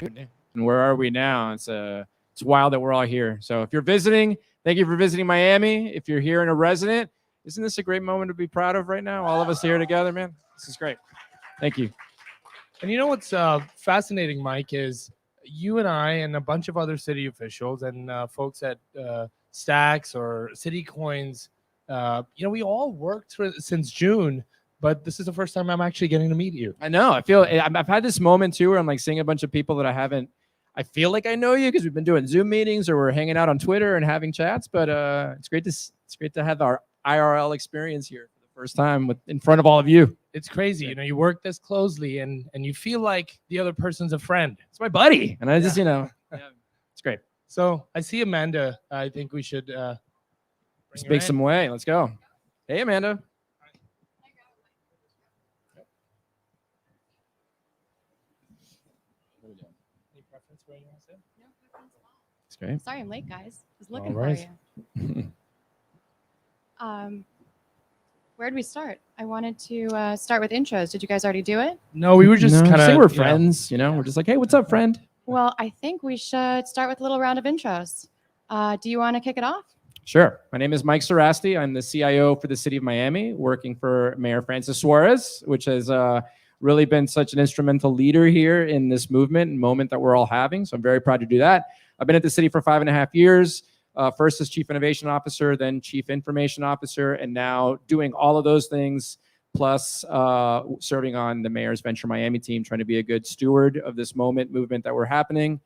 And where are we now? It's wild that we're all here. So if you're visiting, thank you for visiting Miami. If you're here and a resident, isn't this a great moment to be proud of right now? All of us here together, man. This is great. Thank you. And you know what's fascinating, Mike, is you and I and a bunch of other city officials and folks at Stacks or CityCoins, we all worked since June, but this is the first time I'm actually getting to meet you. I know. I've had this moment too where I'm like seeing a bunch of people that I feel like I know you because we've been doing Zoom meetings or we're hanging out on Twitter and having chats, but it's great to have our IRL experience here for the first time in front of all of you. It's crazy. You work this closely and you feel like the other person's a friend. It's my buddy. And I just, it's great. So I see Amanda. I think we should speak some way. Let's go. Hey, Amanda. Any preference where you want to sit? No preference at all. That's great. Sorry I'm late, guys. I was looking right. for you. Where do we start? I wanted to start with intros. Did you guys already do it? No, we were just kind of say we're friends, We're just like, hey, what's up, friend? Well, I think we should start with a little round of intros. Do you want to kick it off? Sure. My name is Mike Sarasti. I'm the CIO for the city of Miami, working for Mayor Francis Suarez, which has really been such an instrumental leader here in this movement and moment that we're all having. So I'm very proud to do that. I've been at the city for 5.5 years. First as Chief Innovation Officer, then Chief Information Officer, and now doing all of those things, plus serving on the Mayor's Venture Miami team, trying to be a good steward of this movement that we're happening.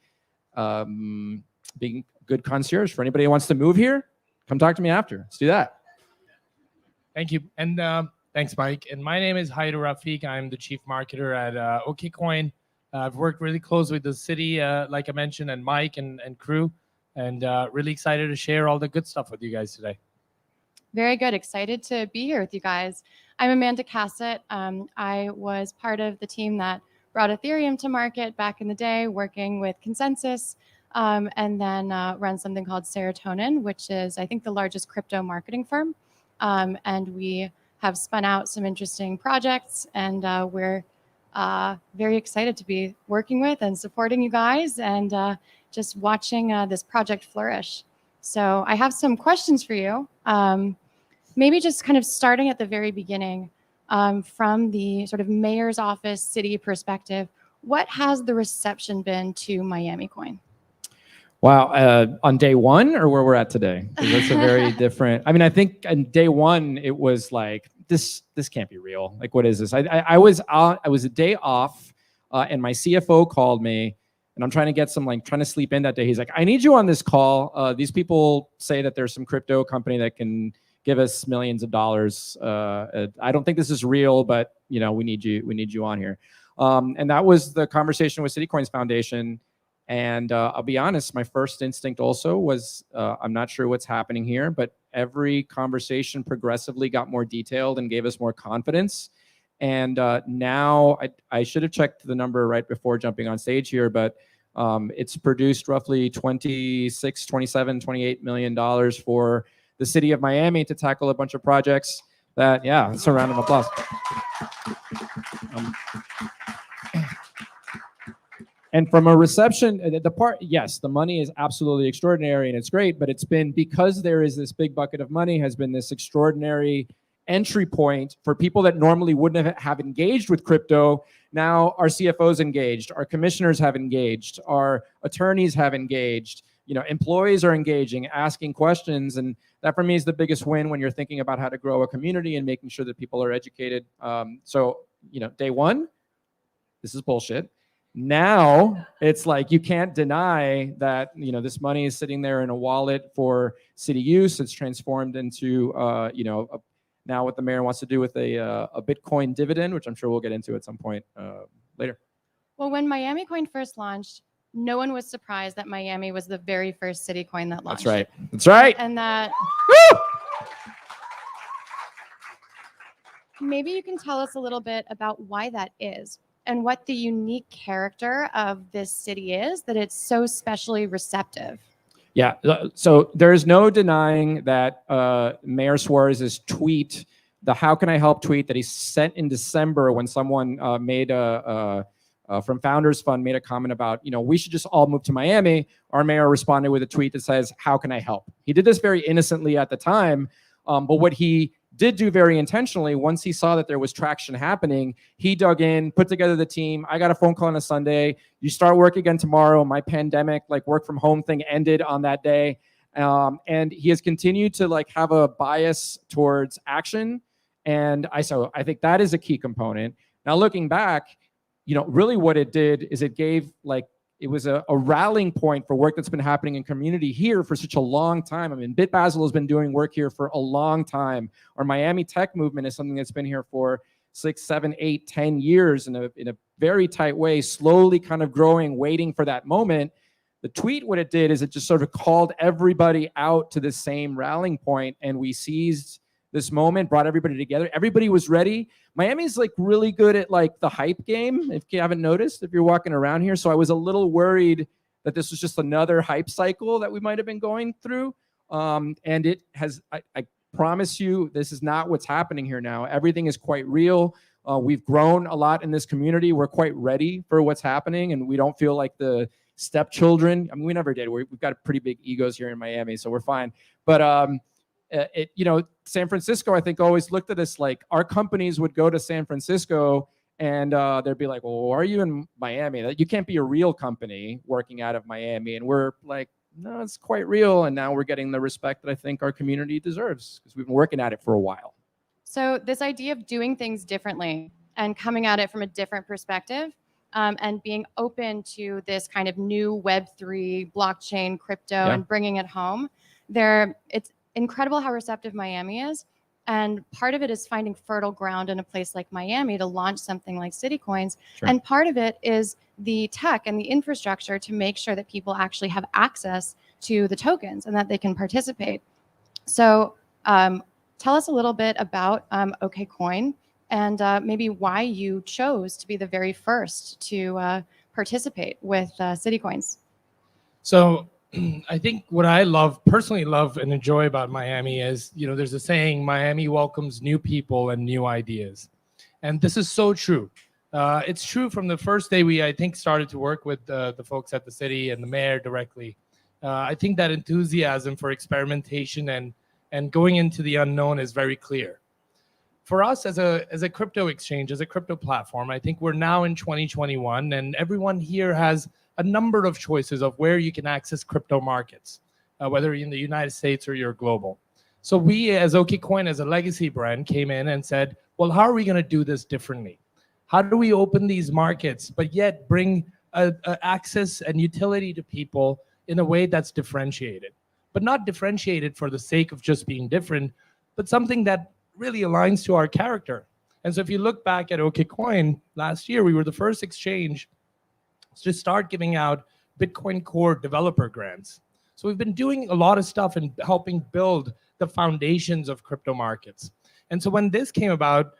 Being a good concierge for anybody who wants to move here, come talk to me after. Let's do that. Thank you. And thanks, Mike. And my name is Haider Rafique. I'm the Chief Marketer at OKCoin. I've worked really closely with the city, like I mentioned, and Mike and crew. And really excited to share all the good stuff with you guys today. Very good. Excited to be here with you guys. I'm Amanda Cassatt. I was part of the team that brought Ethereum to market back in the day, working with Consensus, and then run something called Serotonin, which is, I think, the largest crypto marketing firm. And we have spun out some interesting projects, and we're very excited to be working with and supporting you guys and just watching this project flourish. So I have some questions for you. Maybe just kind of starting at the very beginning, from the sort of mayor's office city perspective, what has the reception been to MiamiCoin? Wow, on day one or where we're at today? That's a very different. I mean, I think on day one it was like this can't be real. Like, what is this? I was a day off, and my CFO called me. And I'm trying to get trying to sleep in that day. He's like, I need you on this call. These people say that there's some crypto company that can give us millions of dollars. I don't think this is real, but we need you on here. And that was the conversation with CityCoins Foundation. And I'll be honest, my first instinct also was, I'm not sure what's happening here, but every conversation progressively got more detailed and gave us more confidence. And now I should have checked the number right before jumping on stage here, but it's produced roughly $26, $27, $28 million for the city of Miami to tackle a bunch of projects that, it's a round of applause. And from a reception, yes, the money is absolutely extraordinary and it's great, but it's been because there is this big bucket of money has been this extraordinary entry point for people that normally wouldn't have engaged with crypto. Now our CFOs engaged, our commissioners have engaged, our attorneys have engaged, employees are engaging, asking questions. And that for me is the biggest win when you're thinking about how to grow a community and making sure that people are educated. So, day one, this is bullshit. Now it's like you can't deny that this money is sitting there in a wallet for city use. It's transformed into now what the mayor wants to do with a Bitcoin dividend, which I'm sure we'll get into at some point later. Well, when MiamiCoin first launched, no one was surprised that Miami was the very first city coin that launched. That's right. That's right. And that maybe you can tell us a little bit about why that is and what the unique character of this city is, that it's so specially receptive. Yeah, so there's no denying that Mayor Suarez's tweet, the "How can I help" tweet that he sent in December when someone made a from Founders Fund made a comment about, we should just all move to Miami. Our mayor responded with a tweet that says, how can I help? He did this very innocently at the time, but what he did do very intentionally, once he saw that there was traction happening, he dug in, put together the team. I got a phone call on a Sunday. You start work again tomorrow. My pandemic, work from home thing ended on that day. And he has continued to have a bias towards action. And I think that is a key component. Now, looking back, really what it did is it gave it was a rallying point for work that's been happening in community here for such a long time. I mean, Bitbasel has been doing work here for a long time. Our Miami tech movement is something that's been here for 6, 7, 8, 10 years in a very tight way, slowly kind of growing, waiting for that moment. The tweet, what it did is it just sort of called everybody out to the same rallying point, and we seized this moment, brought everybody together. Everybody was ready. Miami's really good at the hype game, if you haven't noticed, if you're walking around here. So I was a little worried that this was just another hype cycle that we might have been going through. And it has, I promise you, this is not what's happening here now. Everything is quite real. We've grown a lot in this community. We're quite ready for what's happening, and we don't feel like the stepchildren. I mean, we never did. We've got pretty big egos here in Miami, so we're fine. But San Francisco, I think, always looked at us like our companies would go to San Francisco and they'd be like, well, why are you in Miami? You can't be a real company working out of Miami. And we're like, no, it's quite real. And now we're getting the respect that I think our community deserves because we've been working at it for a while. So this idea of doing things differently and coming at it from a different perspective and being open to this kind of new Web3 blockchain crypto and bringing it home, it's incredible how receptive Miami is. And part of it is finding fertile ground in a place like Miami to launch something like CityCoins. Sure. And part of it is the tech and the infrastructure to make sure that people actually have access to the tokens and that they can participate. So tell us a little bit about OKCoin and maybe why you chose to be the very first to participate with CityCoins. So I think what I personally love and enjoy about Miami is, there's a saying, Miami welcomes new people and new ideas. And this is so true. It's true from the first day we, I think, started to work with the folks at the city and the mayor directly. I think that enthusiasm for experimentation and going into the unknown is very clear. For us as a crypto exchange, as a crypto platform, I think we're now in 2021 and everyone here has a number of choices of where you can access crypto markets, whether you're in the United States or you're global. So we, as OKCoin, as a legacy brand, came in and said, well, how are we going to do this differently? How do we open these markets, but yet bring access and utility to people in a way that's differentiated, but not differentiated for the sake of just being different, but something that really aligns to our character. And so if you look back at OKCoin last year, we were the first exchange to start giving out Bitcoin Core developer grants. So we've been doing a lot of stuff and helping build the foundations of crypto markets. And so when this came about,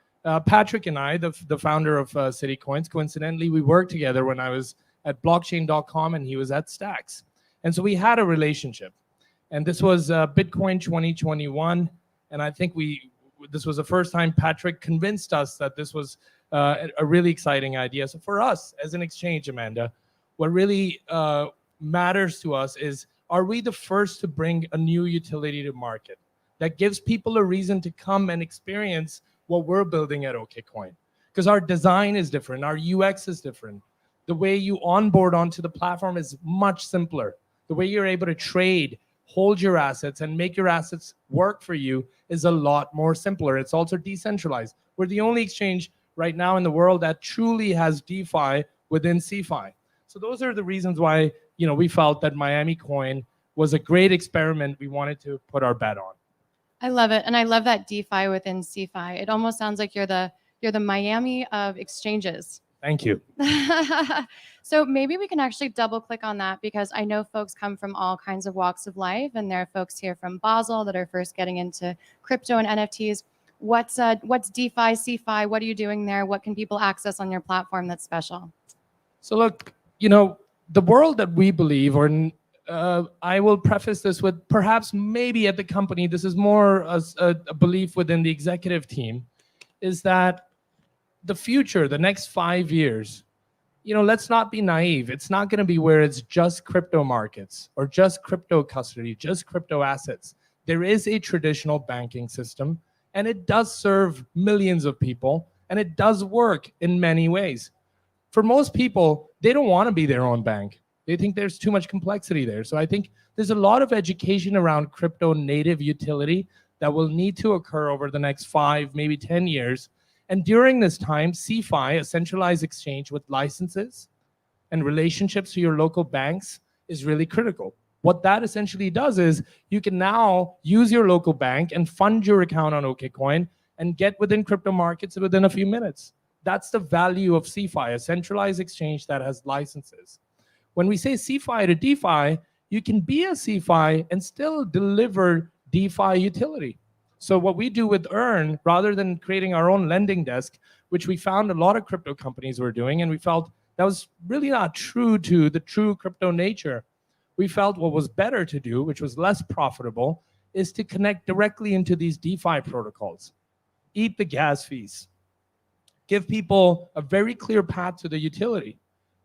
Patrick and I, the founder of CityCoins, coincidentally, we worked together when I was at blockchain.com and he was at Stacks. And so we had a relationship. And this was Bitcoin 2021. And I think this was the first time Patrick convinced us that this was a really exciting idea. So for us as an exchange, Amanda, what really matters to us is, are we the first to bring a new utility to market that gives people a reason to come and experience what we're building at OKCoin? Because our design is different, our UX is different. The way you onboard onto the platform is much simpler. The way you're able to trade, hold your assets, and make your assets work for you is a lot more simpler. It's also decentralized. We're the only exchange right now in the world that truly has DeFi within CeFi. So those are the reasons why we felt that MiamiCoin was a great experiment we wanted to put our bet on. I love it, and I love that DeFi within CeFi. It almost sounds like you're the Miami of exchanges. Thank you. So maybe we can actually double click on that, because I know folks come from all kinds of walks of life, and there are folks here from Basel that are first getting into crypto and NFTs. What's DeFi, CeFi? What are you doing there? What can people access on your platform that's special? So look, the world that we believe, or I will preface this with perhaps maybe at the company, this is more a belief within the executive team, is that the future, the next 5 years, let's not be naive. It's not going to be where it's just crypto markets or just crypto custody, just crypto assets. There is a traditional banking system, and it does serve millions of people, and it does work in many ways. For most people, they don't want to be their own bank. They think there's too much complexity there. So I think there's a lot of education around crypto native utility that will need to occur over the next 5, maybe 10 years. And during this time, CeFi, a centralized exchange with licenses and relationships to your local banks, is really critical. What that essentially does is you can now use your local bank and fund your account on OKCoin and get within crypto markets within a few minutes. That's the value of CeFi, a centralized exchange that has licenses. When we say CeFi to DeFi, you can be a CeFi and still deliver DeFi utility. So what we do with Earn, rather than creating our own lending desk, which we found a lot of crypto companies were doing, and we felt that was really not true to the true crypto nature. We felt what was better to do, which was less profitable, is to connect directly into these DeFi protocols. Eat the gas fees. Give people a very clear path to the utility.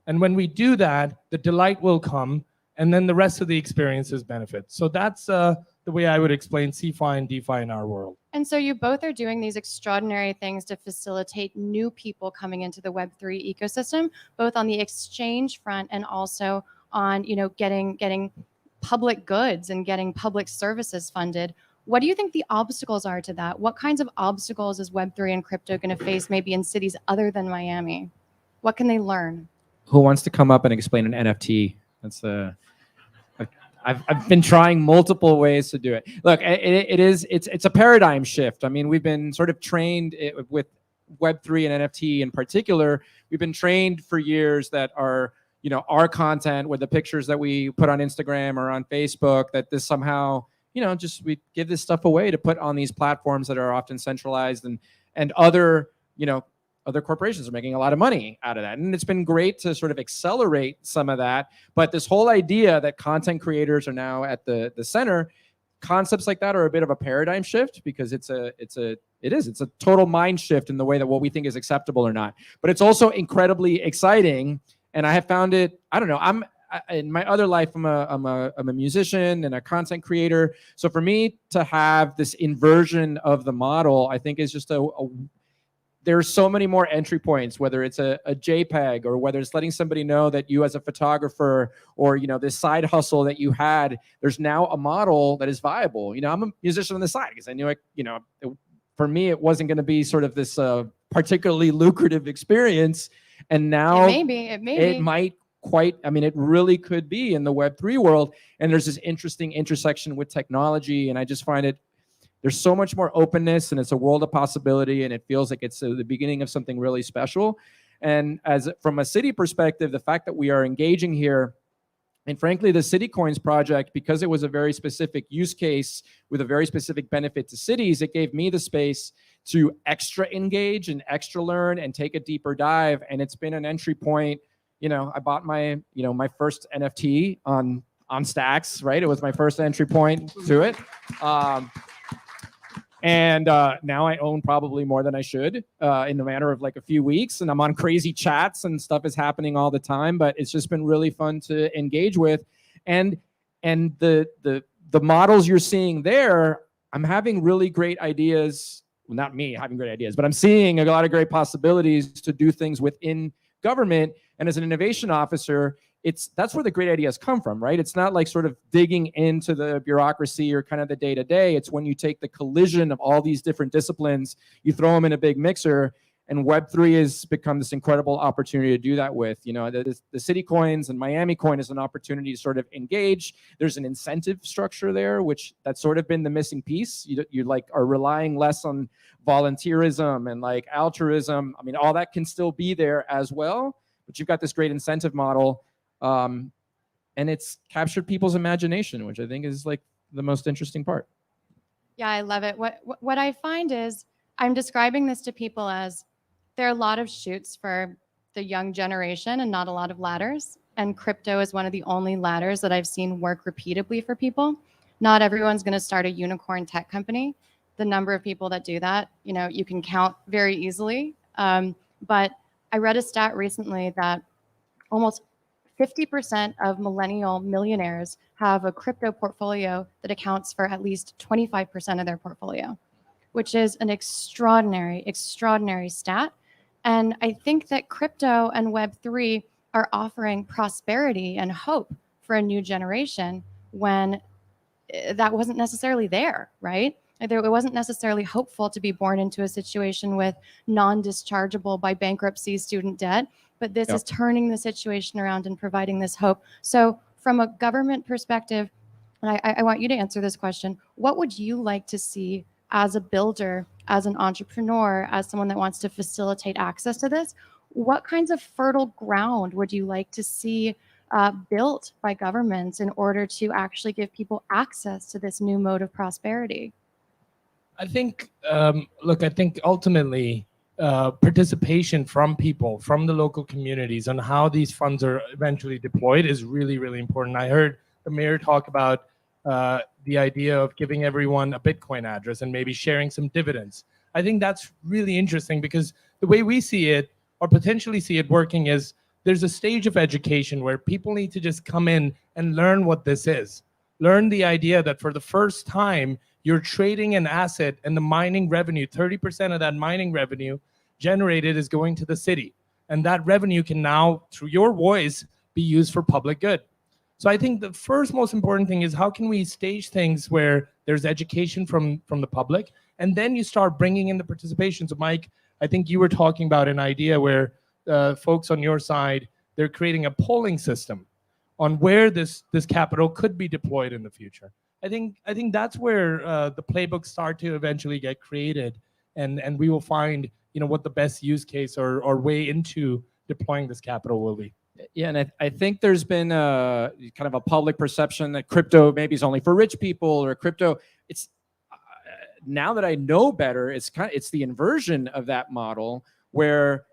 And when we do that, the delight will come, and then the rest of the experiences benefit. So that's the way I would explain CeFi and DeFi in our world. And so you both are doing these extraordinary things to facilitate new people coming into the Web3 ecosystem, both on the exchange front and also on, getting public goods and getting public services funded. What do you think the obstacles are to that? What kinds of obstacles is Web3 and crypto going to face maybe in cities other than Miami? What can they learn? Who wants to come up and explain an NFT? That's I've been trying multiple ways to do it. Look, it's a paradigm shift. I mean, we've been sort of trained with Web3 and NFT in particular. We've been trained for years that our content with the pictures that we put on Instagram or on Facebook, that this somehow, just we give this stuff away to put on these platforms that are often centralized, and other corporations are making a lot of money out of that. And it's been great to sort of accelerate some of that. But this whole idea that content creators are now at the center, concepts like that are a bit of a paradigm shift, because it's a total mind shift in the way that what we think is acceptable or not. But it's also incredibly exciting. And I have found it, I don't know, in my other life, I'm a musician and a content creator. So for me to have this inversion of the model, I think is just there's so many more entry points, whether it's a JPEG or whether it's letting somebody know that you as a photographer or, this side hustle that you had, there's now a model that is viable. I'm a musician on the side because I knew for me, it wasn't going to be sort of this particularly lucrative experience. And now it might it really could be in the Web3 world. And there's this interesting intersection with technology. And I just find there's so much more openness, and it's a world of possibility, and it feels like it's the beginning of something really special. And from a city perspective, the fact that we are engaging here, and frankly, the CityCoins project, because it was a very specific use case with a very specific benefit to cities, it gave me the space to extra engage and extra learn and take a deeper dive. And it's been an entry point. I bought my first NFT on Stacks, right? It was my first entry point to it. And now I own probably more than I should in the matter of like a few weeks. And I'm on crazy chats and stuff is happening all the time. But it's just been really fun to engage with. And the models you're seeing there, I'm having really great ideas. Well, not me having great ideas, but I'm seeing a lot of great possibilities to do things within government. And as an innovation officer, that's where the great ideas come from, right? It's not like sort of digging into the bureaucracy or kind of the day-to-day. It's when you take the collision of all these different disciplines, you throw them in a big mixer, and Web3 has become this incredible opportunity to do that with. The CityCoins and MiamiCoin is an opportunity to sort of engage. There's an incentive structure there, which that's sort of been the missing piece. You like are relying less on volunteerism and like altruism. I mean, all that can still be there as well, but you've got this great incentive model. And it's captured people's imagination, which I think is like the most interesting part. Yeah, I love it. What I find is I'm describing this to people as there are a lot of shoots for the young generation and not a lot of ladders. And crypto is one of the only ladders that I've seen work repeatably for people. Not everyone's going to start a unicorn tech company. The number of people that do that, you can count very easily. But I read a stat recently that almost 50% of millennial millionaires have a crypto portfolio that accounts for at least 25% of their portfolio, which is an extraordinary, extraordinary stat. And I think that crypto and Web3 are offering prosperity and hope for a new generation when that wasn't necessarily there, right? It wasn't necessarily hopeful to be born into a situation with non-dischargeable by bankruptcy student debt, but this is turning the situation around and providing this hope. So from a government perspective, and I want you to answer this question, what would you like to see as a builder, as an entrepreneur, as someone that wants to facilitate access to this? What kinds of fertile ground would you like to see built by governments in order to actually give people access to this new mode of prosperity? I think, look, I think ultimately participation from people, from the local communities on how these funds are eventually deployed is really, really important. I heard the mayor talk about the idea of giving everyone a Bitcoin address and maybe sharing some dividends. I think that's really interesting because the way we see it, or potentially see it working, is there's a stage of education where people need to just come in and learn what this is. Learn the idea that for the first time, you're trading an asset and the mining revenue, 30% of that mining revenue generated is going to the city. And that revenue can now, through your voice, be used for public good. So I think the first most important thing is how can we stage things where there's education from the public, and then you start bringing in the participation. So Mike, I think you were talking about an idea where folks on your side, they're creating a polling system on where this capital could be deployed in the future. I think that's where the playbooks start to eventually get created, and we will find what the best use case or way into deploying this capital will be. Yeah, and I think there's been a kind of a public perception that crypto maybe is only for rich people, or crypto. It's now that I know better, it's the inversion of that model where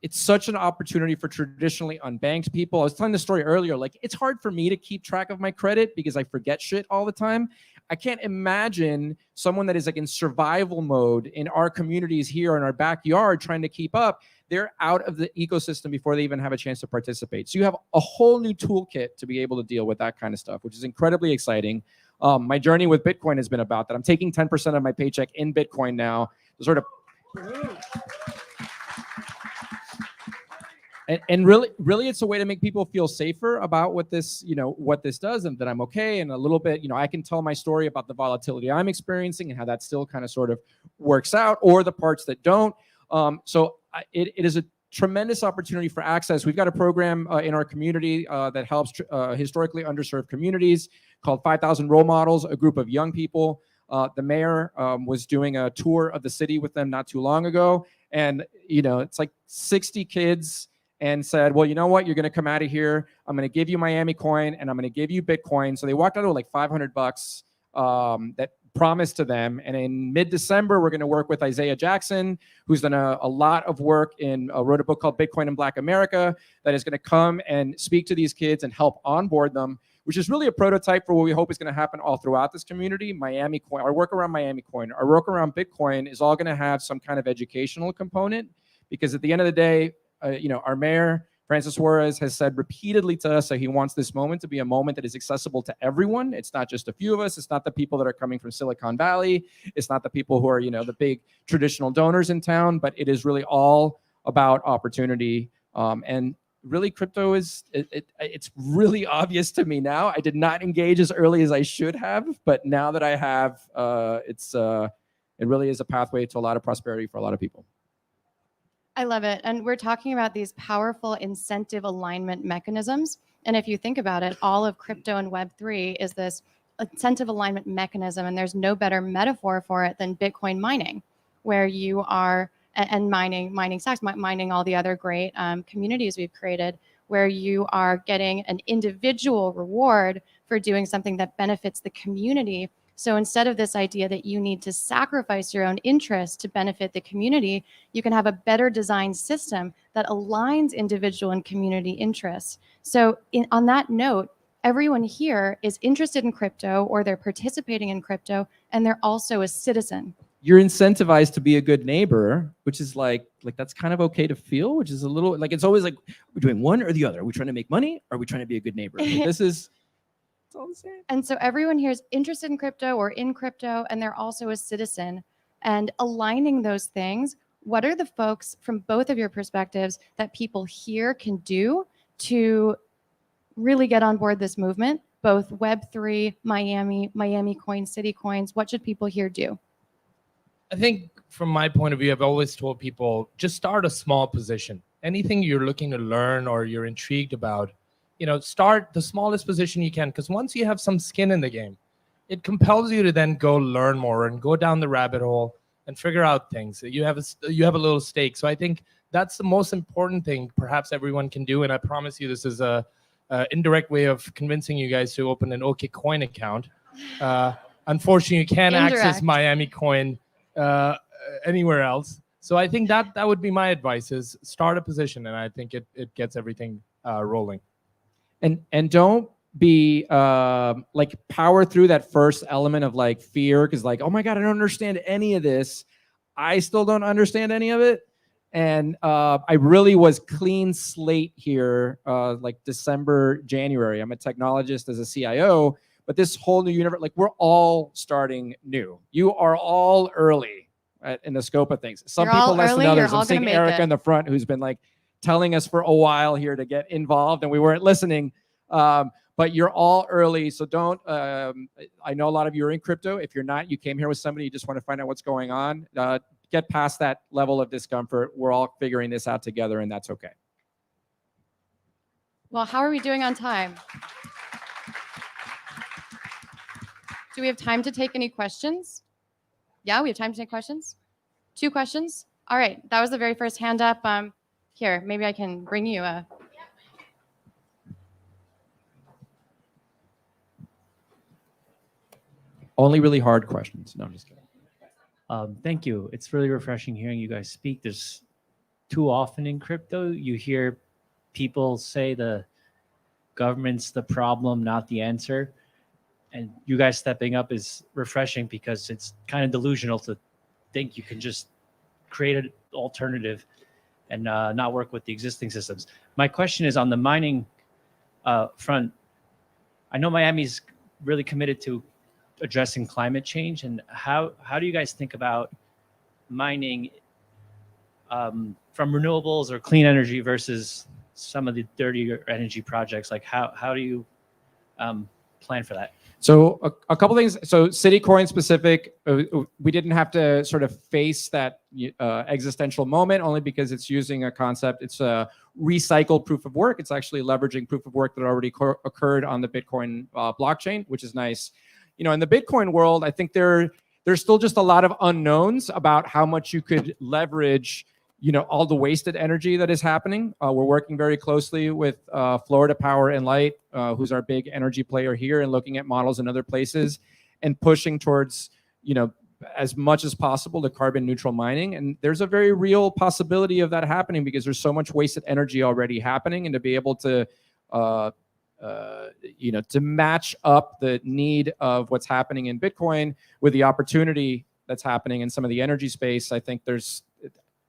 it's such an opportunity for traditionally unbanked people. I was telling the story earlier, like it's hard for me to keep track of my credit because I forget shit all the time. I can't imagine someone that is like in survival mode in our communities here in our backyard trying to keep up. They're out of the ecosystem before they even have a chance to participate. So you have a whole new toolkit to be able to deal with that kind of stuff, which is incredibly exciting. My journey with Bitcoin has been about that. I'm taking 10% of my paycheck in Bitcoin now to sort of... And really, it's a way to make people feel safer about what this does, and that I'm okay. And a little bit, I can tell my story about the volatility I'm experiencing and how that still kind of sort of works out, or the parts that don't. So it is a tremendous opportunity for access. We've got a program in our community that helps historically underserved communities called 5,000 Role Models, a group of young people. The mayor was doing a tour of the city with them not too long ago. And, it's like 60 kids, and said, well, you know what? You're going to come out of here. I'm going to give you MiamiCoin and I'm going to give you Bitcoin. So they walked out with like $500 that promised to them. And in mid-December, we're going to work with Isaiah Jackson, who's done a lot of work wrote a book called Bitcoin in Black America, that is going to come and speak to these kids and help onboard them, which is really a prototype for what we hope is going to happen all throughout this community. MiamiCoin, our work around MiamiCoin, our work around Bitcoin is all going to have some kind of educational component, because at the end of the day, our mayor, Francis Suarez, has said repeatedly to us that he wants this moment to be a moment that is accessible to everyone. It's not just a few of us. It's not the people that are coming from Silicon Valley. It's not the people who are, the big traditional donors in town, but it is really all about opportunity. And really, crypto it's really obvious to me now. I did not engage as early as I should have, but now that I have, it really is a pathway to a lot of prosperity for a lot of people. I love it. And we're talking about these powerful incentive alignment mechanisms. And if you think about it, all of crypto and Web3 is this incentive alignment mechanism. And there's no better metaphor for it than Bitcoin mining, where you are, and mining stocks, mining all the other great communities we've created, where you are getting an individual reward for doing something that benefits the community. So instead of this idea that you need to sacrifice your own interests to benefit the community, you can have a better designed system that aligns individual and community interests. So on that note, everyone here is interested in crypto, or they're participating in crypto, and they're also a citizen. you're incentivized to be a good neighbor, which is like that's kind of okay to feel, which is a little like, it's always like, we're doing one or the other. Are we trying to make money? Or are we trying to be a good neighbor? Like, this is, it's all the same. And so everyone here is interested in crypto or in crypto, and they're also a citizen. And aligning those things, what are the folks from both of your perspectives that people here can do to really get on board this movement? Both Web3, Miami, MiamiCoin, CityCoins. What should people here do? I think from my point of view, I've always told people, just start a small position. Anything you're looking to learn or you're intrigued about, start the smallest position you can, because once you have some skin in the game, it compels you to then go learn more and go down the rabbit hole and figure out things. You have a little stake. So I think that's the most important thing perhaps everyone can do. And I promise you, this is a indirect way of convincing you guys to open an OKCoin account. Unfortunately, you can't access MiamiCoin anywhere else. So I think that would be my advice, is start a position, and I think it gets everything rolling. And don't be like power through that first element of like fear, because like, oh my God, I don't understand any of this. I still don't understand any of it. And I really was clean slate here, like December, January. I'm a technologist as a CIO, but this whole new universe, like we're all starting new. You are all early in the scope of things. Some people less than others. I'm seeing Erica in the front, who's been like telling us for a while here to get involved, and we weren't listening. But you're all early, so don't. I know a lot of you are in crypto. If you're not, you came here with somebody, you just want to find out what's going on. Get past that level of discomfort. We're all figuring this out together, and that's okay. Well, how are we doing on time? Do we have time to take any questions? Yeah, we have time to take questions. 2 questions. All right, that was the very first hand up. Here, maybe I can bring you a. Only really hard questions. No, I'm just kidding. Thank you. It's really refreshing hearing you guys speak. There's too often in crypto, you hear people say the government's the problem, not the answer. And you guys stepping up is refreshing, because it's kind of delusional to think you can just create an alternative and not work with the existing systems. My question is on the mining front. I know Miami's really committed to addressing climate change, and how do you guys think about mining from renewables or clean energy versus some of the dirtier energy projects? Like how do you plan for that? So a couple things. So CityCoin specific, we didn't have to sort of face that existential moment, only because it's using a concept. It's a recycled proof of work. It's actually leveraging proof of work that already occurred on the Bitcoin blockchain, which is nice. In the Bitcoin world, I think there's still just a lot of unknowns about how much you could leverage, all the wasted energy that is happening. We're working very closely with Florida Power and Light, who's our big energy player here, and looking at models in other places and pushing towards, as much as possible to carbon neutral mining. And there's a very real possibility of that happening, because there's so much wasted energy already happening, and to be able to to match up the need of what's happening in Bitcoin with the opportunity that's happening in some of the energy space, I think there's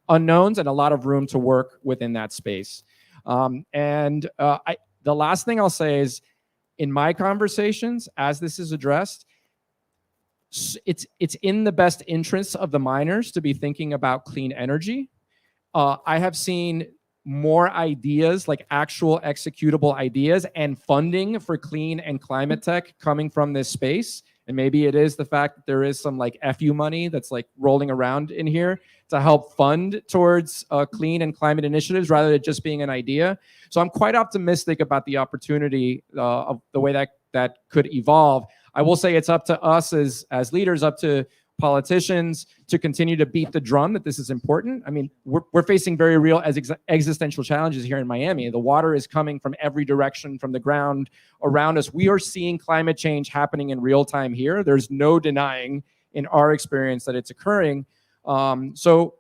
unknowns and a lot of room to work within that space. The last thing I'll say is, in my conversations, as this is addressed, it's in the best interests of the miners to be thinking about clean energy. I have seen more ideas, like actual executable ideas and funding for clean and climate tech coming from this space. And maybe it is the fact that there is some like FU money that's like rolling around in here to help fund towards clean and climate initiatives, rather than just being an idea. So I'm quite optimistic about the opportunity of the way that could evolve. I will say it's up to us as leaders, up to politicians, to continue to beat the drum that this is important. I mean, we're facing very real existential challenges here in Miami. The water is coming from every direction from the ground around us. We are seeing climate change happening in real time here. There's no denying in our experience that it's occurring. So,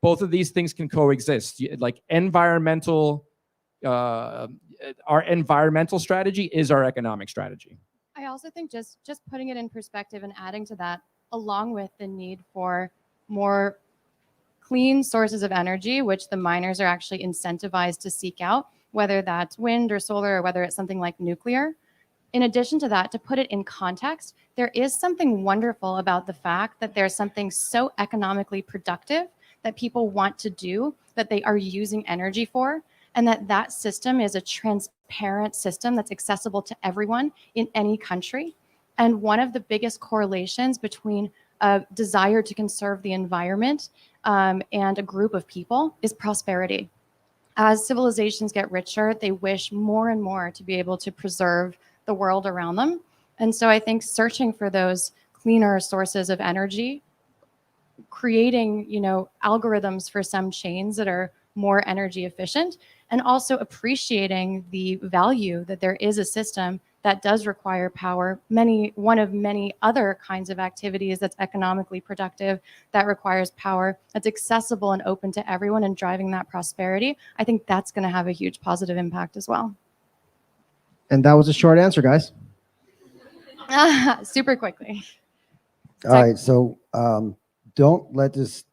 both of these things can coexist. Like our environmental strategy is our economic strategy. I also think just putting it in perspective and adding to that, along with the need for more clean sources of energy, which the miners are actually incentivized to seek out, whether that's wind or solar, or whether it's something like nuclear. In addition to that, to put it in context, there is something wonderful about the fact that there's something so economically productive that people want to do, that they are using energy for, and that system is a transparent system that's accessible to everyone in any country. And one of the biggest correlations between a desire to conserve the environment and a group of people is prosperity. As civilizations get richer, they wish more and more to be able to preserve the world around them. And so I think searching for those cleaner sources of energy, creating, algorithms for some chains that are more energy efficient, and also appreciating the value that there is a system that does require power, one of many other kinds of activities that's economically productive, that requires power, that's accessible and open to everyone and driving that prosperity. I think that's going to have a huge positive impact as well. And that was a short answer, guys. Super quickly. All right, so don't let this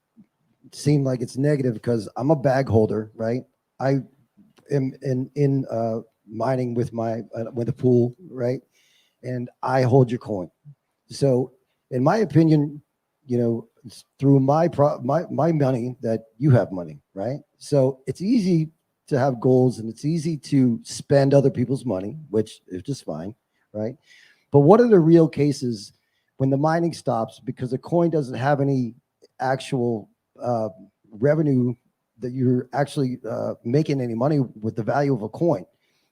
seem like it's negative, because I'm a bag holder, right? I am in mining with the pool, right? And I hold your coin. So in my opinion, it's through my money that you have money, right? So it's easy to have goals, and it's easy to spend other people's money, which is just fine, right? But what are the real cases when the mining stops because the coin doesn't have any actual revenue, that you're actually making any money with the value of a coin?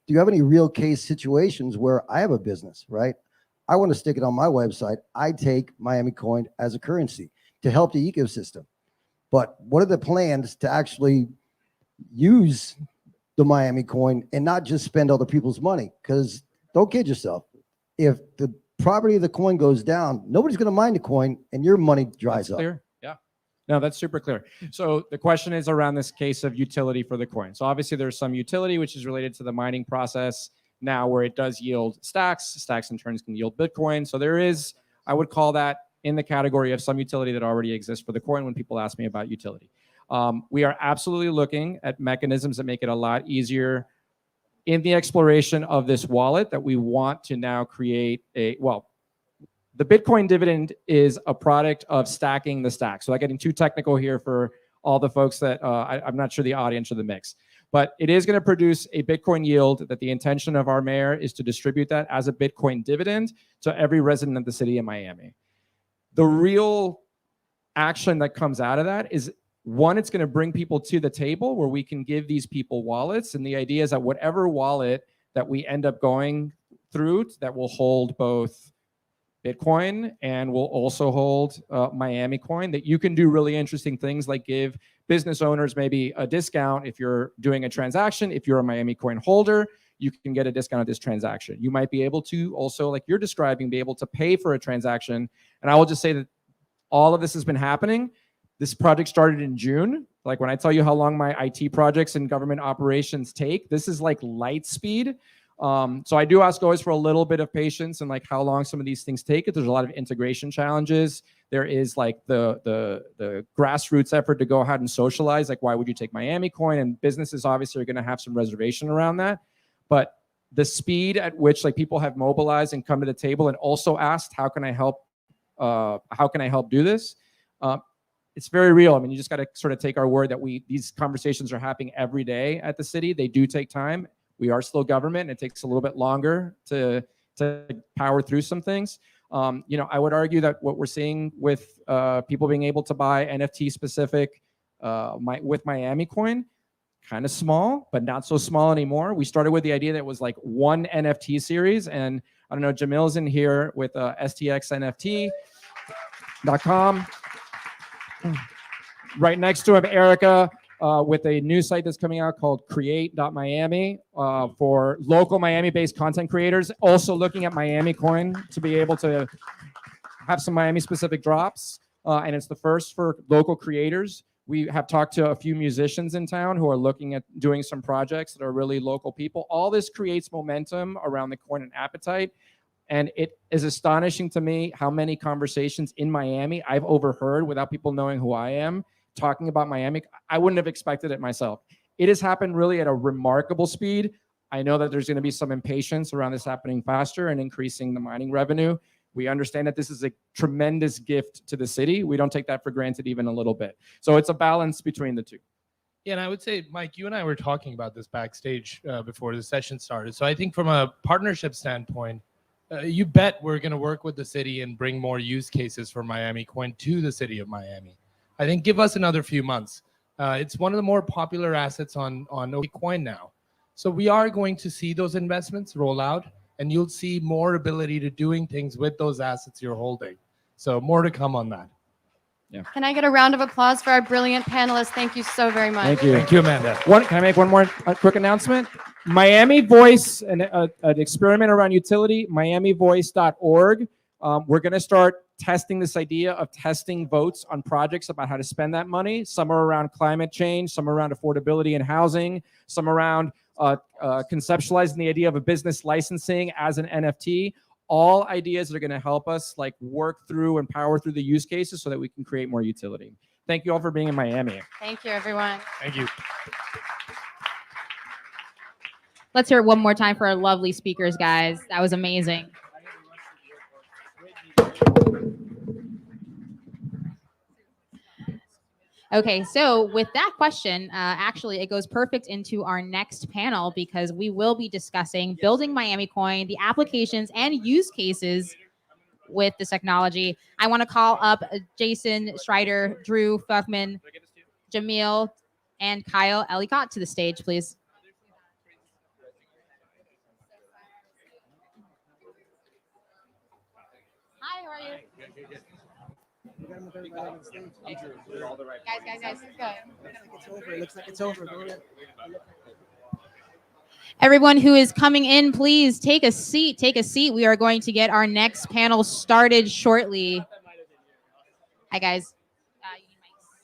Do you have any real case situations where I have a business, right? I want to stick it on my website. I take MiamiCoin as a currency to help the ecosystem. But what are the plans to actually use the MiamiCoin and not just spend other people's money? Because don't kid yourself. If the property of the coin goes down, nobody's going to mine the coin, and your money dries up. Clear? Yeah. No, that's super clear. So the question is around this case of utility for the coin. So obviously there's some utility which is related to the mining process now, where it does yield stacks. Stacks in turn can yield Bitcoin. So there is, I would call that in the category of some utility that already exists for the coin when people ask me about utility. We are absolutely looking at mechanisms that make it a lot easier in the exploration of this wallet that we want to now create the Bitcoin dividend is a product of stacking the stack. So I'm getting too technical here for all the folks that I'm not sure the audience or the mix, but it is going to produce a Bitcoin yield that the intention of our mayor is to distribute that as a Bitcoin dividend to every resident of the city of Miami. The real action that comes out of that is, one, it's going to bring people to the table where we can give these people wallets. And the idea is that whatever wallet that we end up going through that will hold both Bitcoin and will also hold MiamiCoin, that you can do really interesting things like give business owners maybe a discount if you're doing a transaction. If you're a MiamiCoin holder, you can get a discount at this transaction. You might be able to also, like you're describing, be able to pay for a transaction. And I will just say that all of this has been happening. This project started in June. Like when I tell you how long my IT projects and government operations take, this is like light speed. So I do ask always for a little bit of patience and like how long some of these things take. There's a lot of integration challenges. There is like the grassroots effort to go ahead and socialize. Like, why would you take MiamiCoin? And businesses obviously are going to have some reservation around that. But the speed at which like people have mobilized and come to the table and also asked, how can I help? How can I help do this? It's very real. I mean, you just got to sort of take our word that these conversations are happening every day at the city. They do take time. We are still government. And it takes a little bit longer to power through some things. I would argue that what we're seeing with people being able to buy NFT specific with MiamiCoin, kind of small, but not so small anymore. We started with the idea that it was like one NFT series. And I don't know, Jamil's in here with stxnft.com. Right next to him, Erica, with a new site that's coming out called create.miami for local Miami-based content creators. Also looking at MiamiCoin to be able to have some Miami-specific drops. And it's the first for local creators. We have talked to a few musicians in town who are looking at doing some projects that are really local people. All this creates momentum around the coin and appetite. And it is astonishing to me how many conversations in Miami I've overheard without people knowing who I am talking about Miami. I wouldn't have expected it myself. It has happened really at a remarkable speed. I know that there's going to be some impatience around this happening faster and increasing the mining revenue. We understand that this is a tremendous gift to the city. We don't take that for granted even a little bit. So it's a balance between the two. Yeah, and I would say, Mike, you and I were talking about this backstage before the session started. So I think from a partnership standpoint, you bet we're going to work with the city and bring more use cases for MiamiCoin to the city of Miami. I think give us another few months. It's one of the more popular assets on Coin now. So we are going to see those investments roll out, and you'll see more ability to doing things with those assets you're holding. So more to come on that. Yeah. Can I get a round of applause for our brilliant panelists? Thank you so very much. Thank you. Thank you, Amanda. Can I make one more quick announcement? Miami Voice, an experiment around utility, miamivoice.org. We're going to start testing this idea of testing votes on projects about how to spend that money. Some are around climate change, some are around affordability and housing, some around conceptualizing the idea of a business licensing as an NFT. All ideas that are going to help us like work through and power through the use cases so that we can create more utility. Thank you all for being in Miami. Thank you, everyone. Thank you. Let's hear it one more time for our lovely speakers, guys. That was amazing. Okay, so with that question, actually, it goes perfect into our next panel because we will be discussing building MiamiCoin, the applications and use cases with this technology. I want to call up Jason, Schrader, Drew, Falkman, Jamil, and Kyle Ellicott to the stage, please. Hi, how are you? Guys, go. It looks like it's over. Everyone who is coming in, please take a seat. Take a seat. We are going to get our next panel started shortly. Hi, guys. You need mics.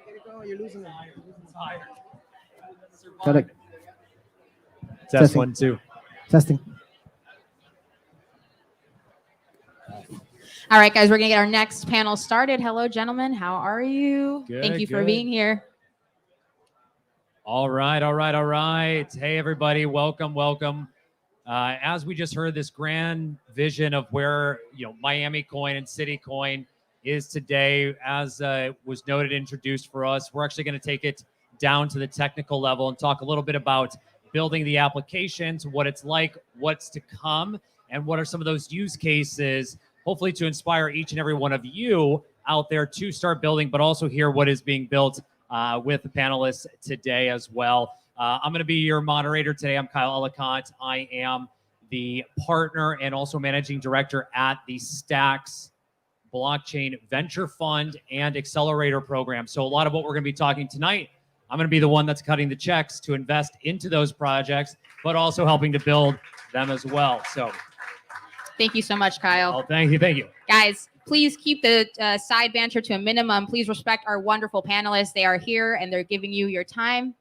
It is on? You're losing them. Correct. Test Testing. 1, 2. Testing. All right, guys, we're going to get our next panel started. Hello, gentlemen. How are you? Good, Thank you for good. being here. All right. Hey, everybody. Welcome. As we just heard, this grand vision of where MiamiCoin and CityCoin is today, as was noted, introduced for us, we're actually going to take it down to the technical level and talk a little bit about building the applications, what it's like, what's to come, and what are some of those use cases, hopefully to inspire each and every one of you out there to start building, but also hear what is being built with the panelists today as well. I'm going to be your moderator today. I'm Kyle Ellicott. I am the partner and also managing director at the Stacks Blockchain Venture Fund and Accelerator program. So a lot of what we're going to be talking tonight, I'm going to be the one that's cutting the checks to invest into those projects, but also helping to build them as well. So Thank you so much, Kyle. oh, thank you. Guys, please keep the side banter to a minimum. Please respect our wonderful panelists. They are here and they're giving you your time.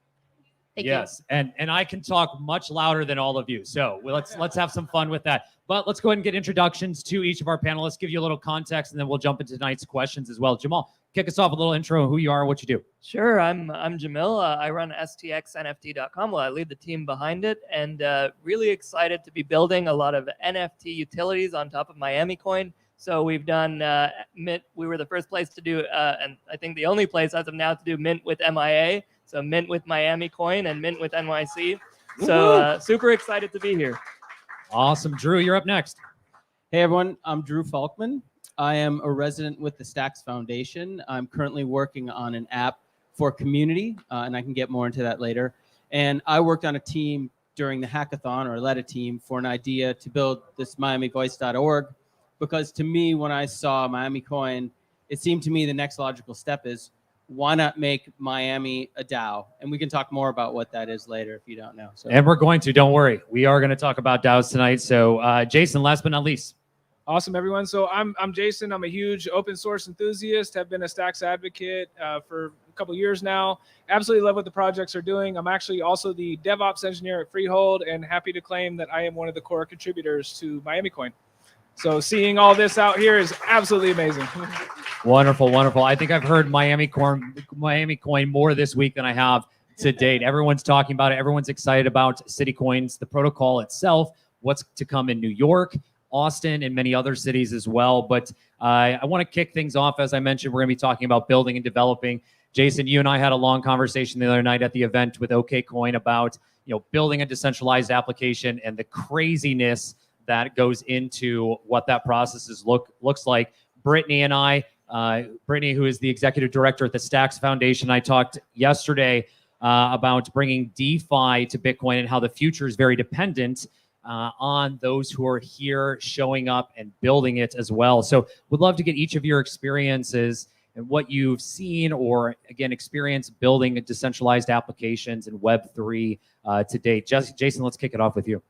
Thank you. Yes, and I can talk much louder than all of you. So let's have some fun with that. But let's go ahead and get introductions to each of our panelists, give you a little context, and then we'll jump into tonight's questions as well. Jamal, kick us off a little intro on who you are and what you do. Sure, I'm Jamil. I run stxnft.com. Well, I lead the team behind it, and really excited to be building a lot of NFT utilities on top of MiamiCoin. So we've done Mint. We were the first place to do, and I think the only place as of now to do Mint with MIA. So Mint with MiamiCoin and Mint with NYC. So super excited to be here. Awesome. Drew, you're up next. Hey everyone, I'm Drew Falkman. I am a resident with the Stacks Foundation. I'm currently working on an app for community, and I can get more into that later. And I worked on a team during the hackathon, or led a team for an idea to build this miamivoice.org, because to me, when I saw MiamiCoin, it seemed to me the next logical step is, why not make Miami a DAO? And we can talk more about what that is later if you don't know. So. And we're going to, don't worry. We are going to talk about DAOs tonight. So Jason, last but not least. Awesome, everyone. So I'm Jason. I'm a huge open source enthusiast. Have been a Stacks advocate for a couple years now. Absolutely love what the projects are doing. I'm actually also the DevOps engineer at Freehold, and happy to claim that I am one of the core contributors to MiamiCoin. So seeing all this out here is absolutely amazing. Wonderful, wonderful. I think I've heard MiamiCoin more this week than I have to date. Everyone's talking about it. Everyone's excited about CityCoins, the protocol itself, what's to come in New York, Austin, and many other cities as well. But I want to kick things off. As I mentioned, we're going to be talking about building and developing. Jason, you and I had a long conversation the other night at the event with OKCoin about building a decentralized application and the craziness that goes into what that process looks like. Brittany and I, Brittany, who is the executive director at the Stacks Foundation, I talked yesterday about bringing DeFi to Bitcoin and how the future is very dependent on those who are here showing up and building it as well. So would love to get each of your experiences and what you've seen or, again, experienced building decentralized applications in Web3 to date. Jason, let's kick it off with you.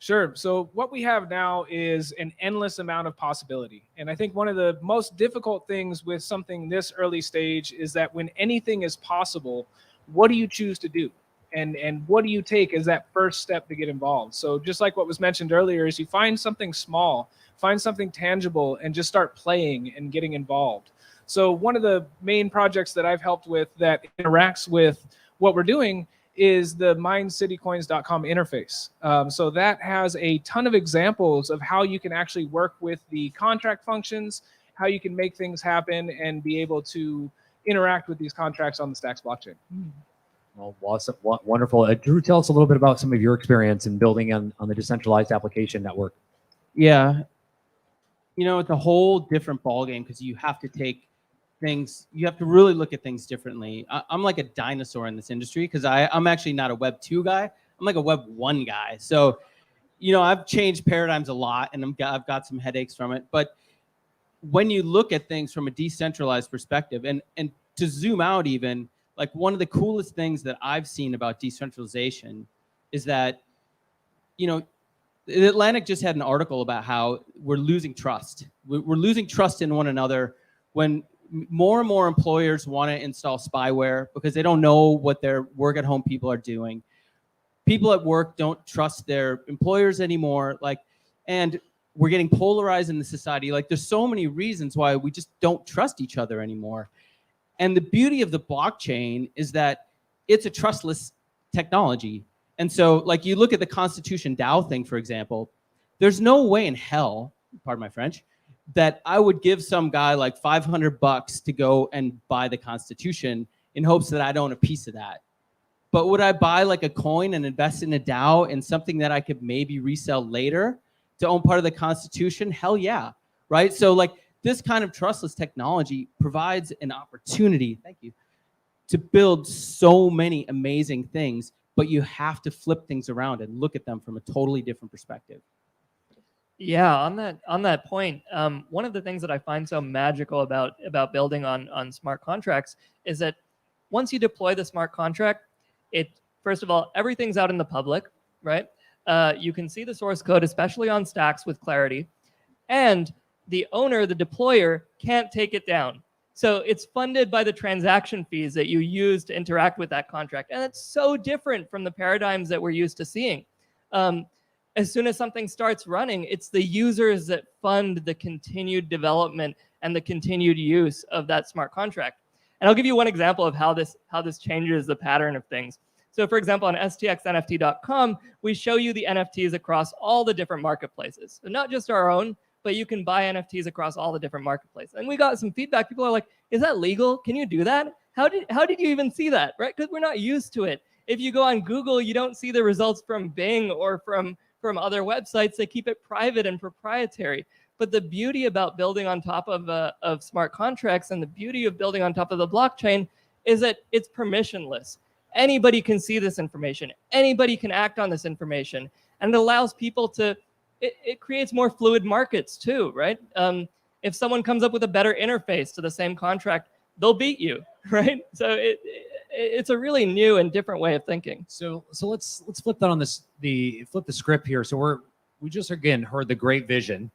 Sure. So what we have now is an endless amount of possibility. And I think one of the most difficult things with something this early stage is that when anything is possible, what do you choose to do? And what do you take as that first step to get involved? So just like what was mentioned earlier, is you find something small, find something tangible, and just start playing and getting involved. So one of the main projects that I've helped with that interacts with what we're doing is the mindcitycoins.com interface. So that has a ton of examples of how you can actually work with the contract functions, how you can make things happen and be able to interact with these contracts on the Stacks blockchain. Well, awesome. Wonderful. Drew, tell us a little bit about some of your experience in building on the decentralized application network. Yeah. It's a whole different ballgame because you have to take things, you have to really look at things differently. I'm like a dinosaur in this industry because I'm actually not a Web 2 guy. I'm like a Web 1 guy. So, I've changed paradigms a lot and I've got some headaches from it. But when you look at things from a decentralized perspective and to zoom out even, like one of the coolest things that I've seen about decentralization is that, the Atlantic just had an article about how we're losing trust. We're losing trust in one another when more and more employers want to install spyware because they don't know what their work at home people are doing. People at work don't trust their employers anymore. And we're getting polarized in the society. There's so many reasons why we just don't trust each other anymore. And the beauty of the blockchain is that it's a trustless technology. And so, you look at the Constitution DAO thing, for example, there's no way in hell, pardon my French, that I would give some guy $500 to go and buy the Constitution in hopes that I'd own a piece of that. But would I buy a coin and invest in a DAO in something that I could maybe resell later to own part of the Constitution? Hell yeah, right? So this kind of trustless technology provides an opportunity, thank you, to build so many amazing things, but you have to flip things around and look at them from a totally different perspective. Yeah, on that point, one of the things that I find so magical about building on smart contracts is that once you deploy the smart contract, first of all, everything's out in the public, right? You can see the source code, especially on Stacks, with clarity, and the owner, the deployer, can't take it down. So it's funded by the transaction fees that you use to interact with that contract, and it's so different from the paradigms that we're used to seeing. As soon as something starts running, it's the users that fund the continued development and the continued use of that smart contract. And I'll give you one example of how this changes the pattern of things. So for example, on stxnft.com, we show you the NFTs across all the different marketplaces. So not just our own, but you can buy NFTs across all the different marketplaces. And we got some feedback. People are like, is that legal? Can you do that? How did you even see that, right? Because we're not used to it. If you go on Google, you don't see the results from Bing or from other websites. They keep it private and proprietary. But the beauty about building on top of smart contracts and the beauty of building on top of the blockchain is that it's permissionless. Anybody can see this information. Anybody can act on this information. And it allows people to, it creates more fluid markets too, right? If someone comes up with a better interface to the same contract, they'll beat you, right? So it's a really new and different way of thinking. So let's flip that on flip the script here. So we just again heard the great vision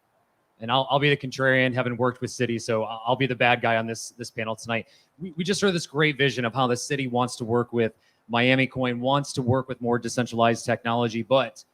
and I'll be the contrarian, having worked with City, so I'll be the bad guy on this panel tonight. We just heard this great vision of how the city wants to work with MiamiCoin, wants to work with more decentralized technology, but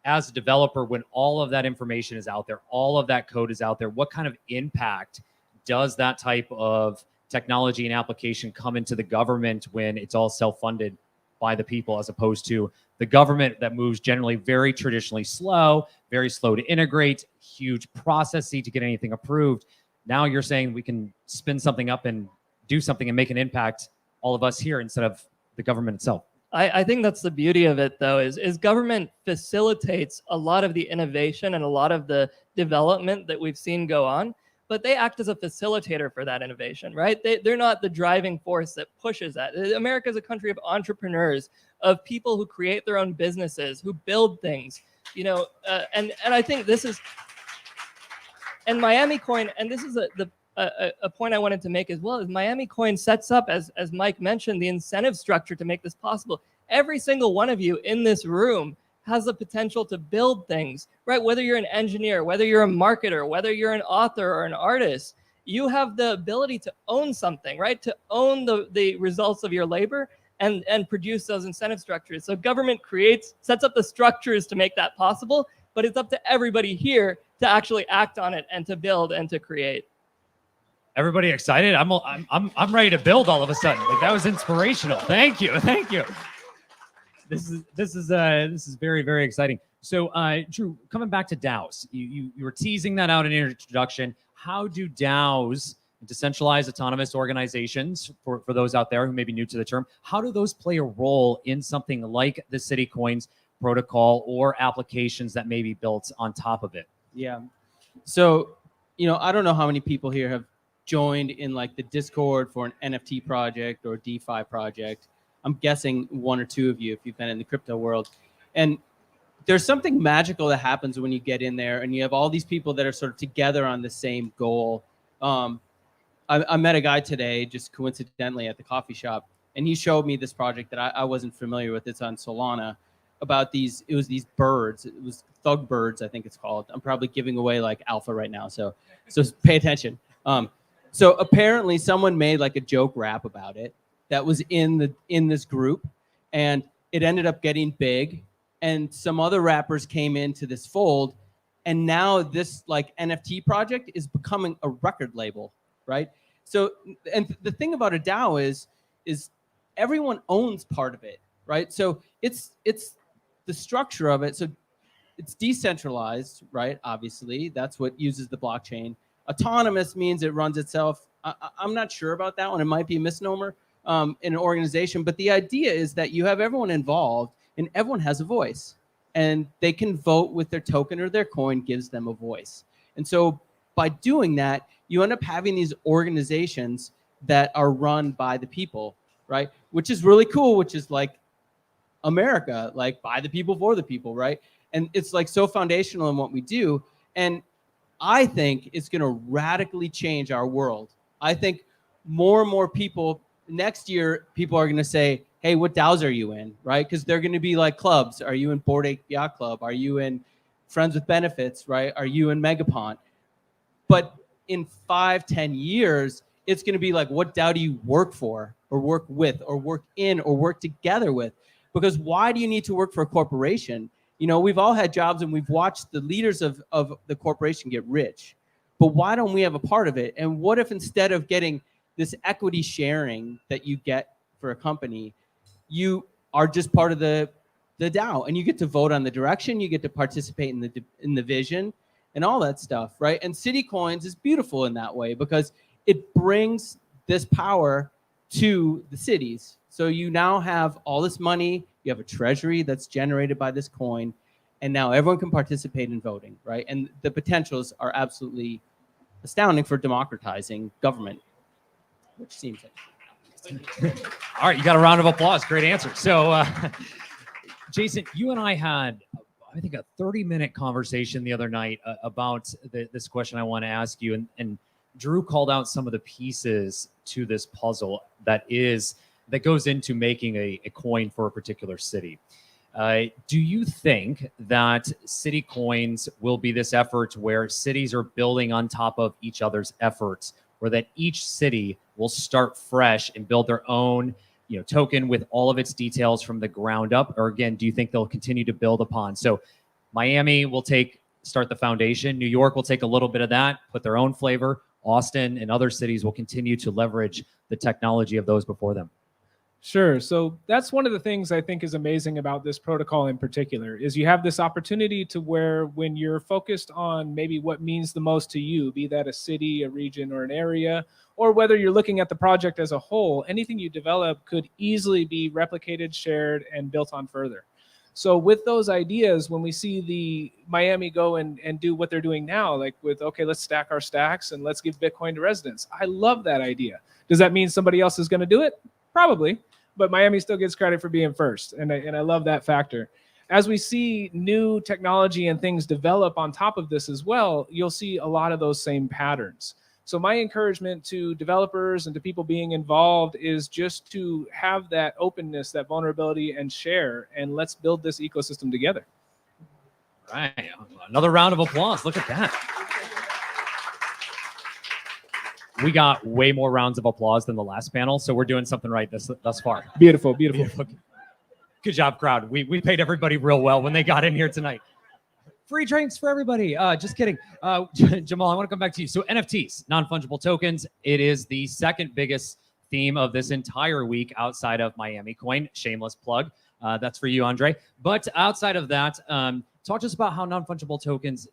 as a developer, when all of that information is out there, all of that code is out there, what kind of impact does that type of technology and application come into the government when it's all self-funded by the people, as opposed to the government that moves generally very traditionally slow, very slow to integrate, huge processy to get anything approved? Now you're saying we can spin something up and do something and make an impact, all of us here, instead of the government itself. I think that's the beauty of it, though, is government facilitates a lot of the innovation and a lot of the development that we've seen go on, but they act as a facilitator for that innovation, right? They're not the driving force that pushes that. America is a country of entrepreneurs, of people who create their own businesses, who build things, you know, and I think this is, and MiamiCoin, and this is a point I wanted to make as well, is MiamiCoin sets up, as Mike mentioned, the incentive structure to make this possible. Every single one of you in this room has the potential to build things, right? Whether you're an engineer, whether you're a marketer, whether you're an author or an artist, you have the ability to own something, right? To own the results of your labor and produce those incentive structures. So government sets up the structures to make that possible, but it's up to everybody here to actually act on it and to build and to create. Everybody excited? I'm ready to build all of a sudden. Like, that was inspirational. Thank you. This is very, very exciting. So, Drew, coming back to DAOs, you were teasing that out in your introduction. How do DAOs, decentralized autonomous organizations, for those out there who may be new to the term, how do those play a role in something like the CityCoins protocol or applications that may be built on top of it? Yeah. So, you know, I don't know how many people here have joined in like the Discord for an NFT project or DeFi project. I'm guessing one or two of you if you've been in the crypto world. And there's something magical that happens when you get in there and you have all these people that are sort of together on the same goal. I met a guy today, just coincidentally at the coffee shop, and he showed me this project that I wasn't familiar with. It's on Solana, about these birds. It was thug birds, I think it's called. I'm probably giving away like alpha right now, so pay attention. So apparently someone made like a joke rap about it that was in this group, and it ended up getting big, and some other rappers came into this fold, and now this like NFT project is becoming a record label, right? So, and the thing about a DAO is everyone owns part of it, right? So it's the structure of it. So it's decentralized, right? Obviously, that's what uses the blockchain. Autonomous means it runs itself. I'm not sure about that one. It might be a misnomer in an organization, but the idea is that you have everyone involved and everyone has a voice, and they can vote with their token, or their coin gives them a voice. And so by doing that, you end up having these organizations that are run by the people, right? Which is really cool, which is like America, like by the people, for the people, right? And it's like so foundational in what we do. And I think it's going to radically change our world. I think more and more people, next year, people are going to say, hey, what DAOs are you in, right? Because they're going to be like clubs. Are you in Bored Ape Yacht Club? Are you in Friends with Benefits, right? Are you in Megapont? But in 5-10 years, it's going to be like, what DAO do you work for, or work with, or work in, or work together with? Because why do you need to work for a corporation? You know, we've all had jobs and we've watched the leaders of the corporation get rich. But why don't we have a part of it? And what if instead of getting this equity sharing that you get for a company, you are just part of the DAO, and you get to vote on the direction, you get to participate in the vision and all that stuff, right? And CityCoins is beautiful in that way because it brings this power to the cities. So you now have all this money, you have a treasury that's generated by this coin, and now everyone can participate in voting, right? And the potentials are absolutely astounding for democratizing government, which seems like. All right, you got a round of applause. Great answer. So, Jason, you and I had, I think, a 30-minute conversation the other night about this question I want to ask you. And Drew called out some of the pieces to this puzzle that goes into making a coin for a particular city. Do you think that CityCoins will be this effort where cities are building on top of each other's efforts, or that each city will start fresh and build their own, token with all of its details from the ground up? Or again, do you think they'll continue to build upon? So Miami will start the foundation. New York will take a little bit of that, put their own flavor. Austin and other cities will continue to leverage the technology of those before them. Sure. So that's one of the things I think is amazing about this protocol in particular, is you have this opportunity to where when you're focused on maybe what means the most to you, be that a city, a region, or an area, or whether you're looking at the project as a whole, anything you develop could easily be replicated, shared, and built on further. So with those ideas, when we see the Miami go and do what they're doing now, like with, okay, let's stack our stacks and let's give Bitcoin to residents. I love that idea. Does that mean somebody else is going to do it? Probably, but Miami still gets credit for being first. And I love that factor. As we see new technology and things develop on top of this as well, you'll see a lot of those same patterns. So my encouragement to developers and to people being involved is just to have that openness, that vulnerability, and share, and let's build this ecosystem together. All right, another round of applause. Look at that. We got way more rounds of applause than the last panel, so we're doing something right thus far. Beautiful, beautiful. Good job, crowd. We paid everybody real well when they got in here tonight. Free drinks for everybody. Just kidding. Jamal, I want to come back to you. So NFTs, non-fungible tokens, it is the second biggest theme of this entire week outside of MiamiCoin. Shameless plug. That's for you, Andre. But outside of that, talk to us about how non-fungible tokens,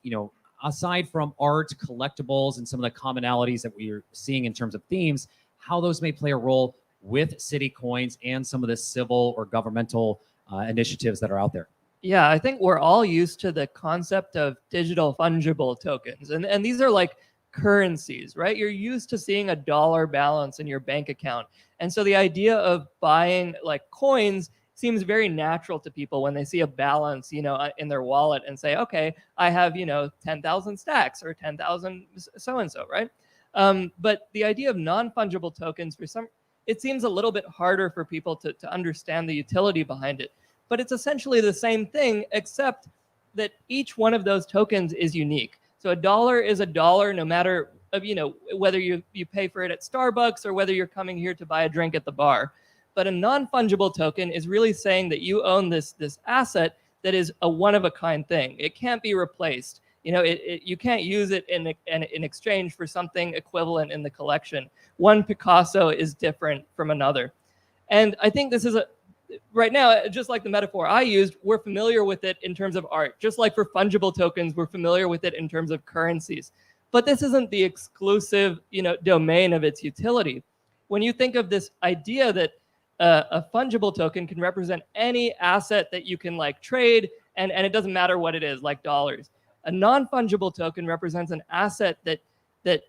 aside from art, collectibles, and some of the commonalities that we're seeing in terms of themes, how those may play a role with CityCoins and some of the civil or governmental initiatives that are out there. Yeah, I think we're all used to the concept of digital fungible tokens. And these are like currencies, right? You're used to seeing a dollar balance in your bank account. And so the idea of buying like coins seems very natural to people when they see a balance, in their wallet and say, okay, I have, 10,000 stacks or 10,000 so-and-so, right? But the idea of non-fungible tokens, it seems a little bit harder for people to understand the utility behind it. But it's essentially the same thing, except that each one of those tokens is unique. So a dollar is a dollar, no matter whether you pay for it at Starbucks or whether you're coming here to buy a drink at the bar. But a non-fungible token is really saying that you own this asset that is a one-of-a-kind thing. It can't be replaced. You can't use it in exchange for something equivalent in the collection. One Picasso is different from another. And I think this is right now, just like the metaphor I used, we're familiar with it in terms of art. Just like for fungible tokens, we're familiar with it in terms of currencies. But this isn't the exclusive, domain of its utility. When you think of this idea that a fungible token can represent any asset that you can trade, and it doesn't matter what it is, like dollars. A non-fungible token represents an asset that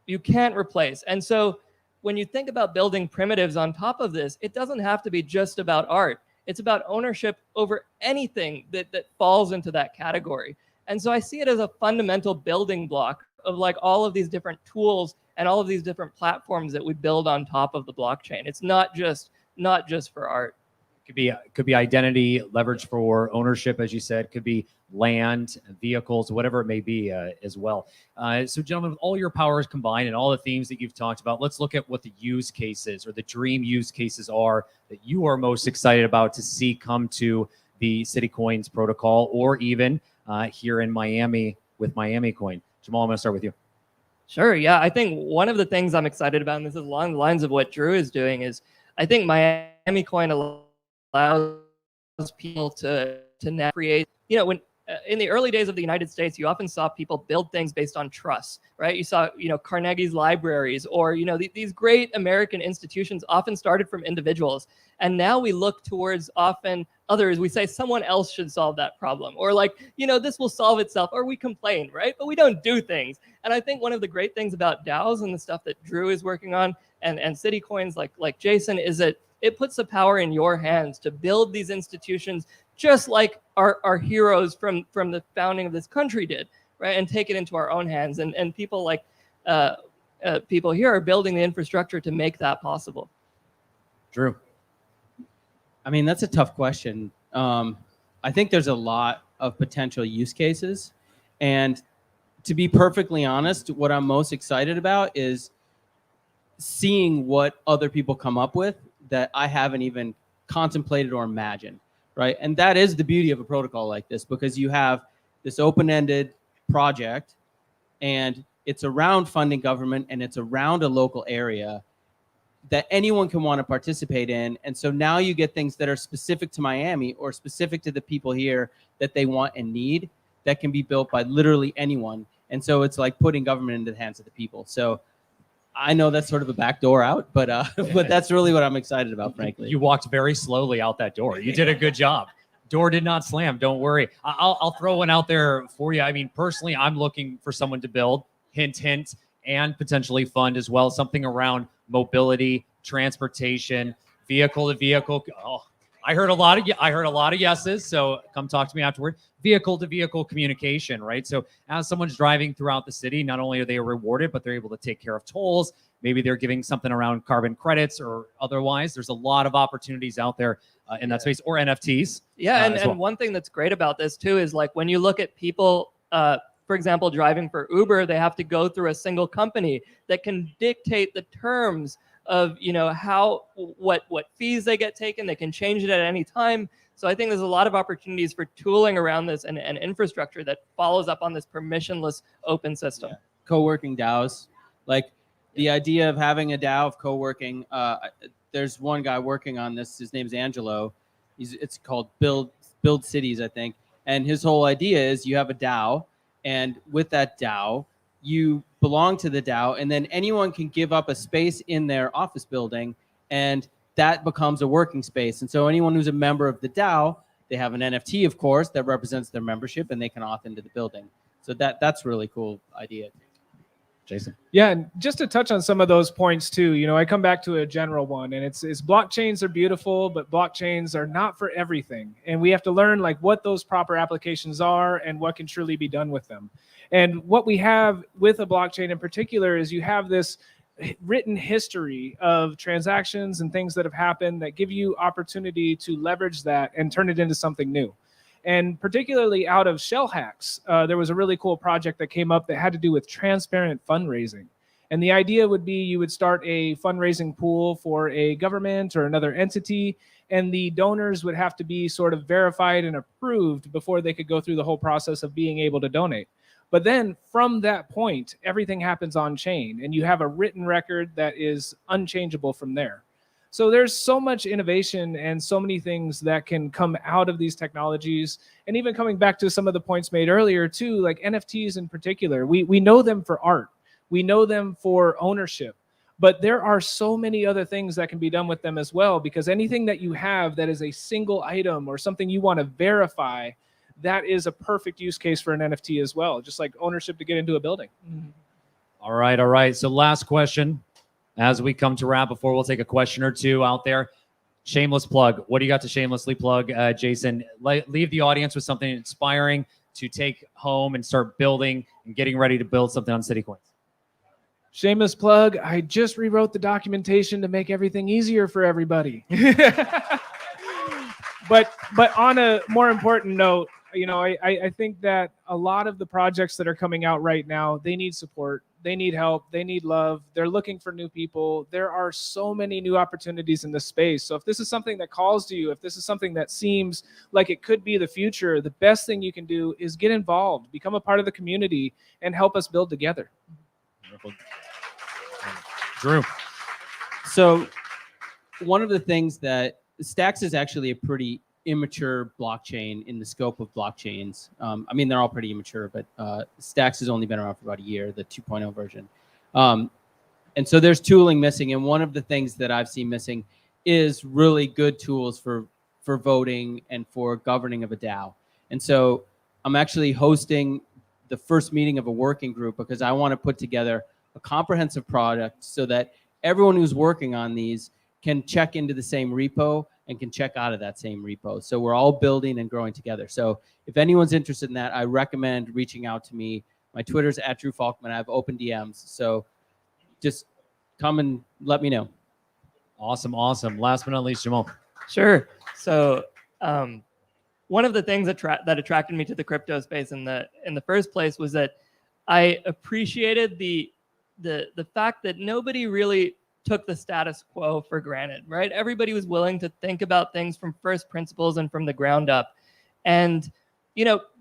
you can't replace. And so when you think about building primitives on top of this, it doesn't have to be just about art. It's about ownership over anything that falls into that category. And so I see it as a fundamental building block of all of these different tools and all of these different platforms that we build on top of the blockchain. It's not just for art. Could be identity, leverage for ownership, as you said. Could be land, vehicles, whatever it may be as well. So gentlemen, with all your powers combined and all the themes that you've talked about, let's look at what the use cases or the dream use cases are that you are most excited about to see come to the CityCoins protocol, or even here in Miami with MiamiCoin. Jamal, I'm going to start with you. Sure. Yeah, I think one of the things I'm excited about, and this is along the lines of what Drew is doing, is I think MiamiCoin allows people to now create, when in the early days of the United States, you often saw people build things based on trust, right? You saw, Carnegie's libraries, or, these great American institutions often started from individuals. And now we look towards often others. We say someone else should solve that problem, or this will solve itself, or we complain, right? But we don't do things. And I think one of the great things about DAOs and the stuff that Drew is working on and CityCoins like Jason is that it puts the power in your hands to build these institutions just like our heroes from the founding of this country did, right? And take it into our own hands. And people like people here are building the infrastructure to make that possible. Drew. I mean, that's a tough question. I think there's a lot of potential use cases. And to be perfectly honest, what I'm most excited about is seeing what other people come up with that I haven't even contemplated or imagined, right? And that is the beauty of a protocol like this, because you have this open-ended project and it's around funding government and it's around a local area that anyone can want to participate in. And so now you get things that are specific to Miami or specific to the people here that they want and need that can be built by literally anyone. And so it's like putting government into the hands of the people. So I know that's sort of a back door out, but but that's really what I'm excited about, frankly. You walked very slowly out that door. You did a good job. Door did not slam. Don't worry. I'll throw one out there for you. I mean, personally, I'm looking for someone to build, hint, hint, and potentially fund as well. Something around mobility, transportation, vehicle to vehicle. Oh, I heard a lot of yeses. So come talk to me afterward. Vehicle to vehicle communication, right? So as someone's driving throughout the city, not only are they rewarded, but they're able to take care of tolls. Maybe they're giving something around carbon credits or otherwise. There's a lot of opportunities out there in that space, or NFTs. Yeah, as well. and one thing that's great about this too is like when you look at people, for example, driving for Uber, they have to go through a single company that can dictate the terms of what fees they get taken. They can change it at any time. So I think there's a lot of opportunities for tooling around this and infrastructure that follows up on this permissionless open system. Yeah. Co-working DAOs, like the idea of having a DAO of co-working. There's one guy working on this. His name's Angelo. It's called Build Cities, I think. And his whole idea is you have a DAO, and with that DAO, you belong to the DAO, and then anyone can give up a space in their office building, and that becomes a working space. And so anyone who's a member of the DAO, they have an NFT, of course, that represents their membership, and they can auth into the building. So that's a really cool idea. Jason. Yeah, and just to touch on some of those points too, I come back to a general one, and it's blockchains are beautiful, but blockchains are not for everything. And we have to learn like what those proper applications are and what can truly be done with them. And what we have with a blockchain in particular is you have this written history of transactions and things that have happened that give you opportunity to leverage that and turn it into something new. And particularly out of shell hacks, there was a really cool project that came up that had to do with transparent fundraising. And the idea would be you would start a fundraising pool for a government or another entity, and the donors would have to be sort of verified and approved before they could go through the whole process of being able to donate. But then from that point, everything happens on chain, and you have a written record that is unchangeable from there. So there's so much innovation and so many things that can come out of these technologies. And even coming back to some of the points made earlier too, like NFTs in particular, we know them for art. We know them for ownership. But there are so many other things that can be done with them as well, because anything that you have that is a single item or something you want to verify, that is a perfect use case for an NFT as well, just like ownership to get into a building. Mm-hmm. All right. So last question as we come to wrap before we'll take a question or two out there. Shameless plug. What do you got to shamelessly plug, Jason? Leave the audience with something inspiring to take home and start building and getting ready to build something on CityCoins. Shameless plug. I just rewrote the documentation to make everything easier for everybody. But on a more important note, I think that a lot of the projects that are coming out right now, they need support. They need help. They need love. They're looking for new people. There are so many new opportunities in this space. So if this is something that calls to you, if this is something that seems like it could be the future, the best thing you can do is get involved, become a part of the community, and help us build together. Wonderful. Drew. So one of the things that Stacks is actually a pretty immature blockchain in the scope of blockchains. I mean, they're all pretty immature, but Stacks has only been around for about a year, the 2.0 version. And so there's tooling missing. And one of the things that I've seen missing is really good tools for voting and for governing of a DAO. And so I'm actually hosting the first meeting of a working group because I want to put together a comprehensive product so that everyone who's working on these can check into the same repo and can check out of that same repo. So we're all building and growing together. So if anyone's interested in that, I recommend reaching out to me. My Twitter's @DrewFalkman. I have open DMs. So just come and let me know. Awesome. Last but not least, Jamil. Sure. So one of the things that attracted me to the crypto space in the first place was that I appreciated the fact that nobody really took the status quo for granted, right? Everybody was willing to think about things from first principles and from the ground up, and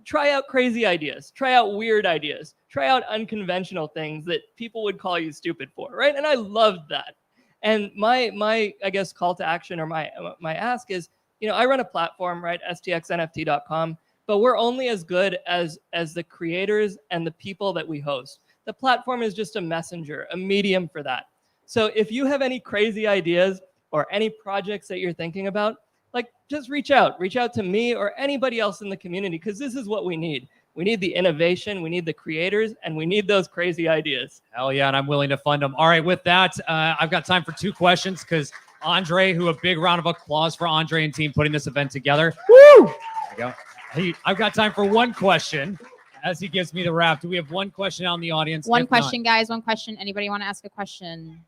try out crazy ideas, try out weird ideas, try out unconventional things that people would call you stupid for, right? And I loved that. And my I guess call to action, or my ask is, I run a platform, right, stxnft.com, but we're only as good as the creators and the people that we host. The platform is just a messenger, a medium for that. So if you have any crazy ideas or any projects that you're thinking about, like, just reach out to me or anybody else in the community, because this is what we need. We need the innovation, we need the creators, and we need those crazy ideas. Hell yeah, and I'm willing to fund them. All right, with that, I've got time for 2 questions, because Andre, a big round of applause for Andre and team putting this event together. Woo! There you go. Hey, I've got time for 1 question as he gives me the wrap. Do we have 1 question out in the audience? One If question, not, guys. One question. Anybody want to ask a question?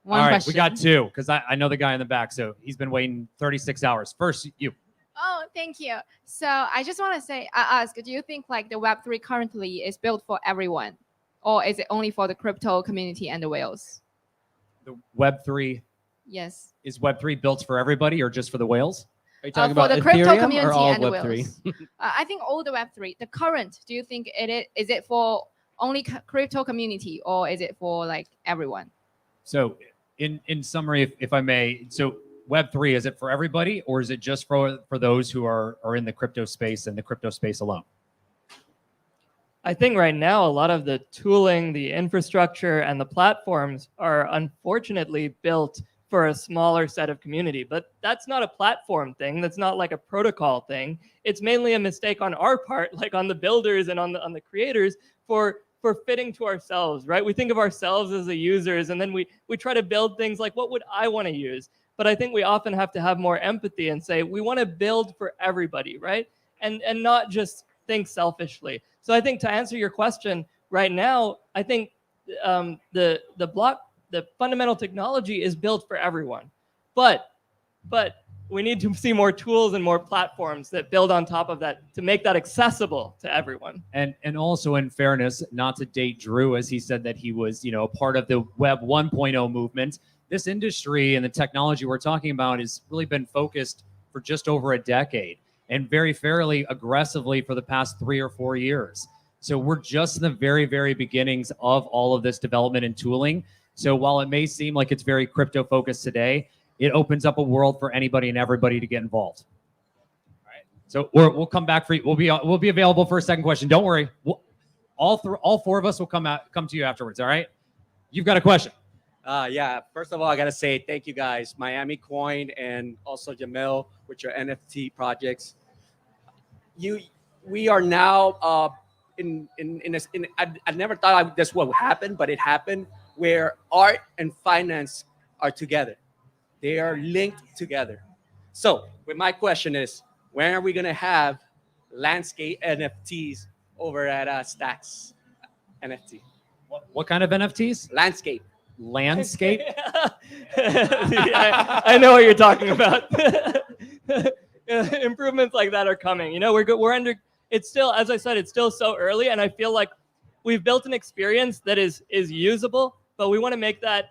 all right, we got 2, because I know the guy in the back, so he's been waiting 36 hours. First, you. Oh, thank you. So I just want to ask, do you think like the Web3 currently is built for everyone, or is it only for the crypto community and the whales? The Web3, Yes. is Web3 built for everybody or just for the whales? Are you talking For about the crypto Ethereum community or all and the Web3? whales. I think all the Web3. The current, do you think is it for only crypto community, or is it for like everyone? So in summary, if I may, so Web3, is it for everybody, or is it just for those who are in the crypto space and the crypto space alone? I think right now a lot of the tooling, the infrastructure, and the platforms are unfortunately built for a smaller set of community. But that's not a platform thing. That's not like a protocol thing. It's mainly a mistake on our part, like on the builders and on the creators, for fitting to ourselves, right? We think of ourselves as the users, and then we try to build things like, what would I want to use? But I think we often have to have more empathy and say, we want to build for everybody, right? And not just think selfishly. So I think to answer your question right now, I think the fundamental technology is built for everyone. But we need to see more tools and more platforms that build on top of that to make that accessible to everyone. And also, in fairness, not to date Drew, as he said that he was, a part of the Web 1.0 movement. This industry and the technology we're talking about has really been focused for just over a decade, and very fairly aggressively for the past 3 or 4 years. So we're just in the very, very beginnings of all of this development and tooling. So while it may seem like it's very crypto focused today, it opens up a world for anybody and everybody to get involved. All right. So we'll come back for you. We'll be available for a second question. Don't worry. All 4 of us will come to you afterwards. All right. You've got a question. Yeah. First of all, I gotta say thank you guys, MiamiCoin, and also Jamil with your NFT projects. We are now I never thought this would happen, but it happened, where art and finance are together. They are linked together. So, my question is, when are we gonna have landscape NFTs over at Stacks NFT? What kind of NFTs? Landscape. Landscape? I know what you're talking about. Improvements like that are coming. We're under. It's still, as I said, it's still so early, and I feel like we've built an experience that is usable, but we want to make that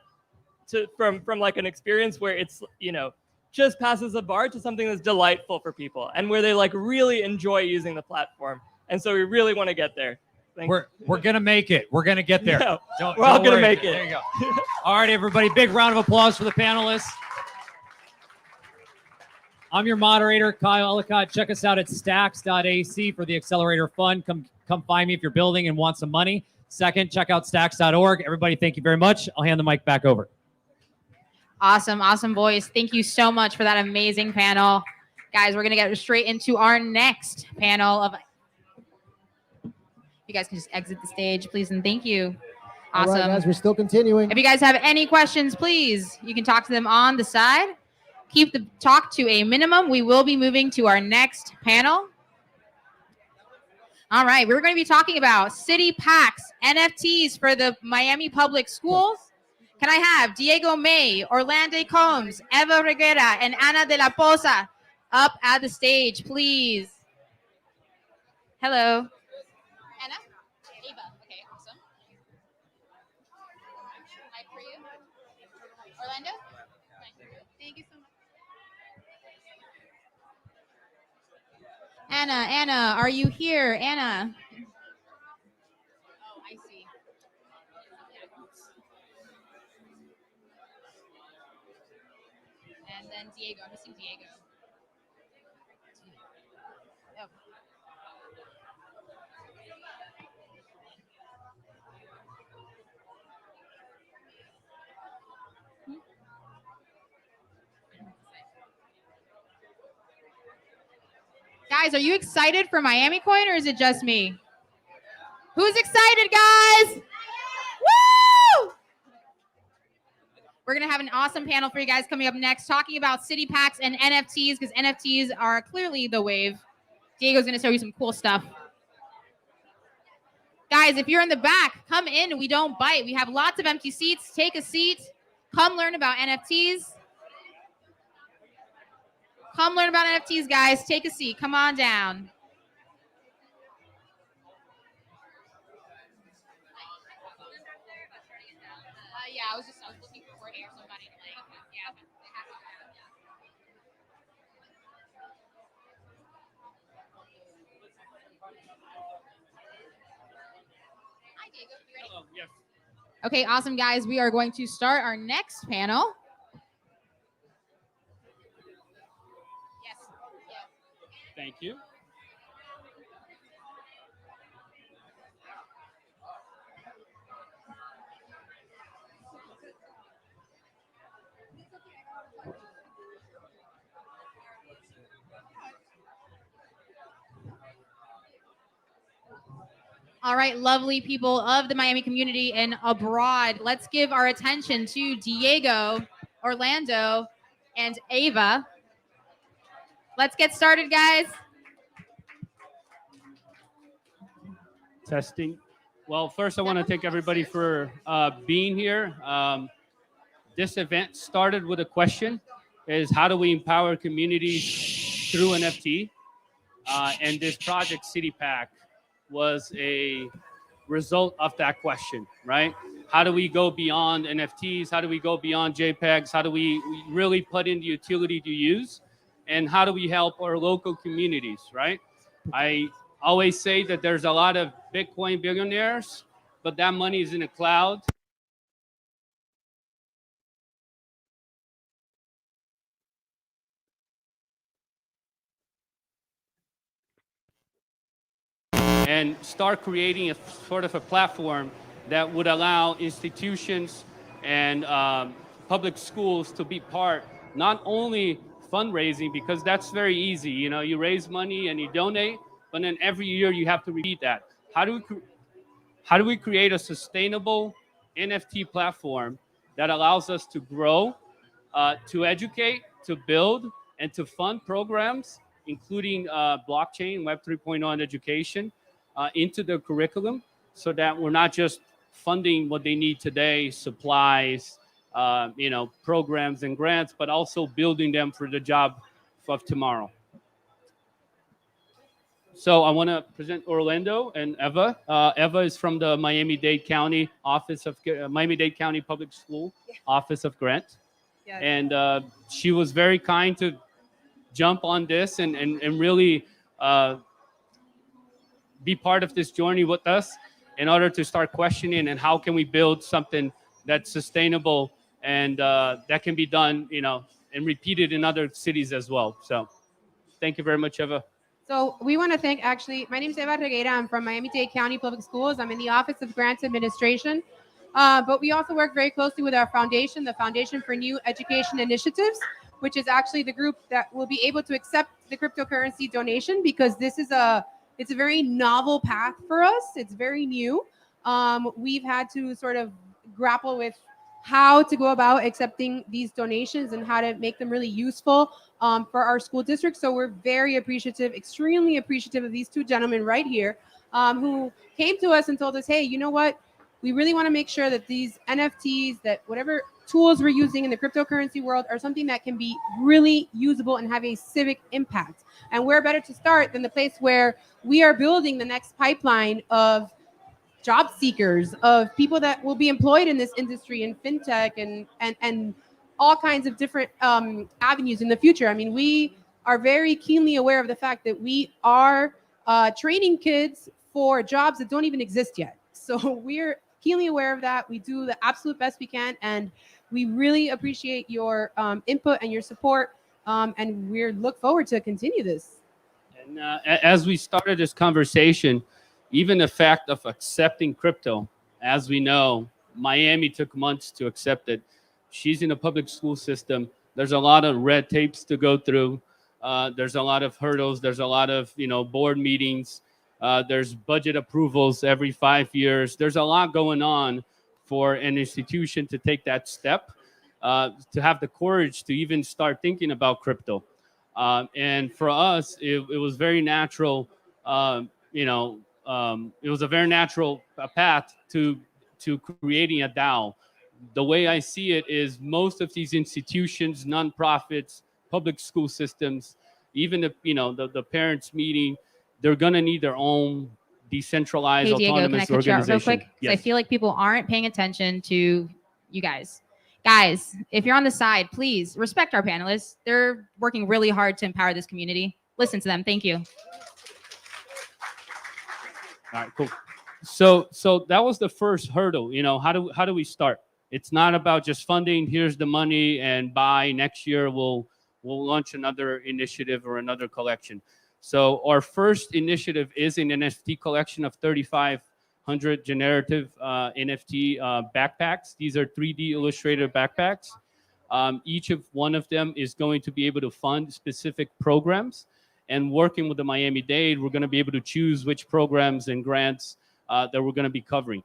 from like an experience where it's just passes the bar to something that's delightful for people and where they like really enjoy using the platform. And so we really want to get there. We're gonna make it. We're gonna get there. No, we're all gonna make it. There you go. All right, everybody. Big round of applause for the panelists. I'm your moderator, Kyle Ellicott. Check us out at stacks.ac for the Accelerator Fund. Come find me if you're building and want some money. Second, check out stacks.org. Everybody, thank you very much. I'll hand the mic back over. Awesome, boys. Thank you so much for that amazing panel. Guys, we're going to get straight into our next panel of... You guys can just exit the stage, please, and thank you. Awesome. All right, guys, we're still continuing. If you guys have any questions, please, you can talk to them on the side. Keep the talk to a minimum. We will be moving to our next panel. All right, we're going to be talking about CityPacks, NFTs for the Miami Public Schools. Can I have Diego May, Orlando Combs, Eva Regueira, and Ana de la Poza up at the stage, please? Hello. Anna? Ava. Okay, awesome. Mic for you. Orlando? Thank you so much. Anna, are you here? Anna. Oh, I see. And then Diego. I'm missing Diego. Oh. Guys, are you excited for MiamiCoin or is it just me? Who's excited, guys? Woo! We're going to have an awesome panel for you guys coming up next, talking about CityPacks and NFTs, because NFTs are clearly the wave. Diego's going to show you some cool stuff. Guys, if you're in the back, come in. We don't bite. We have lots of empty seats. Take a seat. Come learn about NFTs. Come learn about NFTs, guys. Take a seat. Come on down. Yeah, I was looking for air, somebody like, yeah. Hi, Diego. You ready? Hello, yes. Okay, awesome, guys. We are going to start our next panel. Yes. Thank you. All right, lovely people of the Miami community and abroad. Let's give our attention to Diego, Orlando, and Ava. Let's get started, guys. Testing. Well, first I want to thank everybody for being here. This event started with a question, is how do we empower communities through NFT? And this project, CityPack, was a result of that question, right? How do we go beyond NFTs? How do we go beyond JPEGs? How do we really put in the utility to use? And how do we help our local communities, right? I always say that there's a lot of Bitcoin billionaires, but that money is in the cloud. And start creating a sort of a platform that would allow institutions and public schools to be part, not only fundraising, because that's very easy. You know, you raise money and you donate, but then every year you have to repeat that. How do we create a sustainable NFT platform that allows us to grow, to educate, to build, and to fund programs, including blockchain, Web 3.0 and education, into the curriculum, so that we're not just funding what they need today, supplies, programs and grants, but also building them for the job of tomorrow. So I want to present Orlando and Eva. Eva is from the Miami-Dade County Office of Miami-Dade County Public School Office of Grant, and she was very kind to jump on this and really be part of this journey with us in order to start questioning and how can we build something that's sustainable and that can be done, and repeated in other cities as well. So thank you very much, Eva. So we want to thank, my name is Eva Regueira. I'm from Miami-Dade County Public Schools. I'm in the Office of Grants Administration. But we also work very closely with our foundation, the Foundation for New Education Initiatives, which is actually the group that will be able to accept the cryptocurrency donation, because it's a very novel path for us. It's very new. We've had to sort of grapple with how to go about accepting these donations and how to make them really useful for our school district. So we're very appreciative, extremely appreciative of these two gentlemen right here who came to us and told us, hey, you know what? We really want to make sure that these NFTs, that whatever tools we're using in the cryptocurrency world are something that can be really usable and have a civic impact. And where better to start than the place where we are building the next pipeline of job seekers, of people that will be employed in this industry in fintech and all kinds of different avenues in the future. I mean, we are very keenly aware of the fact that we are training kids for jobs that don't even exist yet. So we're keenly aware of that. We do the absolute best we can, and we really appreciate your input and your support, and we look forward to continue this. And as we started this conversation, even the fact of accepting crypto, as we know, Miami took months to accept it. She's in a public school system. There's a lot of red tapes to go through. There's a lot of hurdles. There's a lot of board meetings. There's budget approvals every 5 years. There's a lot going on for an institution to take that step, to have the courage to even start thinking about crypto. And for us, it was very natural. It was a very natural path to creating a DAO. The way I see it is most of these institutions, nonprofits, public school systems, even the parents meeting, they're gonna need their own decentralized Hey Diego, can I autonomous cut you out organization. real quick? 'Cause Yes. I feel like people aren't paying attention to you guys. Guys, if you're on the side, please respect our panelists. They're working really hard to empower this community. Listen to them. Thank you. All right, cool. So that was the first hurdle. How do we start? It's not about just funding. Here's the money, and by next year we'll launch another initiative or another collection. So our first initiative is an NFT collection of 3,500 generative NFT backpacks. These are 3D illustrated backpacks. Each of one of them is going to be able to fund specific programs. And working with the Miami-Dade, we're going to be able to choose which programs and grants that we're going to be covering.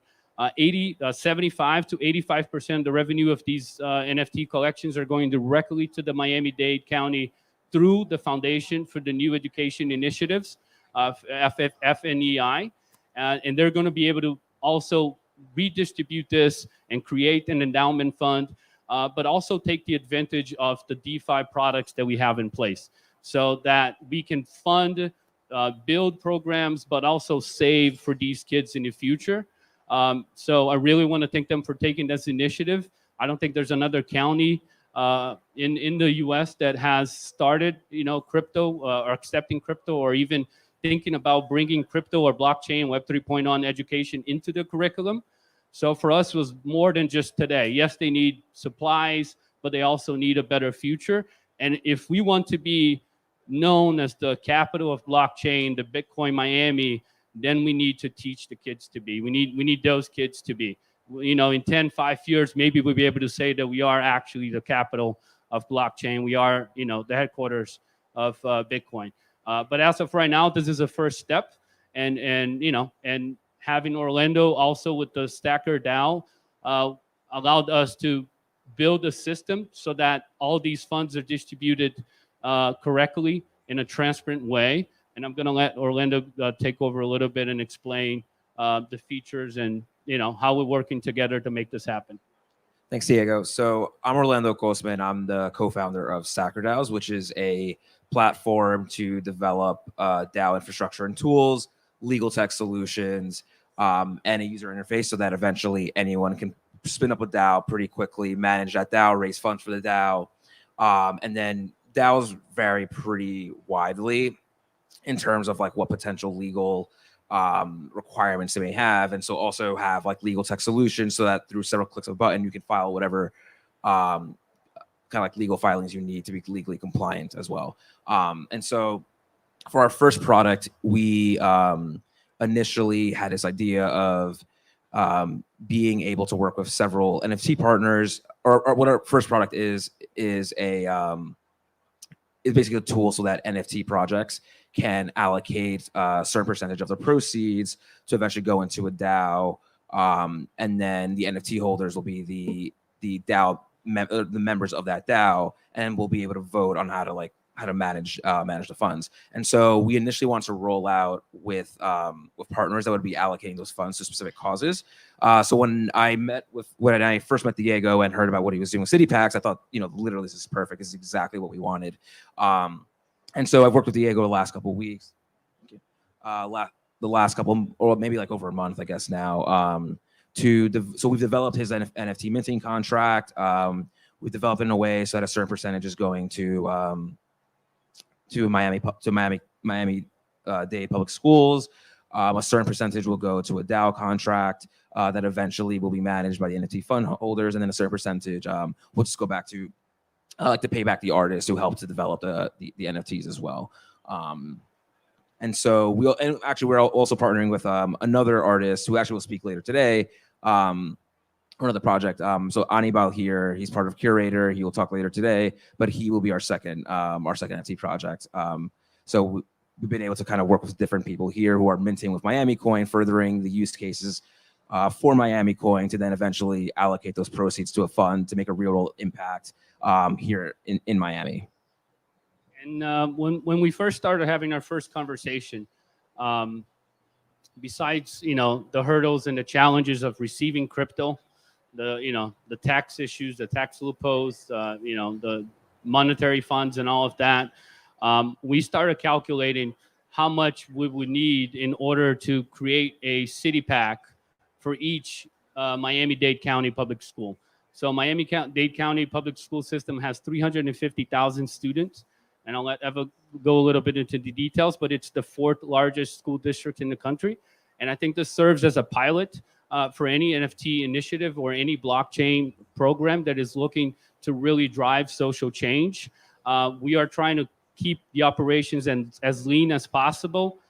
75 to 85% of the revenue of these NFT collections are going directly to the Miami-Dade County through the Foundation for the New Education Initiatives, FNEI. And they're going to be able to also redistribute this and create an endowment fund, but also take the advantage of the DeFi products that we have in place so that we can fund, build programs, but also save for these kids in the future. So I really want to thank them for taking this initiative. I don't think there's another county in the U.S. that has started, crypto or accepting crypto, or even thinking about bringing crypto or blockchain, Web 3.0 education into the curriculum. So for us, it was more than just today. Yes, they need supplies, but they also need a better future. And if we want to be known as the capital of blockchain, the Bitcoin Miami, then we need to teach the kids to be. We need those kids to be. In 5 years, maybe we'll be able to say that we are actually the capital of blockchain. We are, the headquarters of Bitcoin. But as of right now, this is a first step, and having Orlando also with the Stacker DAO allowed us to build a system so that all these funds are distributed correctly in a transparent way. And I'm going to let Orlando take over a little bit and explain the features and how we're working together to make this happen. Thanks, Diego. So I'm Orlando Cosme, and I'm the co-founder of Stacker DAOs, which is a platform to develop DAO infrastructure and tools, legal tech solutions, and a user interface so that eventually anyone can spin up a DAO pretty quickly, manage that DAO, raise funds for the DAO. And then DAOs vary pretty widely in terms of what potential legal requirements they may have, and so also have legal tech solutions so that through several clicks of a button you can file whatever kind of legal filings you need to be legally compliant as well. And so for our first product, we initially had this idea of being able to work with several NFT partners, or what our first product is basically a tool so that NFT projects can allocate a certain percentage of the proceeds to eventually go into a DAO, and then the NFT holders will be the DAO the members of that DAO, and will be able to vote on how to manage the funds. And so we initially wanted to roll out with partners that would be allocating those funds to specific causes. So when I first met Diego and heard about what he was doing with CityPacks, I thought, literally this is perfect. This is exactly what we wanted. And so I've worked with Diego the last couple of weeks, the last couple, or maybe like over a month, I guess now. So we've developed his NFT minting contract. We've developed it in a way so that a certain percentage is going to Miami-Dade public schools. A certain percentage will go to a DAO contract that eventually will be managed by the NFT fund holders, and then a certain percentage will just go back to to pay back the artists who helped to develop the NFTs as well. And so we're also partnering with another artist who actually will speak later today. Another project. So Anibal here, he's part of Curator. He will talk later today, but he will be our second NFT project. So we've been able to kind of work with different people here who are minting with MiamiCoin, furthering the use cases for MiamiCoin to then eventually allocate those proceeds to a fund to make a real world impact here in Miami. And when we first started having our first conversation, besides the hurdles and the challenges of receiving crypto, the tax issues, the tax loopholes, the monetary funds and all of that, we started calculating how much we would need in order to create a CityPack for each Miami-Dade County public school. So Miami-Dade County public school system has 350,000 students, and I'll let Eva go a little bit into the details, but it's the 4th largest school district in the country. And I think this serves as a pilot for any NFT initiative or any blockchain program that is looking to really drive social change. We are trying to keep the operations as lean as possible,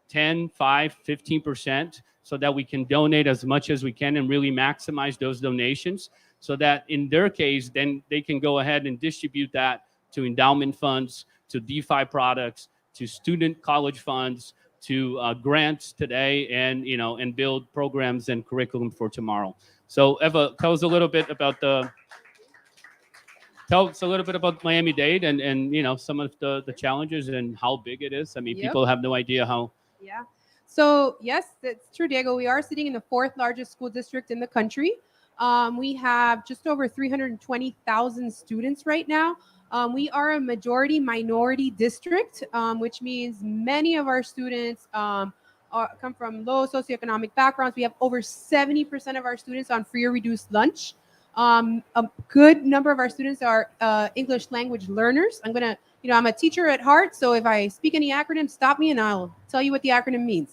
10, 5, 15%, so that we can donate as much as we can and really maximize those donations, so that in their case, then they can go ahead and distribute that to endowment funds, to DeFi products, to student college funds, to grants today, and build programs and curriculum for tomorrow. So Eva, tell us a little bit about Miami-Dade and some of the challenges and how big it is. I mean, people have no idea how. Yeah. So yes, that's true, Diego. We are sitting in the 4th largest school district in the country. We have just over 320,000 students right now. We are a majority minority district, which means many of our students come from low socioeconomic backgrounds. We have over 70% of our students on free or reduced lunch. A good number of our students are English language learners. I'm a teacher at heart, so if I speak any acronym, stop me and I'll tell you what the acronym means.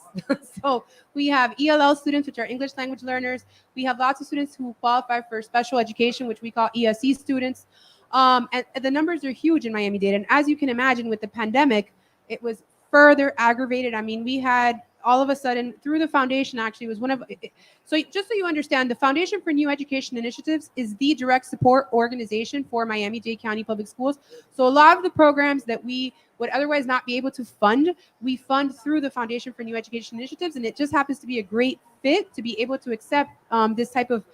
So we have ELL students, which are English language learners. We have lots of students who qualify for special education, which we call ESE students. And the numbers are huge in Miami-Dade. And as you can imagine, with the pandemic, it was further aggravated. I mean, we had all of a sudden through the foundation, actually was one of, so just so you understand, the Foundation for New Education Initiatives is the direct support organization for Miami-Dade County Public Schools. So a lot of the programs that we would otherwise not be able to fund, we fund through the Foundation for New Education Initiatives. And it just happens to be a great fit to be able to accept this type of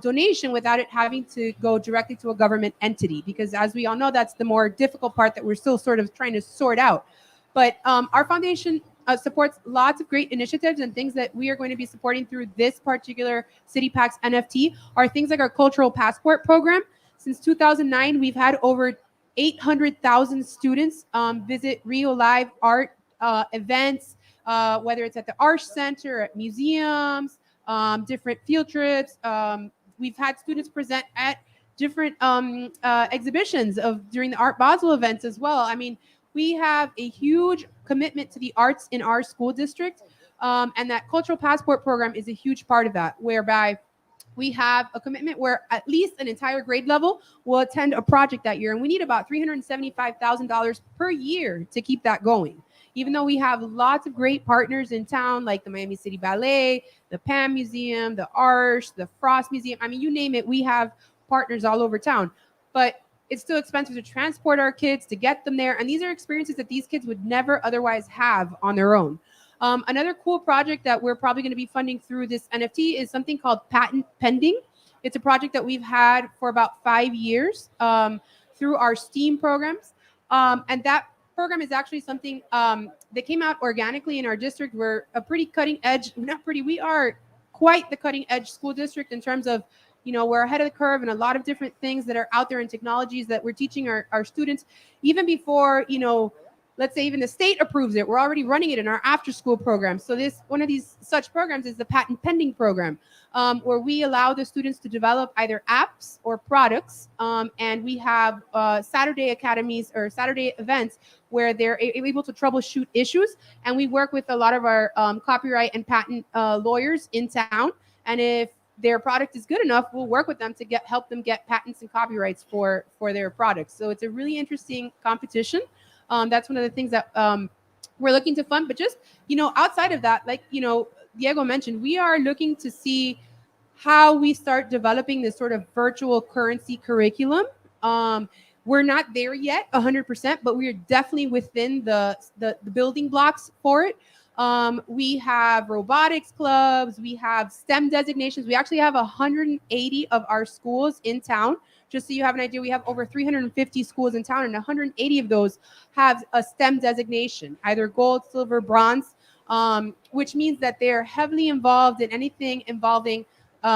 donation without it having to go directly to a government entity, because as we all know, that's the more difficult part that we're still sort of trying to sort out. But our foundation supports lots of great initiatives, and things that we are going to be supporting through this particular CityPacks NFT are things like our cultural passport program. Since 2009, we've had over 800,000 students visit real live art events, whether it's at the Arts Center, at museums, different field trips. We've had students present at different exhibitions during the Art Basel events as well. I mean, we have a huge commitment to the arts in our school district, and that cultural passport program is a huge part of that, whereby we have a commitment where at least an entire grade level will attend a project that year, and we need about $375,000 per year to keep that going. Even though we have lots of great partners in town, like the Miami City Ballet, the PAM Museum, the Arch, the Frost Museum, I mean, you name it, we have partners all over town. But it's still expensive to transport our kids, to get them there. And these are experiences that these kids would never otherwise have on their own. Another cool project that we're probably going to be funding through this NFT is something called Patent Pending. It's a project that we've had for about 5 years through our STEAM programs. And that program is actually something that came out organically in our district. We're a pretty cutting edge, not pretty, we are quite the cutting edge school district in terms of, we're ahead of the curve and a lot of different things that are out there in technologies that we're teaching our students even before, let's say even the state approves it. We're already running it in our after school program. So one of these such programs is the patent pending program, where we allow the students to develop either apps or products. And we have Saturday academies or Saturday events where they're able to troubleshoot issues. And we work with a lot of our copyright and patent lawyers in town. And if their product is good enough, we'll work with them to help them get patents and copyrights for their products. So it's a really interesting competition. That's one of the things that we're looking to fund. But just, outside of that, like, Diego mentioned, we are looking to see how we start developing this sort of virtual currency curriculum. We're not there yet 100%, but we are definitely within the building blocks for it. We have robotics clubs, we have STEM designations. We actually have 180 of our schools in town. Just so you have an idea, we have over 350 schools in town, and 180 of those have a STEM designation, either gold, silver, bronze, which means that they're heavily involved in anything involving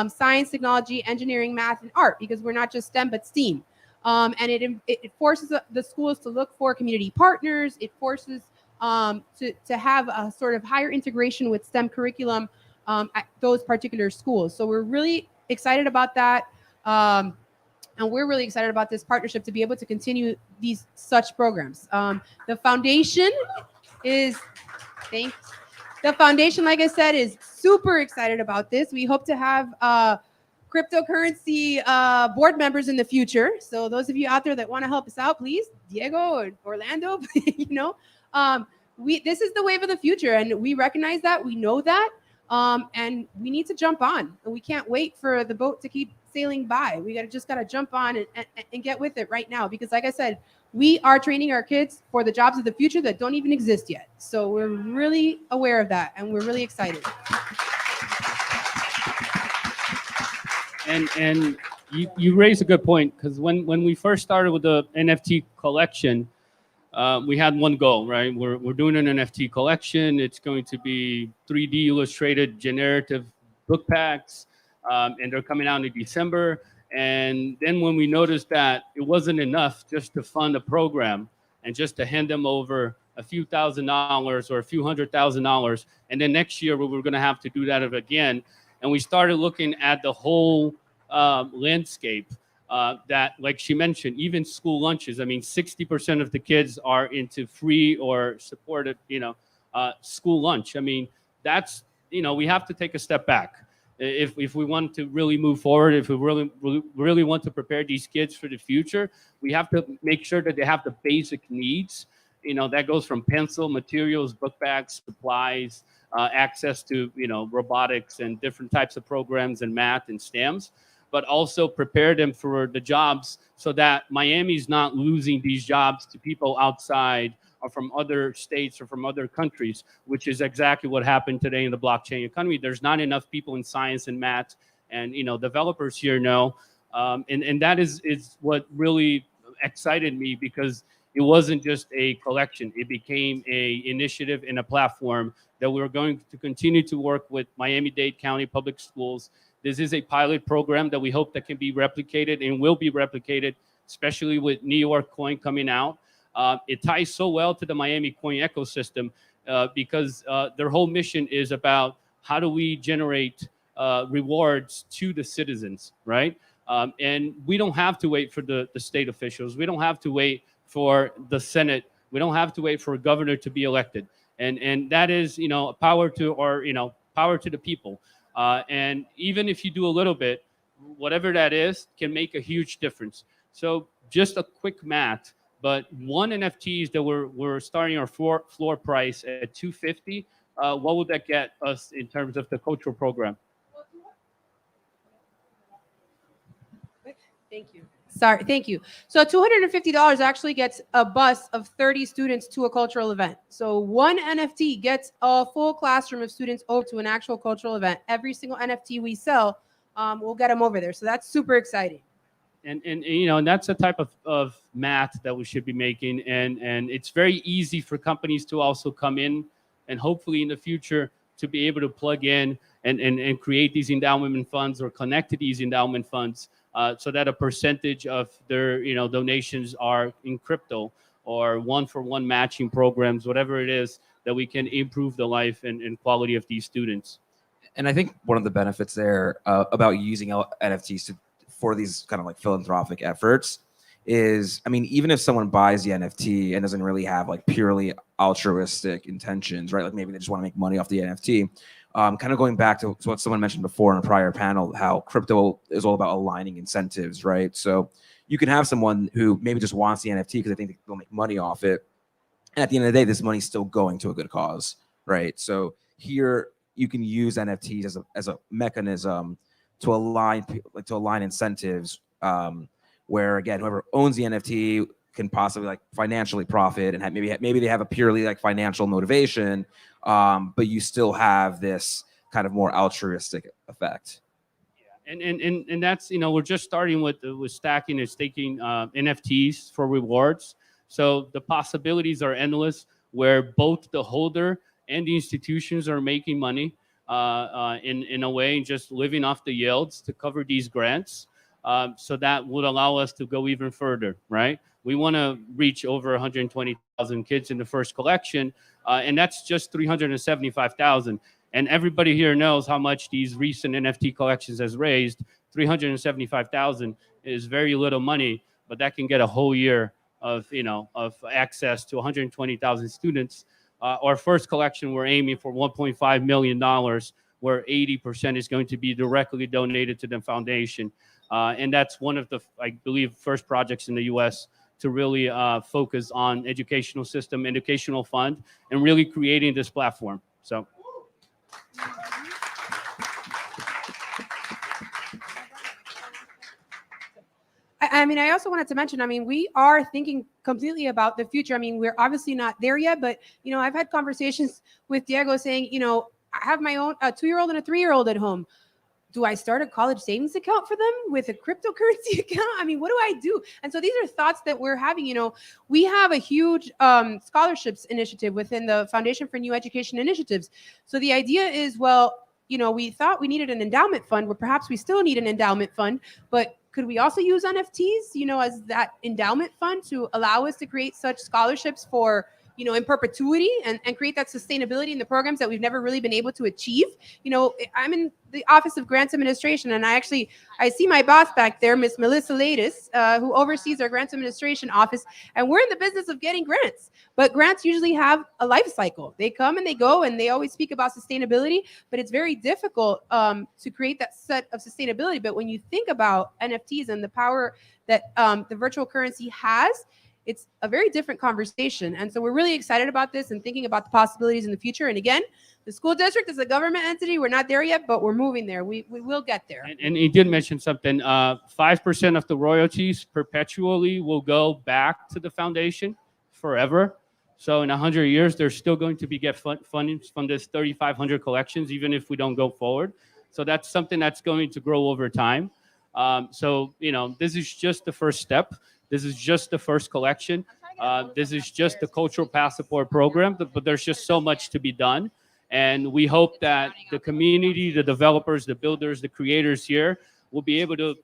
science, technology, engineering, math, and art, because we're not just STEM, but STEAM. And it forces the schools to look for community partners. It forces to have a sort of higher integration with STEM curriculum at those particular schools. So we're really excited about that. And we're really excited about this partnership to be able to continue these such programs. The foundation is, the foundation, like I said, is super excited about this. We hope to have cryptocurrency board members in the future. So those of you out there that want to help us out, please, Diego or Orlando, this is the wave of the future, and we recognize that, we know that, and we need to jump on. And we can't wait for the boat to keep sailing by. We just gotta jump on and get with it right now, because like I said, we are training our kids for the jobs of the future that don't even exist yet. So we're really aware of that, and we're really excited. And you raised a good point, because when we first started with the NFT collection, we had one goal, right? We're doing an NFT collection. It's going to be 3D illustrated generative book packs, and they're coming out in December. And then when we noticed that it wasn't enough just to fund a program and just to hand them over a few $1,000s or a few $100,000, and then next year we were going to have to do that again. And we started looking at the whole landscape that, like she mentioned, even school lunches. I mean, 60% of the kids are into free or supported, school lunch. I mean, that's, we have to take a step back. If we want to really move forward, if we really want to prepare these kids for the future, we have to make sure that they have the basic needs. That goes from pencil, materials, book bags, supplies, access to, robotics and different types of programs and math and STEMs, but also prepare them for the jobs so that Miami's not losing these jobs to people outside or from other states or from other countries, which is exactly what happened today in the blockchain economy. There's not enough people in science and math, and developers here know, and that is what really excited me, because it wasn't just a collection. It became a initiative and a platform that we're going to continue to work with Miami-Dade County Public Schools. This is a pilot program that we hope that can be replicated and will be replicated, especially with New York Coin coming out. It ties so well to the Miami Coin ecosystem because their whole mission is about how do we generate rewards to the citizens, right? And we don't have to wait for the state officials. We don't have to wait for the Senate. We don't have to wait for a governor to be elected. And that is, power to the people. And even if you do a little bit, whatever that is, can make a huge difference. So just a quick math, but one NFTs that we're starting our floor price at $250. What would that get us in terms of the cultural program? Thank you. Sorry, thank you. So $250 actually gets a bus of 30 students to a cultural event. So one NFT gets a full classroom of students over to an actual cultural event. Every single NFT we sell, we'll get them over there. So that's super exciting. And and that's the type of math that we should be making, and it's very easy for companies to also come in and hopefully in the future to be able to plug in and create these endowment funds or connect to these endowment funds, so that a percentage of their donations are in crypto, or one-for-one matching programs, whatever it is, that we can improve the life and quality of these students. And I think one of the benefits there about using NFTs for these kind of like philanthropic efforts is, I mean, even if someone buys the NFT and doesn't really have like purely altruistic intentions, right? Like maybe they just want to make money off the NFT. Kind of going back to what someone mentioned before in a prior panel, how crypto is all about aligning incentives, right? So you can have someone who maybe just wants the NFT because they think they'll make money off it. And at the end of the day, this money's still going to a good cause, right? So here you can use NFTs as a mechanism to align incentives, where again, whoever owns the NFT can possibly like financially profit, and maybe they have a purely like financial motivation, but you still have this kind of more altruistic effect. And that's we're just starting with stacking and staking NFTs for rewards. So the possibilities are endless, where both the holder and the institutions are making money in a way, just living off the yields to cover these grants. So that would allow us to go even further, right? We want to reach over 120,000 kids in the first collection, and that's just 375,000. And everybody here knows how much these recent NFT collections has raised. 375,000 is very little money, but that can get a whole year of access to 120,000 students. Our first collection, we're aiming for $1.5 million, where 80% is going to be directly donated to the foundation. And that's one of the, I believe, first projects in the U.S. to really focus on educational system, educational fund, and really creating this platform. So. I mean, I also wanted to mention, I mean, we are thinking completely about the future. I mean, we're obviously not there yet, but, I've had conversations with Diego saying, I have my own 2-year-old and a 3-year-old at home. Do I start a college savings account for them with a cryptocurrency account? I mean, what do I do? And so these are thoughts that we're having. We have a huge scholarships initiative within the Foundation for New Education Initiatives. So the idea is, well, we thought we needed an endowment fund, but perhaps we still need an endowment fund, but could we also use NFTs, as that endowment fund to allow us to create such scholarships for, in perpetuity and create that sustainability in the programs that we've never really been able to achieve? I'm in the Office of Grants Administration, and I see my boss back there, Miss Melissa Ladis, who oversees our Grants Administration office, and we're in the business of getting grants. But grants usually have a life cycle. They come and they go, and they always speak about sustainability, but it's very difficult to create that set of sustainability. But when you think about NFTs and the power that the virtual currency has, it's a very different conversation. And so we're really excited about this and thinking about the possibilities in the future. And again, the school district is a government entity. We're not there yet, but we're moving there. We will get there. And he did mention something. 5% of the royalties perpetually will go back to the foundation forever. So in 100 years, they're still going to be get funding from this 3,500 collections, even if we don't go forward. So that's something that's going to grow over time. So, this is just the first step. This is just the first collection. This is just the cultural passport program, but there's just so much to be done. And we hope that the community, the developers, the builders, the creators here will be able to,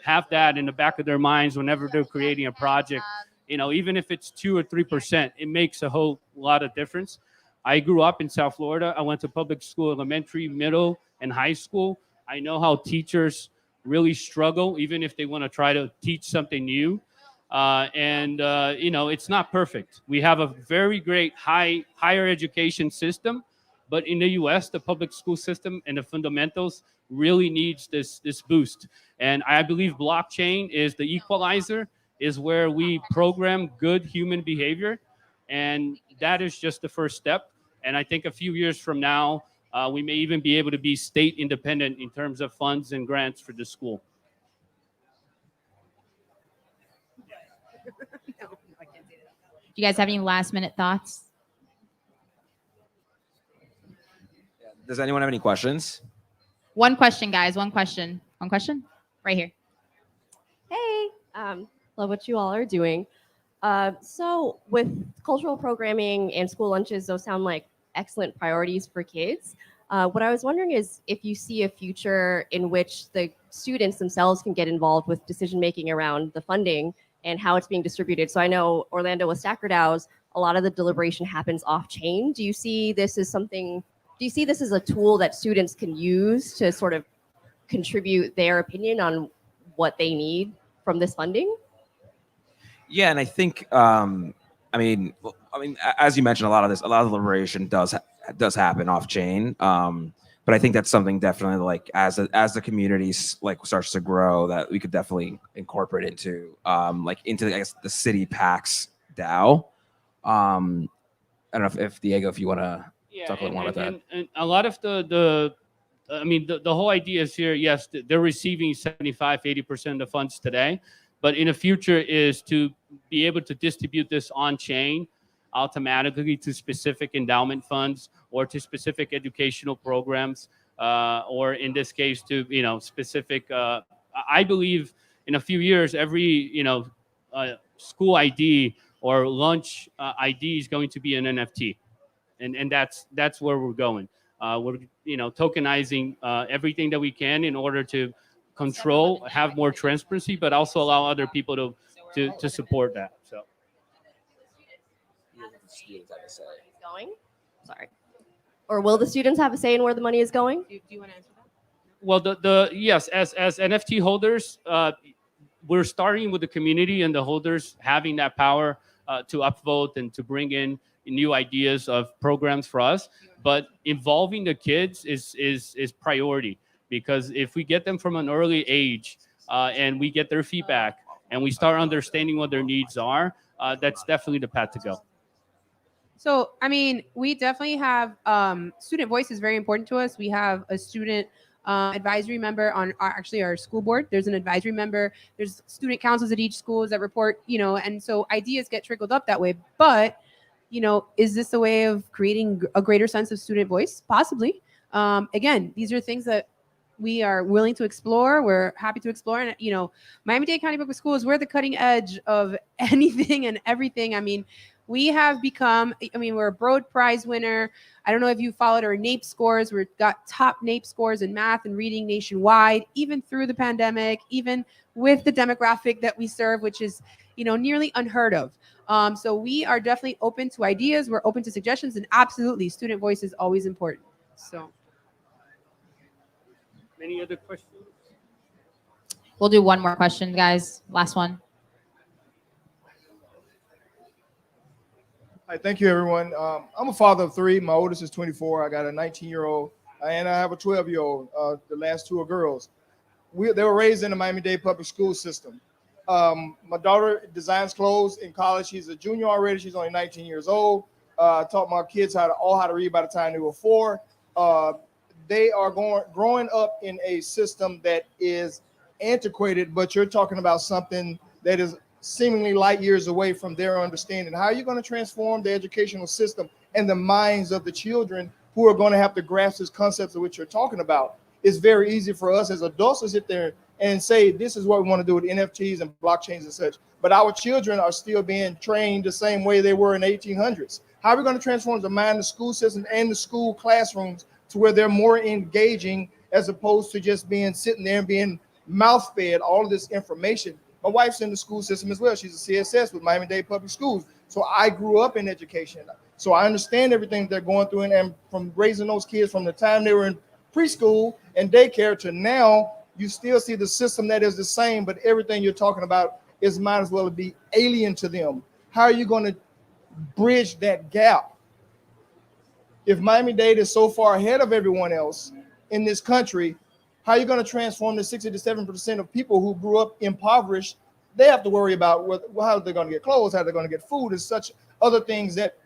have that in the back of their minds whenever they're creating a project. Even if it's 2 or 3%, it makes a whole lot of difference. I grew up in South Florida. I went to public school, elementary, middle, and high school. I know how teachers really struggle, even if they want to try to teach something new. It's not perfect. We have a very great higher education system, but in the US, the public school system and the fundamentals really needs this boost. And I believe blockchain is the equalizer, is where we program good human behavior. And that is just the first step. And I think a few years from now, we may even be able to be state independent in terms of funds and grants for the school. Do you guys have any last minute thoughts? Does anyone have any questions? One question, guys. One question. Right here. Hey, Love what you all are doing. So with cultural programming and school lunches, those sound like excellent priorities for kids. What I was wondering is if you see a future in which the students themselves can get involved with decision making around the funding and how it's being distributed. So I know Orlando with Stacker DAOs, a lot of the deliberation happens off chain. Do you see this as something? Do you see this as a tool that students can use to sort of contribute their opinion on what they need from this funding? Yeah, and I think, as you mentioned, a lot of the liberation does happen off chain. But I think that's something definitely like as the community like starts to grow, that we could definitely incorporate into into I guess the CityPacks DAO. I don't know if Diego, if you want to talk a little more about that. And a lot of the whole idea is here. Yes, they're receiving 75-80% of the funds today, but in the future is to be able to distribute this on chain automatically to specific endowment funds or to specific educational programs, or in this case to specific. I believe in a few years, every school ID or lunch ID is going to be an NFT, and that's where we're going. We're tokenizing everything that we can in order to control, have more transparency, but also allow other people to support that. So. Going? Sorry. Or will the students have a say in where the money is going? Do you want to answer that? Well, yes, as NFT holders, we're starting with the community and the holders having that power to upvote and to bring in new ideas of programs for us. But involving the kids is priority, because if we get them from an early age and we get their feedback and we start understanding what their needs are, that's definitely the path to go. So, I mean, we definitely have student voice is very important to us. We have a student advisory member on our school board. There's an advisory member. There's student councils at each school that report, and so ideas get trickled up that way. But, is this a way of creating a greater sense of student voice? Possibly. Again, these are things that we are willing to explore. We're happy to explore. And, Miami-Dade County Public Schools, we're the cutting edge of anything and everything. I mean, we have become, we're a Broad Prize winner. I don't know if you followed our NAEP scores. We've got top NAEP scores in math and reading nationwide, even through the pandemic, even with the demographic that we serve, which is, nearly unheard of. So we are definitely open to ideas. We're open to suggestions, and absolutely, student voice is always important. So. Any other questions? We'll do one more question, guys. Last one. Hi, thank you, everyone. I'm a father of three. My oldest is 24. I got a 19-year-old, and I have a 12-year-old. The last two are girls. They were raised in the Miami-Dade public school system. My daughter designs clothes in college. She's a junior already. She's only 19 years old. Taught my kids how to read by the time they were 4. They are growing up in a system that is antiquated, but you're talking about something that is seemingly light years away from their understanding. How are you going to transform the educational system and the minds of the children who are going to have to grasp this concepts of which you're talking about? It's very easy for us as adults to sit there and say, this is what we want to do with NFTs and blockchains and such. But our children are still being trained the same way they were in the 1800s. How are we going to transform the mind of the school system and the school classrooms to where they're more engaging as opposed to just sitting there and being mouth-fed all of this information? My wife's in the school system as well. She's a CSS with Miami-Dade Public Schools. So I grew up in education. So I understand everything they're going through, and from raising those kids from the time they were in preschool and daycare to now, you still see the system that is the same, but everything you're talking about might as well be alien to them. How are you going to bridge that gap? If Miami-Dade is so far ahead of everyone else in this country, how are you going to transform the 60 to 7% of people who grew up impoverished? They have to worry about how they're going to get clothes, how they're going to get food, and such other things that,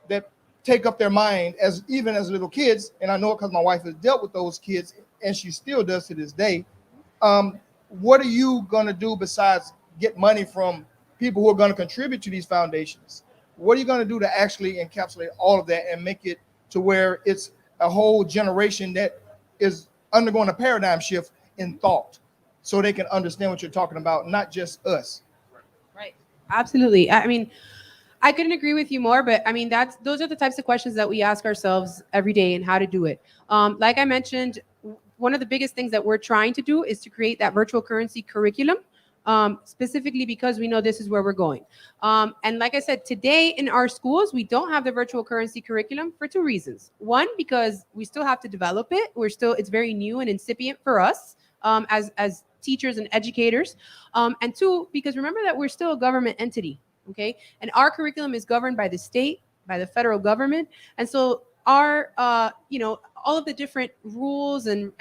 that take up their mind even as little kids. And I know it because my wife has dealt with those kids, and she still does to this day. What are you going to do besides get money from people who are going to contribute to these foundations? What are you going to do to actually encapsulate all of that and make it to where it's a whole generation that is undergoing a paradigm shift in thought? so they can understand what you're talking about, not just us. Right. Absolutely. I mean, I couldn't agree with you more, but I mean, those are the types of questions that we ask ourselves every day and how to do it. Like I mentioned, one of the biggest things that we're trying to do is to create that virtual currency curriculum, specifically because we know this is where we're going. And like I said, today in our schools, we don't have the virtual currency curriculum for two reasons. One, because we still have to develop it. It's very new and incipient for us as teachers and educators. And two, because remember that we're still a government entity. Okay. And our curriculum is governed by the state, by the federal government. And so our, all of the different rules and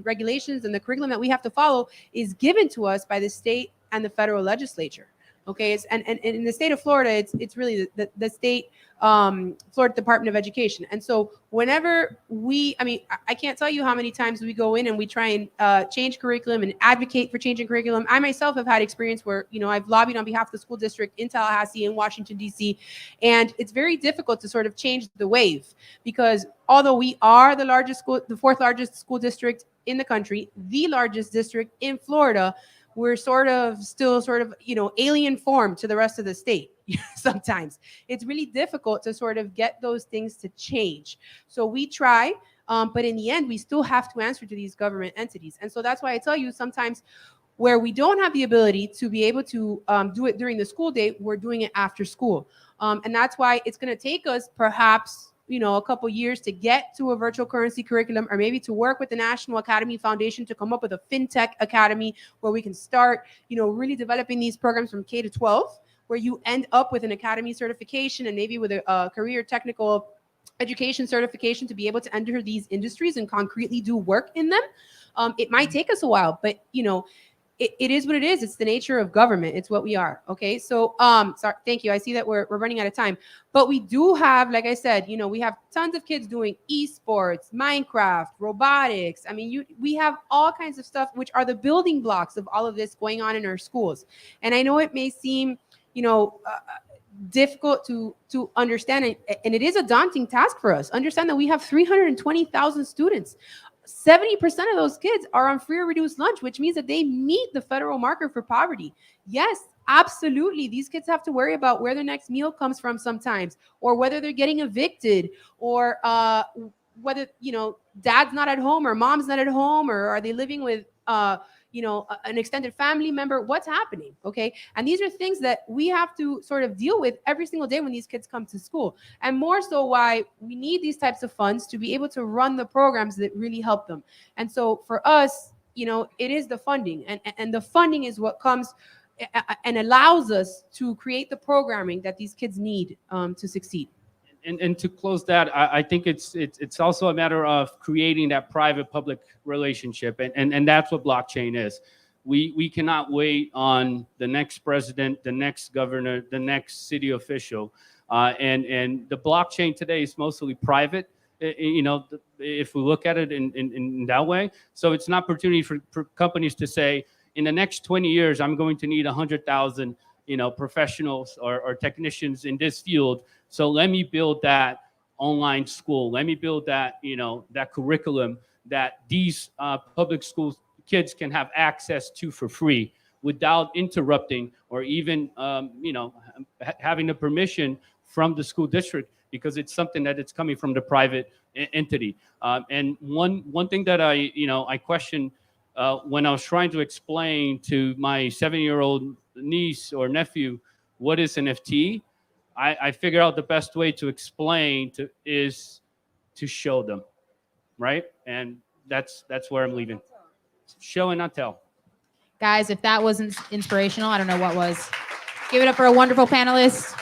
regulations and the curriculum that we have to follow is given to us by the state and the federal legislature. Okay. And in the state of Florida, it's really the state, Florida Department of Education. And so whenever I can't tell you how many times we go in and we try and change curriculum and advocate for changing curriculum. I myself have had experience where, I've lobbied on behalf of the school district in Tallahassee and Washington, D.C. And it's very difficult to sort of change the wave because although we are the fourth largest school district in the country, the largest district in Florida, we're still alien form to the rest of the state. Sometimes it's really difficult to sort of get those things to change. So we try, but in the end, we still have to answer to these government entities. And so that's why I tell you sometimes where we don't have the ability to be able to do it during the school day, we're doing it after school. And that's why it's going to take us perhaps a couple years to get to a virtual currency curriculum, or maybe to work with the National Academy Foundation to come up with a fintech academy where we can start, really developing these programs from K to 12, where you end up with an academy certification and maybe with a career technical education certification to be able to enter these industries and concretely do work in them. It might take us a while, but it is what it is. It's the nature of government. It's what we are. Okay. So, sorry, thank you. I see that we're running out of time, but we do have, like I said, we have tons of kids doing esports, Minecraft, robotics. I mean, we have all kinds of stuff, which are the building blocks of all of this going on in our schools. And I know it may seem, difficult to understand. And it is a daunting task for us. Understand that we have 320,000 students. 70% of those kids are on free or reduced lunch, which means that they meet the federal marker for poverty. Yes, absolutely. These kids have to worry about where their next meal comes from sometimes, or whether they're getting evicted, or whether, dad's not at home or mom's not at home, or are they living with, an extended family member. What's happening? Okay. And these are things that we have to sort of deal with every single day when these kids come to school. And more so why we need these types of funds to be able to run the programs that really help them. And so for us, it is the funding, and the funding is what comes and allows us to create the programming that these kids need to succeed. And to close that, I think it's also a matter of creating that private-public relationship, and that's what blockchain is. We cannot wait on the next president, the next governor, the next city official, and the blockchain today is mostly private. If we look at it in that way, so it's an opportunity for companies to say, in the next 20 years, I'm going to need 100,000 professionals or technicians in this field. So let me build that online school. Let me build that, that curriculum that these public school kids can have access to for free without interrupting or even, having the permission from the school district, because it's something that it's coming from the private entity. And one thing that I question when I was trying to explain to my 7-year-old niece or nephew what is NFT, I figured out the best way to explain is to show them, right? And that's where I'm leaving. Show and not tell. Guys, if that wasn't inspirational, I don't know what was. Give it up for a wonderful panelist.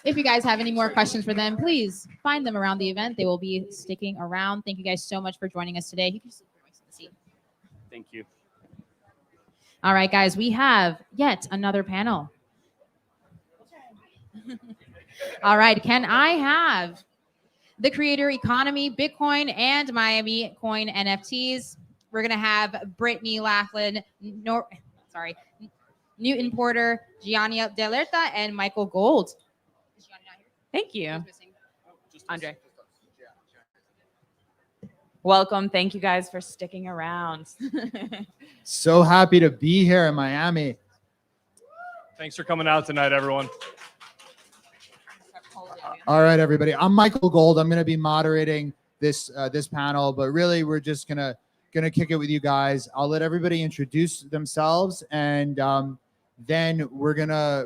If you guys have any more questions for them, please find them around the event. They will be sticking around. Thank you guys so much for joining us today. You can just sit in the seat. Thank you. All right, guys, we have yet another panel. All right, can I have the creator economy, Bitcoin, and MiamiCoin NFTs? We're going to have Brittany, Laughlin, Newton Porter, Gianni Delerta, and Michael Gold. Thank you. Andre. Welcome. Thank you guys for sticking around. So happy to be here in Miami. Thanks for coming out tonight, everyone. All right, everybody. I'm Michael Gold. I'm going to be moderating this panel, but really we're just gonna kick it with you guys. I'll let everybody introduce themselves, and then we're gonna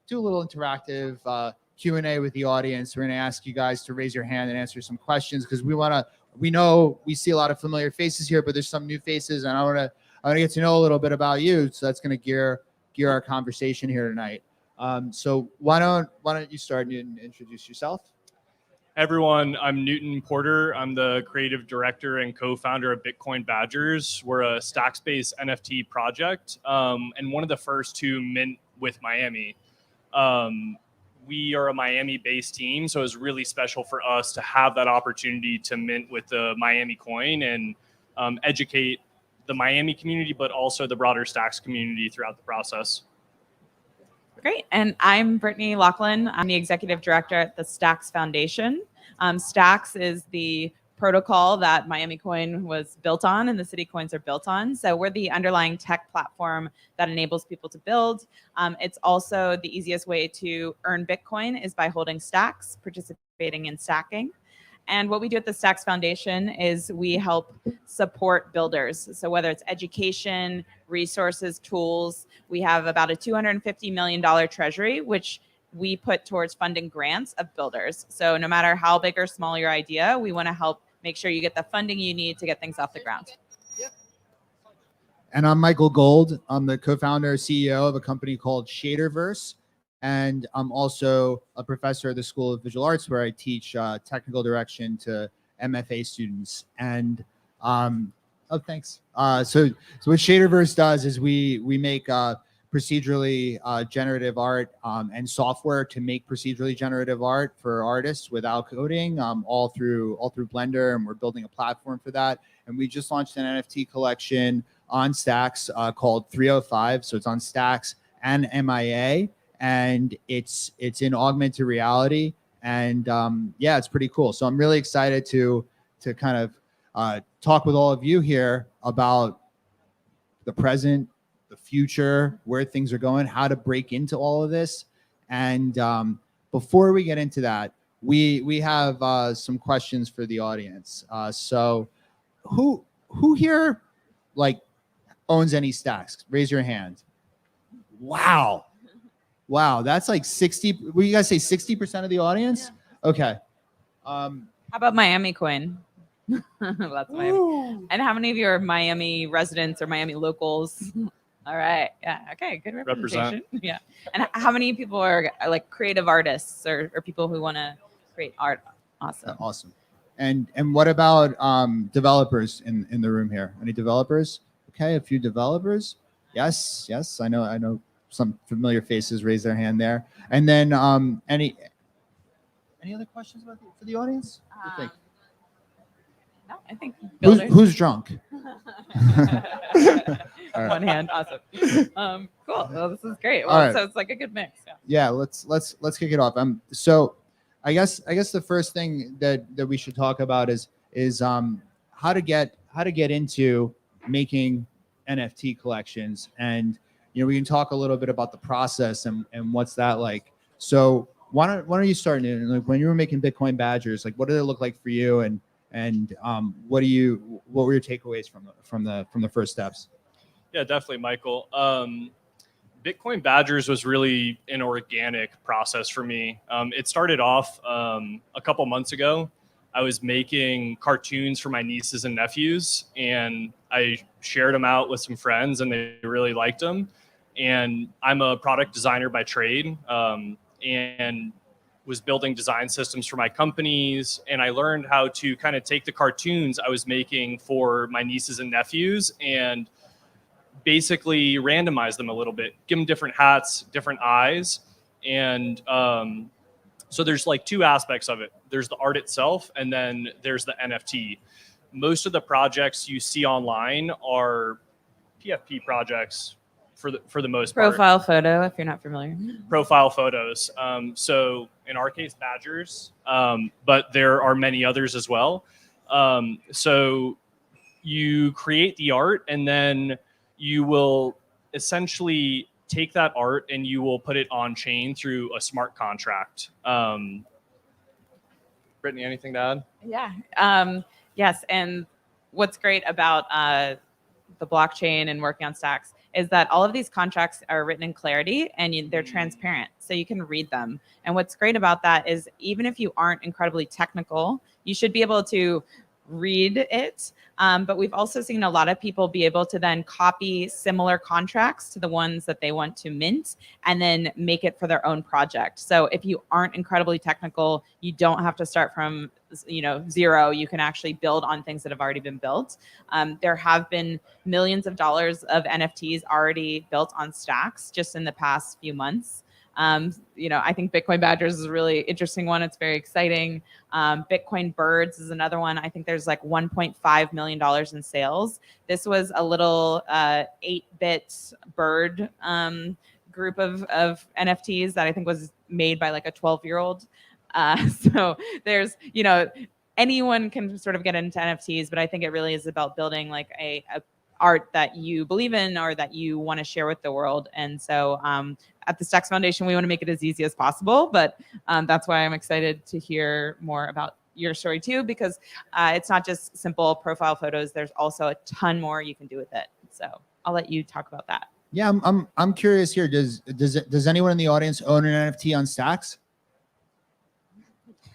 do a little interactive Q&A with the audience. We're gonna ask you guys to raise your hand and answer some questions because we know we see a lot of familiar faces here, but there's some new faces, and I want to get to know a little bit about you. So that's gonna gear our conversation here tonight. So why don't you start and introduce yourself? Everyone, I'm Newton Porter. I'm the creative director and co-founder of Bitcoin Badgers. We're a Stacks-based NFT project, and one of the first to mint with Miami. We are a Miami-based team, so it's really special for us to have that opportunity to mint with the Miami coin and educate the Miami community, but also the broader Stacks community throughout the process. Great. And I'm Brittany Laughlin. I'm the executive director at the Stacks Foundation. Stacks is the protocol that MiamiCoin was built on and the CityCoins are built on. So we're the underlying tech platform that enables people to build. It's also the easiest way to earn Bitcoin is by holding stacks, participating in stacking. And what we do at the Stacks Foundation is we help support builders. So whether it's education, resources, tools, we have about a $250 million treasury, which we put towards funding grants of builders. So no matter how big or small your idea, we want to help make sure you get the funding you need to get things off the ground. And I'm Michael Gold. I'm the co-founder and CEO of a company called Shaderverse. And I'm also a professor at the School of Visual Arts, where I teach technical direction to MFA students. And thanks. So what Shaderverse does is we make procedurally generative art and software to make procedurally generative art for artists without coding, all through Blender, and we're building a platform for that. And we just launched an NFT collection on Stacks called 305. So it's on Stacks and MIA. And it's in augmented reality, and yeah, it's pretty cool. So I'm really excited to kind of talk with all of you here about the present, the future, where things are going, how to break into all of this. And before we get into that, we have some questions for the audience. So who here like owns any stacks? Raise your hand. Wow, that's like 60. Will you guys say 60% of the audience? Yeah. Okay. How about MiamiCoin? That's Miami. And how many of you are Miami residents or Miami locals? All right. Yeah. Okay. Good representation. Yeah. And how many people are like creative artists or people who want to create art? Awesome. Awesome. And what about developers in the room here? Any developers? Okay, a few developers. Yes. I know. Some familiar faces raise their hand there. And then any other questions for the audience? What do you think? No, I think builders. Who's drunk? One hand, awesome. Cool. Well, this is great. Well, so it's like a good mix. Yeah. Let's kick it off. So I guess the first thing that we should talk about is how to get into making NFT collections. And we can talk a little bit about the process and what's that like. So why don't you start, Newton? Like when you were making Bitcoin Badgers, like what did it look like for you, and what were your takeaways from the first steps? Yeah, definitely, Michael. Bitcoin Badgers was really an organic process for me. It started off a couple months ago. I was making cartoons for my nieces and nephews, and I shared them out with some friends, and they really liked them. And I'm a product designer by trade, and was building design systems for my companies. And I learned how to kind of take the cartoons I was making for my nieces and nephews and basically randomize them a little bit, give them different hats, different eyes. And so there's like two aspects of it. There's the art itself, and then there's the NFT. Most of the projects you see online are PFP projects for the most part. Profile photo, if you're not familiar. Profile photos. So in our case, Badgers, but there are many others as well. So you create the art, and then you will essentially take that art and you will put it on chain through a smart contract. Brittany, anything to add? Yeah. Yes. And what's great about the blockchain and working on stacks is that all of these contracts are written in clarity and they're transparent, so you can read them. And what's great about that is even if you aren't incredibly technical, you should be able to read it. But we've also seen a lot of people be able to then copy similar contracts to the ones that they want to mint and then make it for their own project. So if you aren't incredibly technical, you don't have to start from zero. You can actually build on things that have already been built. There have been millions of dollars of NFTs already built on stacks just in the past few months. I think Bitcoin Badgers is a really interesting one. It's very exciting. Bitcoin Birds is another one. I think there's like $1.5 million in sales. This was a little 8-bit bird group of NFTs that I think was made by like a 12-year-old. So there's, anyone can sort of get into NFTs, but I think it really is about building like a art that you believe in or that you want to share with the world. And so at the Stacks Foundation, we want to make it as easy as possible, but that's why I'm excited to hear more about your story too, because it's not just simple profile photos. There's also a ton more you can do with it. So I'll let you talk about that. Yeah, I'm curious here. Does anyone in the audience own an NFT on Stacks?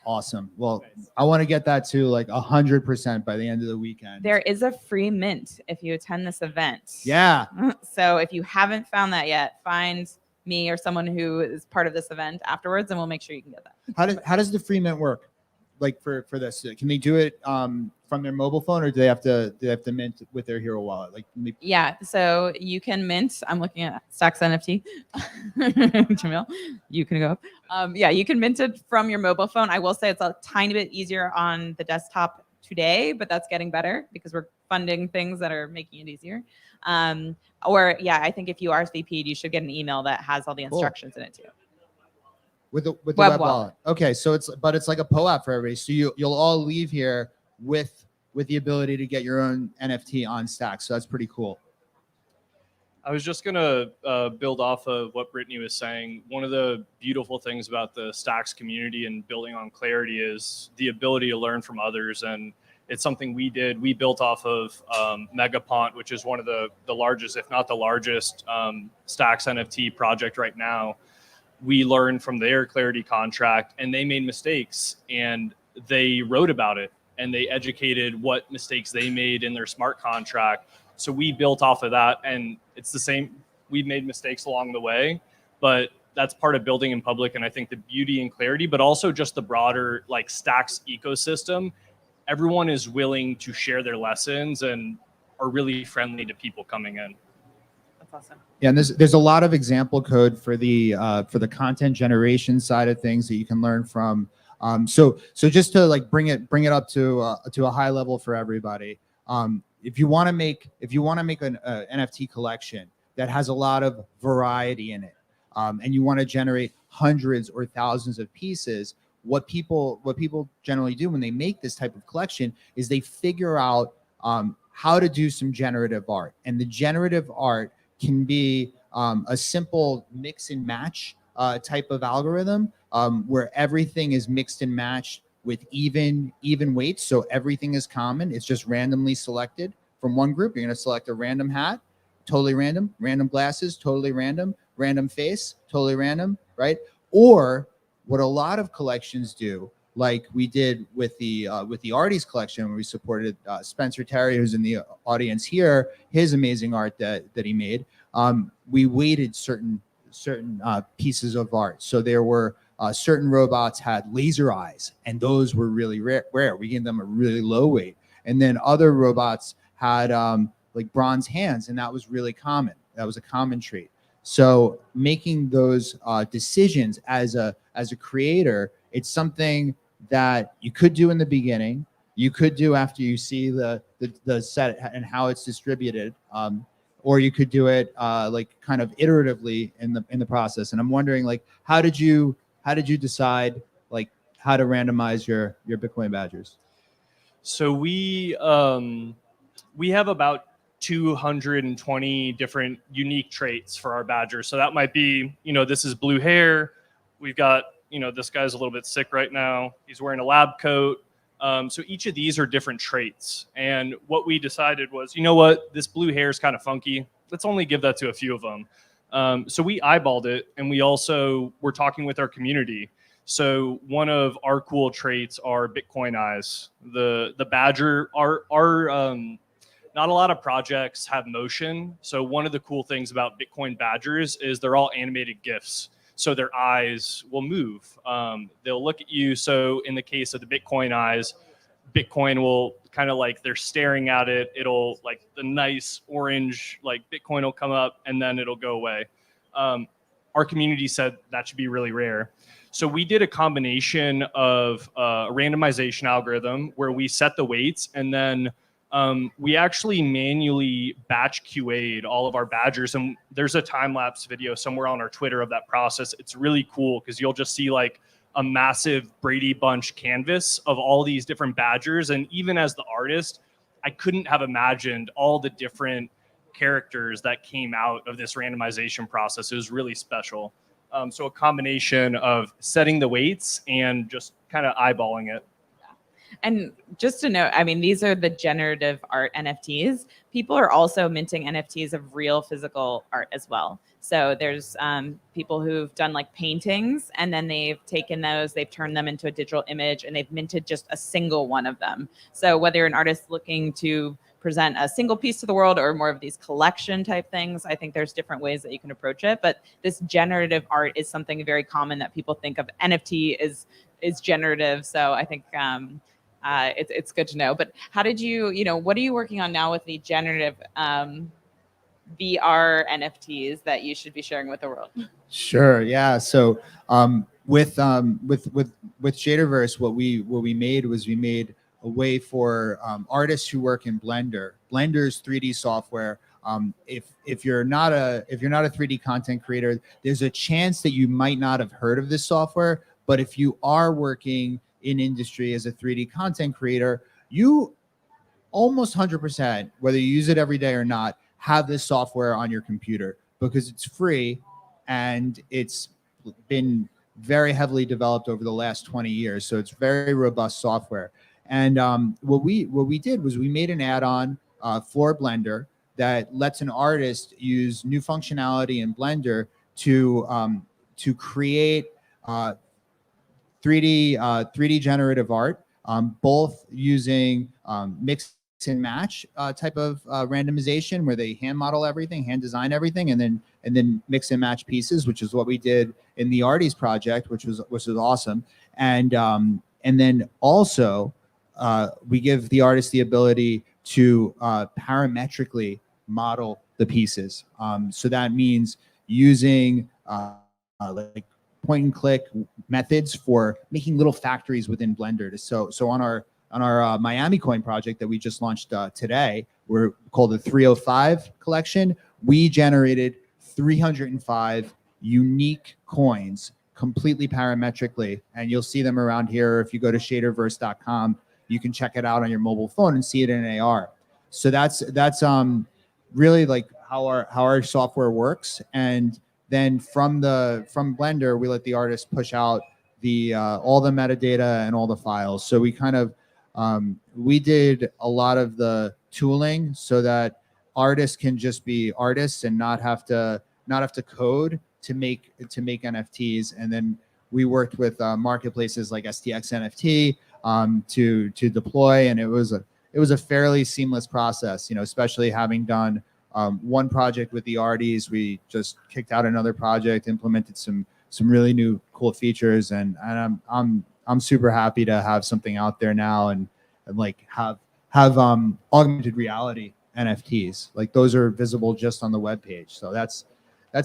Awesome. Well, I want to get that to like 100% by the end of the weekend. There is a free mint if you attend this event. Yeah. So if you haven't found that yet, find me or someone who is part of this event afterwards, and we'll make sure you can get that. How does the free mint work? Like for this, can they do it from their mobile phone, or do they have to mint with their Hero wallet? Like, Yeah, so you can mint. I'm looking at Stacks NFT. Jamil, you can go up. Yeah, you can mint it from your mobile phone. I will say it's a tiny bit easier on the desktop today, but that's getting better because we're funding things that are making it easier. Or yeah, I think if you RSVP'd, you should get an email that has all the instructions in it too. With the web wallet. Okay, so it's like a POAP for everybody. So you'll all leave here with the ability to get your own NFT on Stacks. So that's pretty cool. I was just gonna build off of what Brittany was saying. One of the beautiful things about the Stacks community and building on clarity is the ability to learn from others, and it's something we did. We built off of Megapont, which is one of the largest, if not the largest, Stacks NFT project right now. We learned from their clarity contract, and they made mistakes, and they wrote about it, and they educated what mistakes they made in their smart contract. So we built off of that, and it's the same. We've made mistakes along the way, but that's part of building in public. And I think the beauty and clarity, but also just the broader like Stacks ecosystem, everyone is willing to share their lessons and are really friendly to people coming in. That's awesome. Yeah, and there's a lot of example code for the content generation side of things that you can learn from. So just to like bring it up to a high level for everybody. If you want to make an NFT collection that has a lot of variety in it, and you want to generate hundreds or thousands of pieces, what people generally do when they make this type of collection is they figure out how to do some generative art, and the generative art can be a simple mix and match type of algorithm where everything is mixed and matched with even weights. So everything is common. It's just randomly selected from one group. You're going to select a random hat, totally random glasses, totally random face, totally random, right? Or what a lot of collections do, like we did with the Artie's collection, where we supported Spencer Terry, who's in the audience here, his amazing art that he made. We weighted certain pieces of art. So there were certain robots had laser eyes, and those were really rare. We gave them a really low weight. And then other robots had like bronze hands, and that was really common. That was a common trait. So making those decisions as a creator, it's something that you could do in the beginning. You could do after you see the set and how it's distributed, or you could do it like kind of iteratively in the process. And I'm wondering, like, how did you decide like how to randomize your Bitcoin Badgers? So we have about 220 different unique traits for our badgers. So that might be, this is blue hair. We've got, this guy's a little bit sick right now. He's wearing a lab coat. So each of these are different traits. And what we decided was, you know what, this blue hair is kind of funky. Let's only give that to a few of them. So we eyeballed it, and we also were talking with our community. So one of our cool traits are Bitcoin eyes. The badger, not a lot of projects have motion. So one of the cool things about Bitcoin badgers is they're all animated GIFs. So their eyes will move. They'll look at you. So in the case of the Bitcoin eyes, Bitcoin will kind of like they're staring at it. It'll like the nice orange, like Bitcoin will come up and then it'll go away. Our community said that should be really rare. So we did a combination of a randomization algorithm where we set the weights, and then we actually manually batch QA'd all of our badgers. And there's a time-lapse video somewhere on our Twitter of that process. It's really cool because you'll just see like a massive Brady Bunch canvas of all these different badgers. And even as the artist, I couldn't have imagined all the different characters that came out of this randomization process. It was really special. So a combination of setting the weights and just kind of eyeballing it. And just to note, I mean, these are the generative art NFTs. People are also minting NFTs of real physical art as well. So there's people who've done like paintings, and then they've taken those, they've turned them into a digital image, and they've minted just a single one of them. So whether you're an artist looking to present a single piece to the world or more of these collection type things, I think there's different ways that you can approach it. But this generative art is something very common that people think of. NFT is generative. So I think it's good to know. But how did you, what are you working on now with the generative VR NFTs that you should be sharing with the world? Sure. Yeah. So with Shaderverse, what we made was we made a way for artists who work in Blender. Blender's 3D software. If you're not a 3D content creator, there's a chance that you might not have heard of this software. But if you are working in industry as a 3D content creator, you almost 100%, whether you use it every day or not, have this software on your computer because it's free and it's been very heavily developed over the last 20 years. So it's very robust software. And what we did was we made an add-on for Blender that lets an artist use new functionality in Blender to create 3D generative art, both using mix and match type of randomization, where they hand model everything, hand design everything, and then mix and match pieces, which is what we did in the Arties project, which was awesome. And then also we give the artist the ability to parametrically model the pieces. So that means using like point and click methods for making little factories within Blender. So on our MiamiCoin project that we just launched today, we're called the 305 collection. We generated 305 unique coins completely parametrically, and you'll see them around here. If you go to shaderverse.com, you can check it out on your mobile phone and see it in AR. So that's really like how our software works. And then from Blender, we let the artist push out the all the metadata and all the files. So we kind of we did a lot of the tooling so that artists can just be artists and not have to code to make NFTs. And then we worked with marketplaces like STX NFT to deploy, and it was a fairly seamless process. Especially having done one project with the Arties, we just kicked out another project, implemented some really new cool features, and I'm super happy to have something out there now and like have augmented reality NFTs. Like those are visible just on the webpage. So that's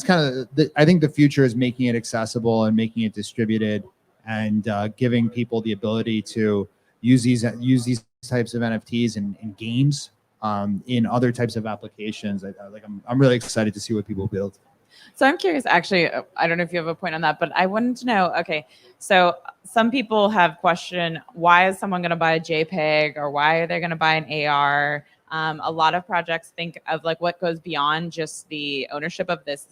kind of I think the future is making it accessible and making it distributed and giving people the ability to use these types of NFTs in games, in other types of applications. I'm really excited to see what people build. So I'm curious, actually, I don't know if you have a point on that, but I wanted to know, okay, so some people have questioned, why is someone going to buy a JPEG or why are they going to buy an AR? A lot of projects think of like what goes beyond just the ownership of this,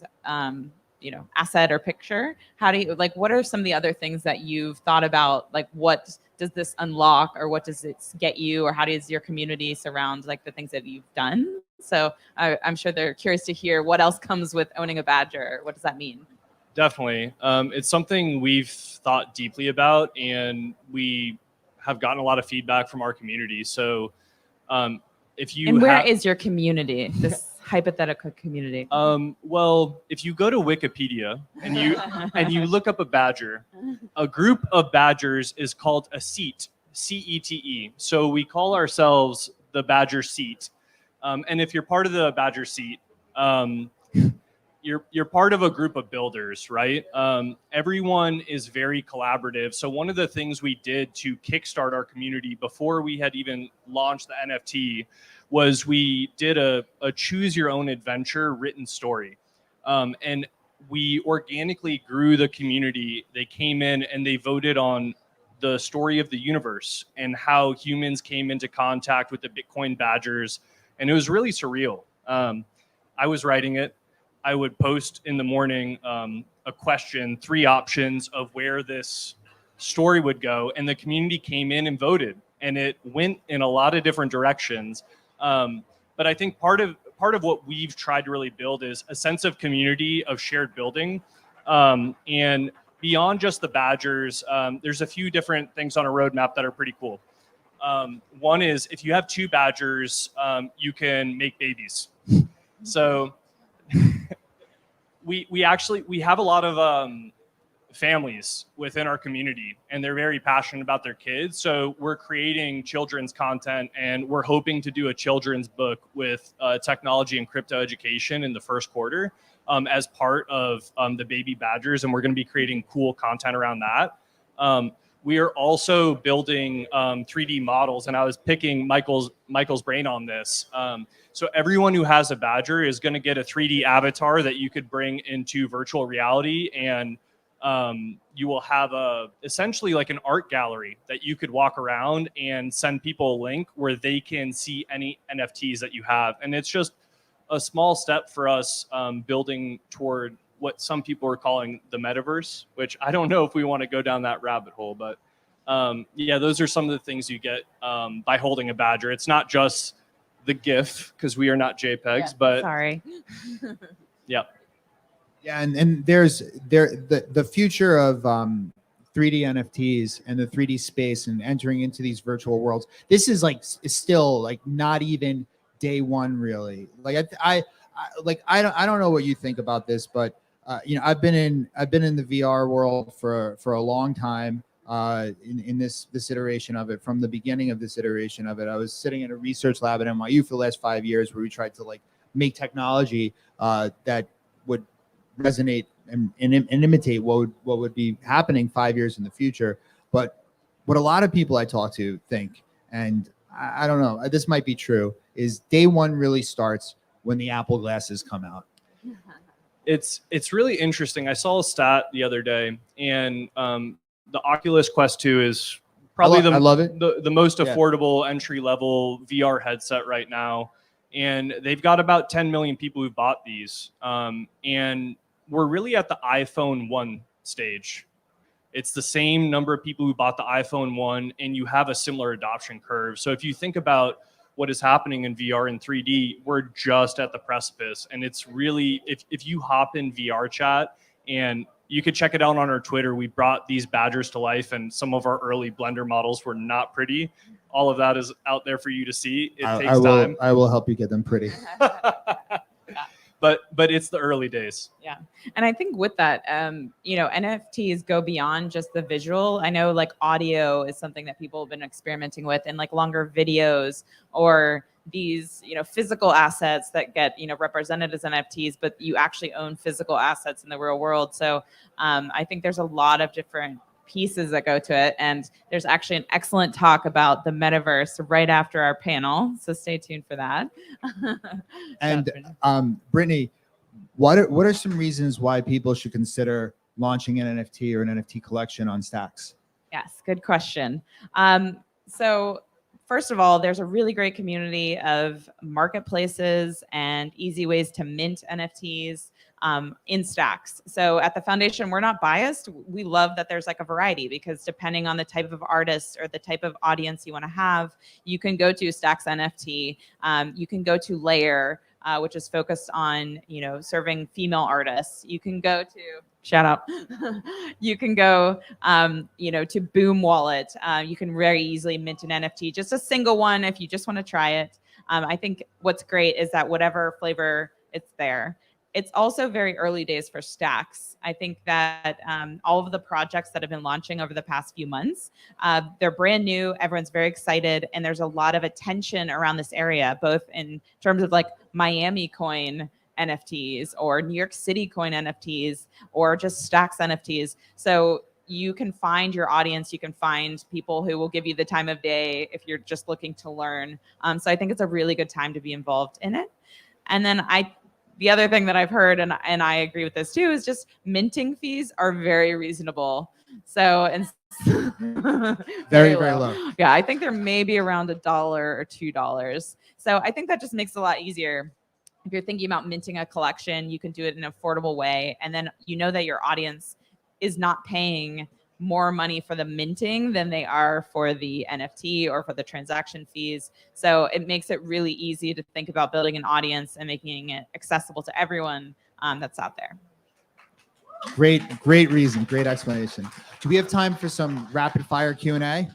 asset or picture. How do you, like, what are some of the other things that you've thought about? Like, what does this unlock, or what does it get you, or how does your community surround like the things that you've done? So I'm sure they're curious to hear what else comes with owning a badger. What does that mean? Definitely. It's something we've thought deeply about, and we have gotten a lot of feedback from our community. So if you And where is your community, this hypothetical community? Well, if you go to Wikipedia and you look up a badger, a group of badgers is called a seat, CETE. So we call ourselves the badger seat. And if you're part of the badger seat, you're part of a group of builders, right? Everyone is very collaborative. So one of the things we did to kickstart our community before we had even launched the NFT was we did a choose your own adventure written story. And we organically grew the community. They came in and they voted on the story of the universe and how humans came into contact with the Bitcoin badgers. And it was really surreal. I was writing it. I would post in the morning a question, 3 options of where this story would go. And the community came in and voted. And it went in a lot of different directions. But I think part of what we've tried to really build is a sense of community, of shared building. And beyond just the badgers, there's a few different things on a roadmap that are pretty cool. One is if you have 2 badgers, you can make babies. So we have a lot of families within our community, and they're very passionate about their kids. So we're creating children's content, and we're hoping to do a children's book with technology and crypto education in the first quarter as part of the baby badgers, and we're going to be creating cool content around that. We are also building 3D models, and I was picking Michael's brain on this. So everyone who has a badger is going to get a 3D avatar that you could bring into virtual reality, and you will have essentially like an art gallery that you could walk around and send people a link where they can see any NFTs that you have. And it's just a small step for us building toward what some people are calling the metaverse, which I don't know if we want to go down that rabbit hole, but yeah, those are some of the things you get by holding a badger. It's not just the GIF, because we are not JPEGs, but sorry. Yeah. Yeah, and there's the future of 3D NFTs and the 3D space and entering into these virtual worlds. This is still like not even day one really. Like I don't know what you think about this, but I've been in the VR world for a long time. In this iteration of it, from the beginning of this iteration of it, I was sitting in a research lab at NYU for the last 5 years where we tried to make technology that would resonate and imitate what would be happening 5 years in the future. But what a lot of people I talk to think, and I don't know, this might be true, is day one really starts when the Apple glasses come out. It's really interesting. I saw a stat the other day, and the Oculus Quest 2 is probably I love it. the most affordable entry level VR headset right now. And they've got about 10 million people who bought these. And we're really at the iPhone 1 stage. It's the same number of people who bought the iPhone 1, and you have a similar adoption curve. So if you think about what is happening in VR and 3D, we're just at the precipice. And it's really, if you hop in VR chat, and you could check it out on our Twitter, we brought these badgers to life, and some of our early Blender models were not pretty. All of that is out there for you to see. It takes time. I will help you get them pretty. But it's the early days. Yeah. And I think with that, NFTs go beyond just the visual. I know audio is something that people have been experimenting with, and longer videos, or these, physical assets that get, represented as NFTs, but you actually own physical assets in the real world. So I think there's a lot of different pieces that go to it. And there's actually an excellent talk about the metaverse right after our panel. So stay tuned for that. And Brittany, What are some reasons why people should consider launching an NFT or an NFT collection on Stacks? Yes, good question. So first of all, there's a really great community of marketplaces and easy ways to mint NFTs in Stacks. So at the foundation, we're not biased. We love that there's like a variety, because depending on the type of artist or the type of audience you want to have, you can go to Stacks NFT. You can go to Layer, which is focused on, serving female artists. You can go to shout out. You can go, to Boom Wallet. You can very easily mint an NFT, just a single one if you just want to try it. I think what's great is that whatever flavor it's there. It's also very early days for Stacks. I think that all of the projects that have been launching over the past few months, they're brand new. Everyone's very excited, and there's a lot of attention around this area, both in terms of like MiamiCoin NFTs or New York City coin NFTs or just Stacks NFTs. So you can find your audience. You can find people who will give you the time of day if you're just looking to learn. So I think it's a really good time to be involved in it. And then the other thing that I've heard, and I agree with this too, is just minting fees are very reasonable. So and very low. Yeah, I think they're maybe around $1 or $2. So I think that just makes it a lot easier. If you're thinking about minting a collection, you can do it in an affordable way. And then you know that your audience is not paying more money for the minting than they are for the NFT or for the transaction fees. So it makes it really easy to think about building an audience and making it accessible to everyone that's out there. Great reason. Great explanation. Do we have time for some rapid fire Q&A?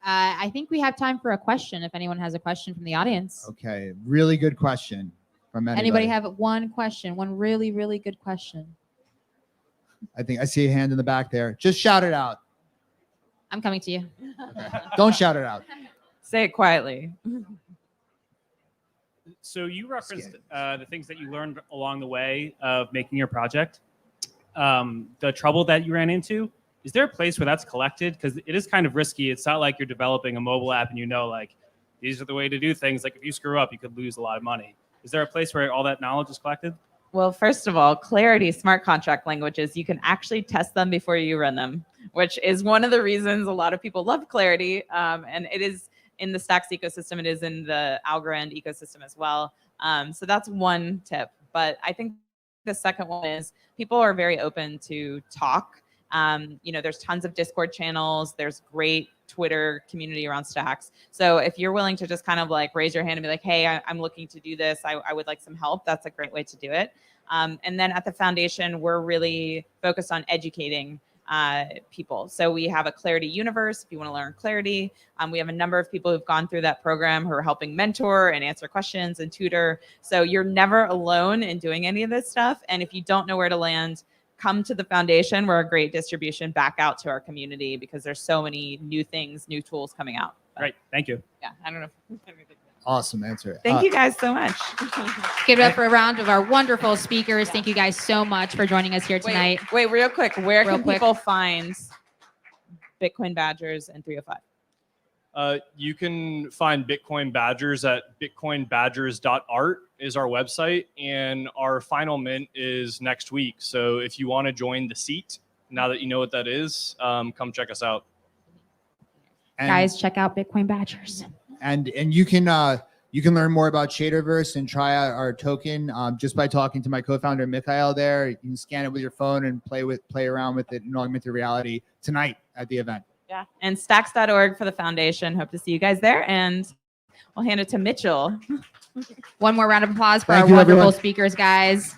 I think we have time for a question if anyone has a question from the audience. Okay, really good question from Anybody have one question? One really, really good question. I think I see a hand in the back there. Just shout it out. I'm coming to you. Don't shout it out. Say it quietly. So you referenced the things that you learned along the way of making your project. The trouble that you ran into, is there a place where that's collected? Because it is kind of risky. It's not like you're developing a mobile app and like, these are the way to do things. Like if you screw up, you could lose a lot of money. Is there a place where all that knowledge is collected? Well, first of all, Clarity smart contract languages, you can actually test them before you run them, which is one of the reasons a lot of people love Clarity. And it is in the Stacks ecosystem. It is in the Algorand ecosystem as well. So that's one tip. But I think the second one is people are very open to talk. There's tons of Discord channels. There's great Twitter community around Stacks. So if you're willing to just kind of like raise your hand and be like, hey, I'm looking to do this. I would like some help. That's a great way to do it. And then at the foundation, we're really focused on educating people. So we have a Clarity universe if you want to learn Clarity. We have a number of people who've gone through that program who are helping mentor and answer questions and tutor. So you're never alone in doing any of this stuff. And if you don't know where to land, come to the foundation. We're a great distribution back out to our community because there's so many new things, new tools coming out. Great. Thank you. Yeah, I don't know. Awesome answer. Thank you guys so much. Give it up for a round of our wonderful speakers. Thank you guys so much for joining us here tonight. Wait, real quick. Where can people find Bitcoin Badgers and 305? You can find Bitcoin Badgers at bitcoinbadgers.art is our website, and our final mint is next week. So if you want to join the seat, now that you know what that is, come check us out. Guys, check out Bitcoin Badgers. And you can learn more about Schraderverse and try out our token just by talking to my co-founder Mikhail there. You can scan it with your phone and play around with it in augmented reality tonight at the event. Yeah, and stacks.org for the foundation. Hope to see you guys there, and we'll hand it to Mitchell. One more round of applause for Thank our you, wonderful everyone. speakers, guys.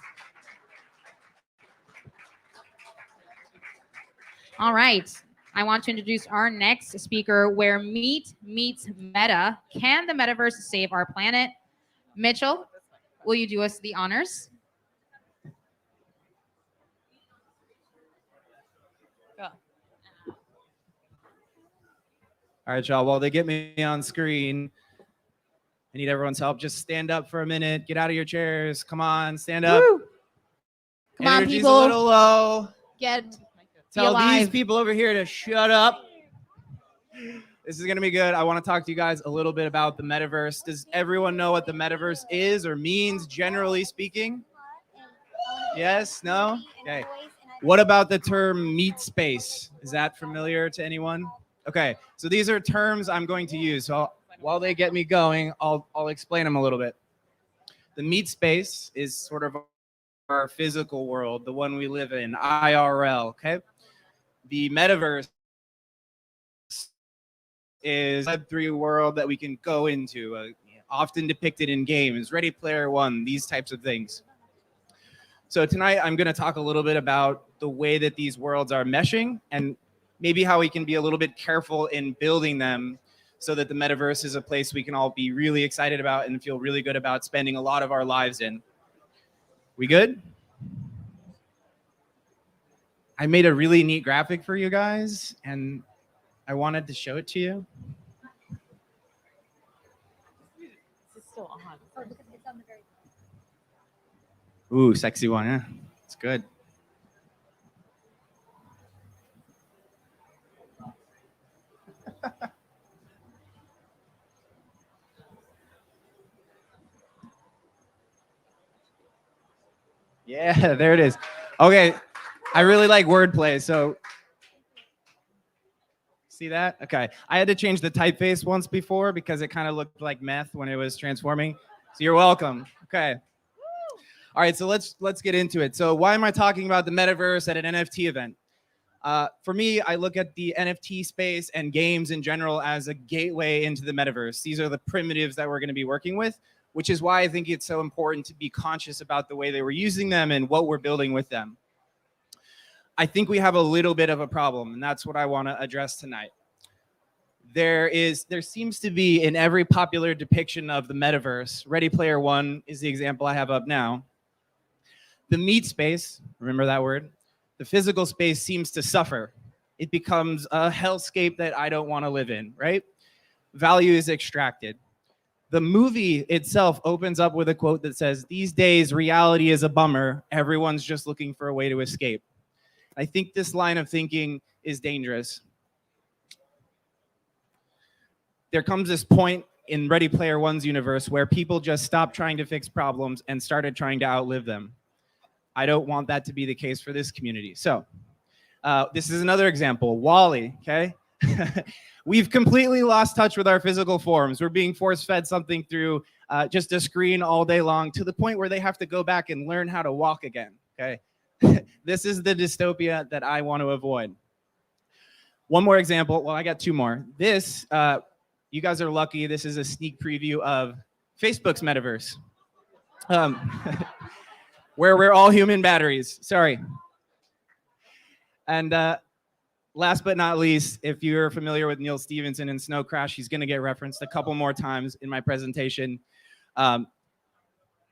All right. I want to introduce our next speaker, where meat meets meta. Can the metaverse save our planet? Mitchell, will you do us the honors? All right, y'all. While they get me on screen, I need everyone's help. Just stand up for a minute. Get out of your chairs. Come on, stand up. Woo! Come on, Energy's people. a little low. Be Tell alive. these people over here to shut up. This is going to be good. I want to talk to you guys a little bit about the metaverse. Does everyone know what the metaverse is or means, generally speaking? Yes? No? Okay. What about the term meat space? Is that familiar to anyone? Okay, so these are terms I'm going to use. So while they get me going, I'll explain them a little bit. The meat space is sort of our physical world, the one we live in, IRL, okay? The metaverse is a Web3 world that we can go into, often depicted in games, Ready Player One, these types of things. So tonight I'm going to talk a little bit about the way that these worlds are meshing and maybe how we can be a little bit careful in building them so that the metaverse is a place we can all be really excited about and feel really good about spending a lot of our lives in. We good? I made a really neat graphic for you guys and I wanted to show it to you. It's still on. Oh, because it's on the very. Ooh, sexy one, yeah. It's good. Yeah, there it is. Okay, I really like wordplay, so see that? Okay, I had to change the typeface once before because it kind of looked like meth when it was transforming. So you're welcome. Okay. All right, so let's get into it. So why am I talking about the metaverse at an NFT event? For me, I look at the NFT space and games in general as a gateway into the metaverse. These are the primitives that we're going to be working with, which is why I think it's so important to be conscious about the way that we're using them and what we're building with them. I think we have a little bit of a problem, and that's what I want to address tonight. There seems to be in every popular depiction of the metaverse, Ready Player One is the example I have up now. The meat space, remember that word? The physical space seems to suffer. It becomes a hellscape that I don't want to live in, right? Value is extracted. The movie itself opens up with a quote that says, "These days, reality is a bummer. Everyone's just looking for a way to escape." I think this line of thinking is dangerous. There comes this point in Ready Player One's universe where people just stopped trying to fix problems and started trying to outlive them. I don't want that to be the case for this community. So this is another example, Wall-E, okay? We've completely lost touch with our physical forms. We're being force-fed something through just a screen all day long to the point where they have to go back and learn how to walk again, okay? This is the dystopia that I want to avoid. One more example. Well, I got two more. This, you guys are lucky. This is a sneak preview of Facebook's metaverse. Where we're all human batteries. Sorry. And last but not least, if you're familiar with Neil Stephenson and Snow Crash, he's going to get referenced a couple more times in my presentation.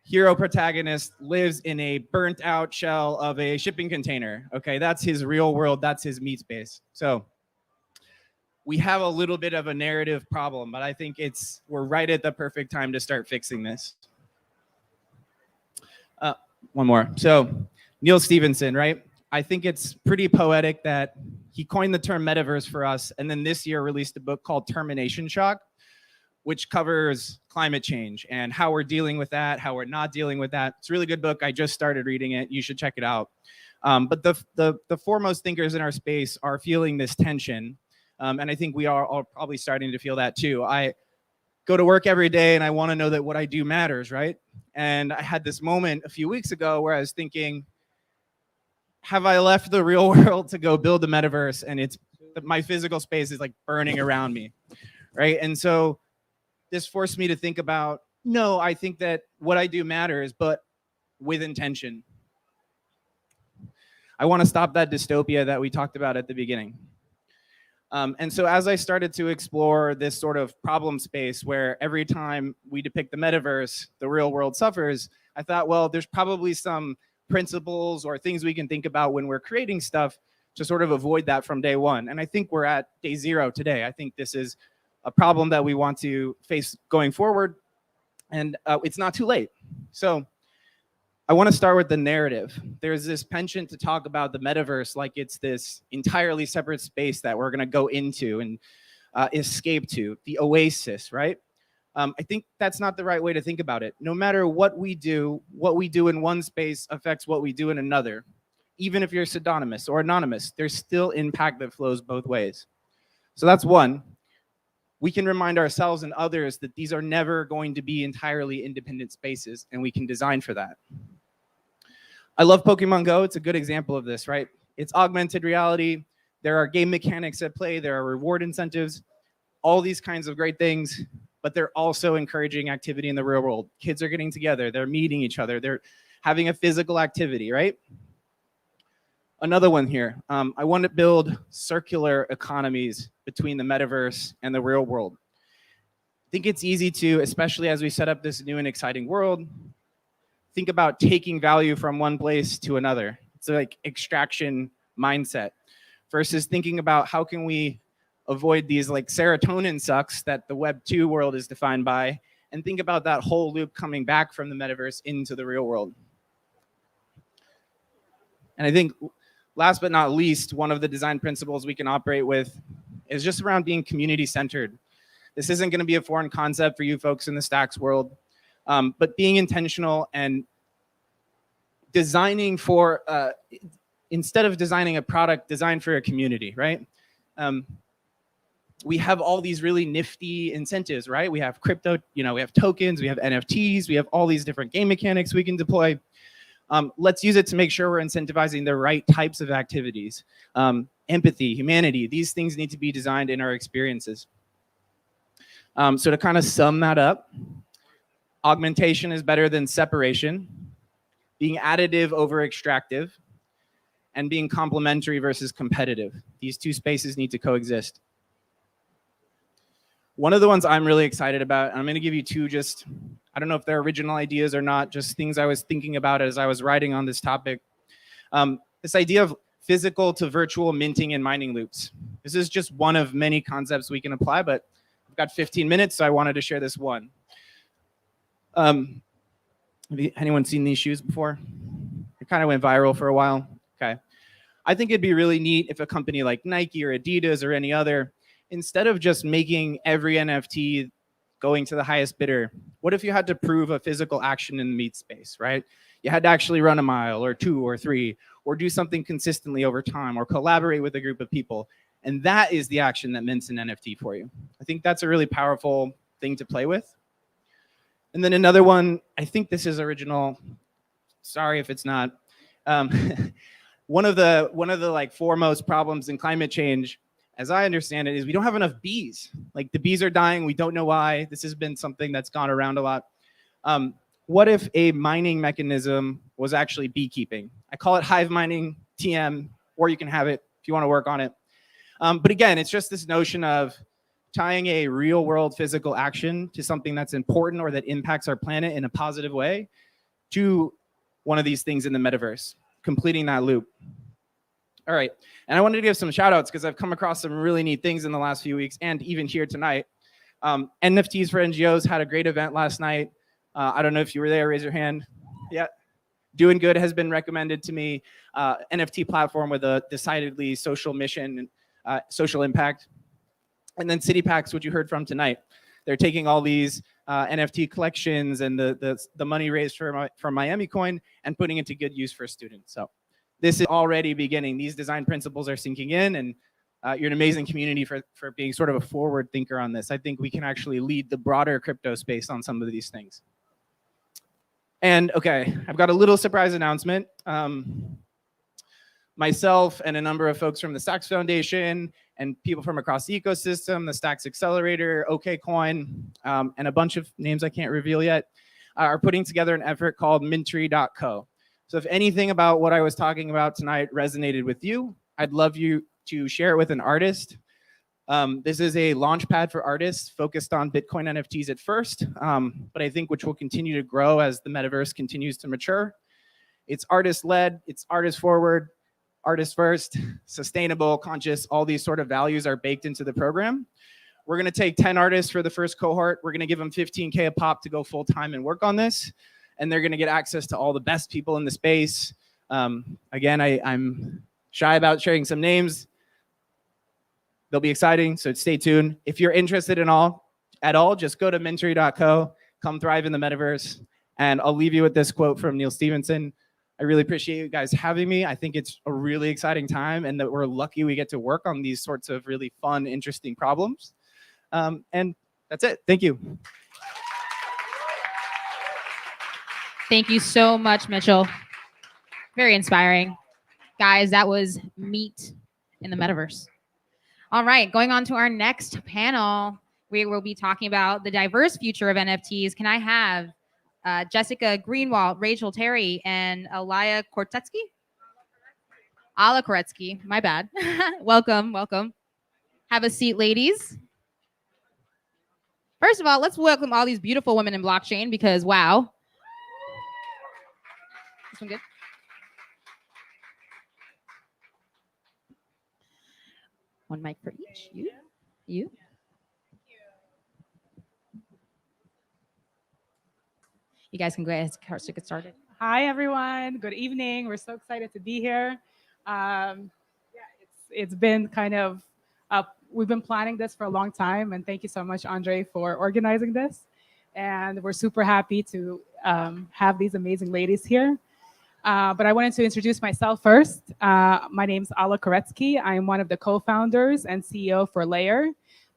Hero protagonist lives in a burnt out shell of a shipping container. Okay, that's his real world. That's his meat space. So we have a little bit of a narrative problem, but I think we're right at the perfect time to start fixing this. One more. So Neil Stephenson, right? I think it's pretty poetic that he coined the term metaverse for us, and then this year released a book called Termination Shock, which covers climate change and how we're dealing with that, how we're not dealing with that. It's a really good book. I just started reading it. You should check it out. But the foremost thinkers in our space are feeling this tension, and I think we are all probably starting to feel that too. I go to work every day and I want to know that what I do matters, right? And I had this moment a few weeks ago where I was thinking, have I left the real world to go build the metaverse and my physical space is like burning around me, right? And so this forced me to think about, no, I think that what I do matters, but with intention. I want to stop that dystopia that we talked about at the beginning. And so as I started to explore this sort of problem space where every time we depict the metaverse, the real world suffers, I thought, well, there's probably some principles or things we can think about when we're creating stuff to sort of avoid that from day one. And I think we're at day zero today. I think this is a problem that we want to face going forward, and it's not too late. So I want to start with the narrative. There's this penchant to talk about the metaverse like it's this entirely separate space that we're going to go into and escape to, the oasis, right? I think that's not the right way to think about it. No matter what we do in one space affects what we do in another. Even if you're pseudonymous or anonymous, there's still impact that flows both ways. So that's one. We can remind ourselves and others that these are never going to be entirely independent spaces, and we can design for that. I love Pokemon Go. It's a good example of this, right? It's augmented reality. There are game mechanics at play. There are reward incentives, all these kinds of great things, but they're also encouraging activity in the real world. Kids are getting together. They're meeting each other. They're having a physical activity, right? Another one here. I want to build circular economies between the metaverse and the real world. I think it's easy to, especially as we set up this new and exciting world, think about taking value from one place to another. It's like extraction mindset versus thinking about how can we avoid these like serotonin sucks that the Web 2 world is defined by, and think about that whole loop coming back from the metaverse into the real world. And I think last but not least, one of the design principles we can operate with is just around being community-centered. This isn't going to be a foreign concept for you folks in the Stacks world, but being intentional and designing for, instead of designing a product, design for a community, right? We have all these really nifty incentives, right? We have crypto, we have tokens, we have NFTs, we have all these different game mechanics we can deploy. Let's use it to make sure we're incentivizing the right types of activities. Empathy, humanity, these things need to be designed in our experiences. So to kind of sum that up, augmentation is better than separation, being additive over extractive, and being complementary versus competitive. These two spaces need to coexist. One of the ones I'm really excited about, and I'm going to give you two just, I don't know if they're original ideas or not, just things I was thinking about as I was writing on this topic. This idea of physical to virtual minting and mining loops. This is just one of many concepts we can apply, but I've got 15 minutes, so I wanted to share this one. Have anyone seen these shoes before? It kind of went viral for a while. Okay. I think it'd be really neat if a company like Nike or Adidas or any other, instead of just making every NFT going to the highest bidder, what if you had to prove a physical action in the meat space, right? You had to actually run a mile or 2 or 3, or do something consistently over time, or collaborate with a group of people. And that is the action that mints an NFT for you. I think that's a really powerful thing to play with. And then another one, I think this is original. Sorry if it's not. One of the like foremost problems in climate change, as I understand it, is we don't have enough bees. Like the bees are dying. We don't know why. This has been something that's gone around a lot. What if a mining mechanism was actually beekeeping? I call it hive mining, TM, or you can have it if you want to work on it. But again, it's just this notion of tying a real world physical action to something that's important or that impacts our planet in a positive way to one of these things in the metaverse, completing that loop. All right, and I wanted to give some shout outs because I've come across some really neat things in the last few weeks and even here tonight. NFTs for NGOs had a great event last night. I don't know if you were there, raise your hand. Yeah. Doing Good has been recommended to me. NFT platform with a decidedly social mission, social impact. And then CityPacks, which you heard from tonight. They're taking all these NFT collections and the money raised from MiamiCoin and putting it to good use for students. So this is already beginning. These design principles are sinking in, and you're an amazing community for being sort of a forward thinker on this. I think we can actually lead the broader crypto space on some of these things. And okay, I've got a little surprise announcement. Myself and a number of folks from the Stacks Foundation and people from across the ecosystem, the Stacks Accelerator, OKCoin, and a bunch of names I can't reveal yet, are putting together an effort called Mintry.co. So if anything about what I was talking about tonight resonated with you, I'd love you to share it with an artist. This is a launch pad for artists focused on Bitcoin NFTs at first, but I think which will continue to grow as the metaverse continues to mature. It's artist-led, it's artist-forward, artist-first, sustainable, conscious, all these sort of values are baked into the program. We're gonna take 10 artists for the first cohort. We're gonna give them $15K a pop to go full-time and work on this, and they're gonna get access to all the best people in the space. Again, I'm shy about sharing some names. They'll be exciting, so stay tuned. If you're interested in all, at all, just go to mentory.co, come thrive in the metaverse. And I'll leave you with this quote from Neil Stephenson. I really appreciate you guys having me. I think it's a really exciting time and that we're lucky we get to work on these sorts of really fun, interesting problems. And that's it. Thank you. Thank you so much, Mitchell. Very inspiring. Guys, that was meat in the metaverse. All right, going on to our next panel, we will be talking about the diverse future of NFTs. Can I have Jessica Greenwalt, Rachel Terry, and Alla Koretsky? Alla Koretsky, my bad. Welcome, welcome. Have a seat, ladies. First of all, let's welcome all these beautiful women in blockchain because, wow. This one good? One mic for each. You. You guys can go ahead and get started. Hi, everyone. Good evening. We're so excited to be here. It's been kind of, we've been planning this for a long time, and thank you so much, Andre, for organizing this. And we're super happy to have these amazing ladies here. But I wanted to introduce myself first. My name's Alla Koretsky. I'm one of the co-founders and CEO for Layer.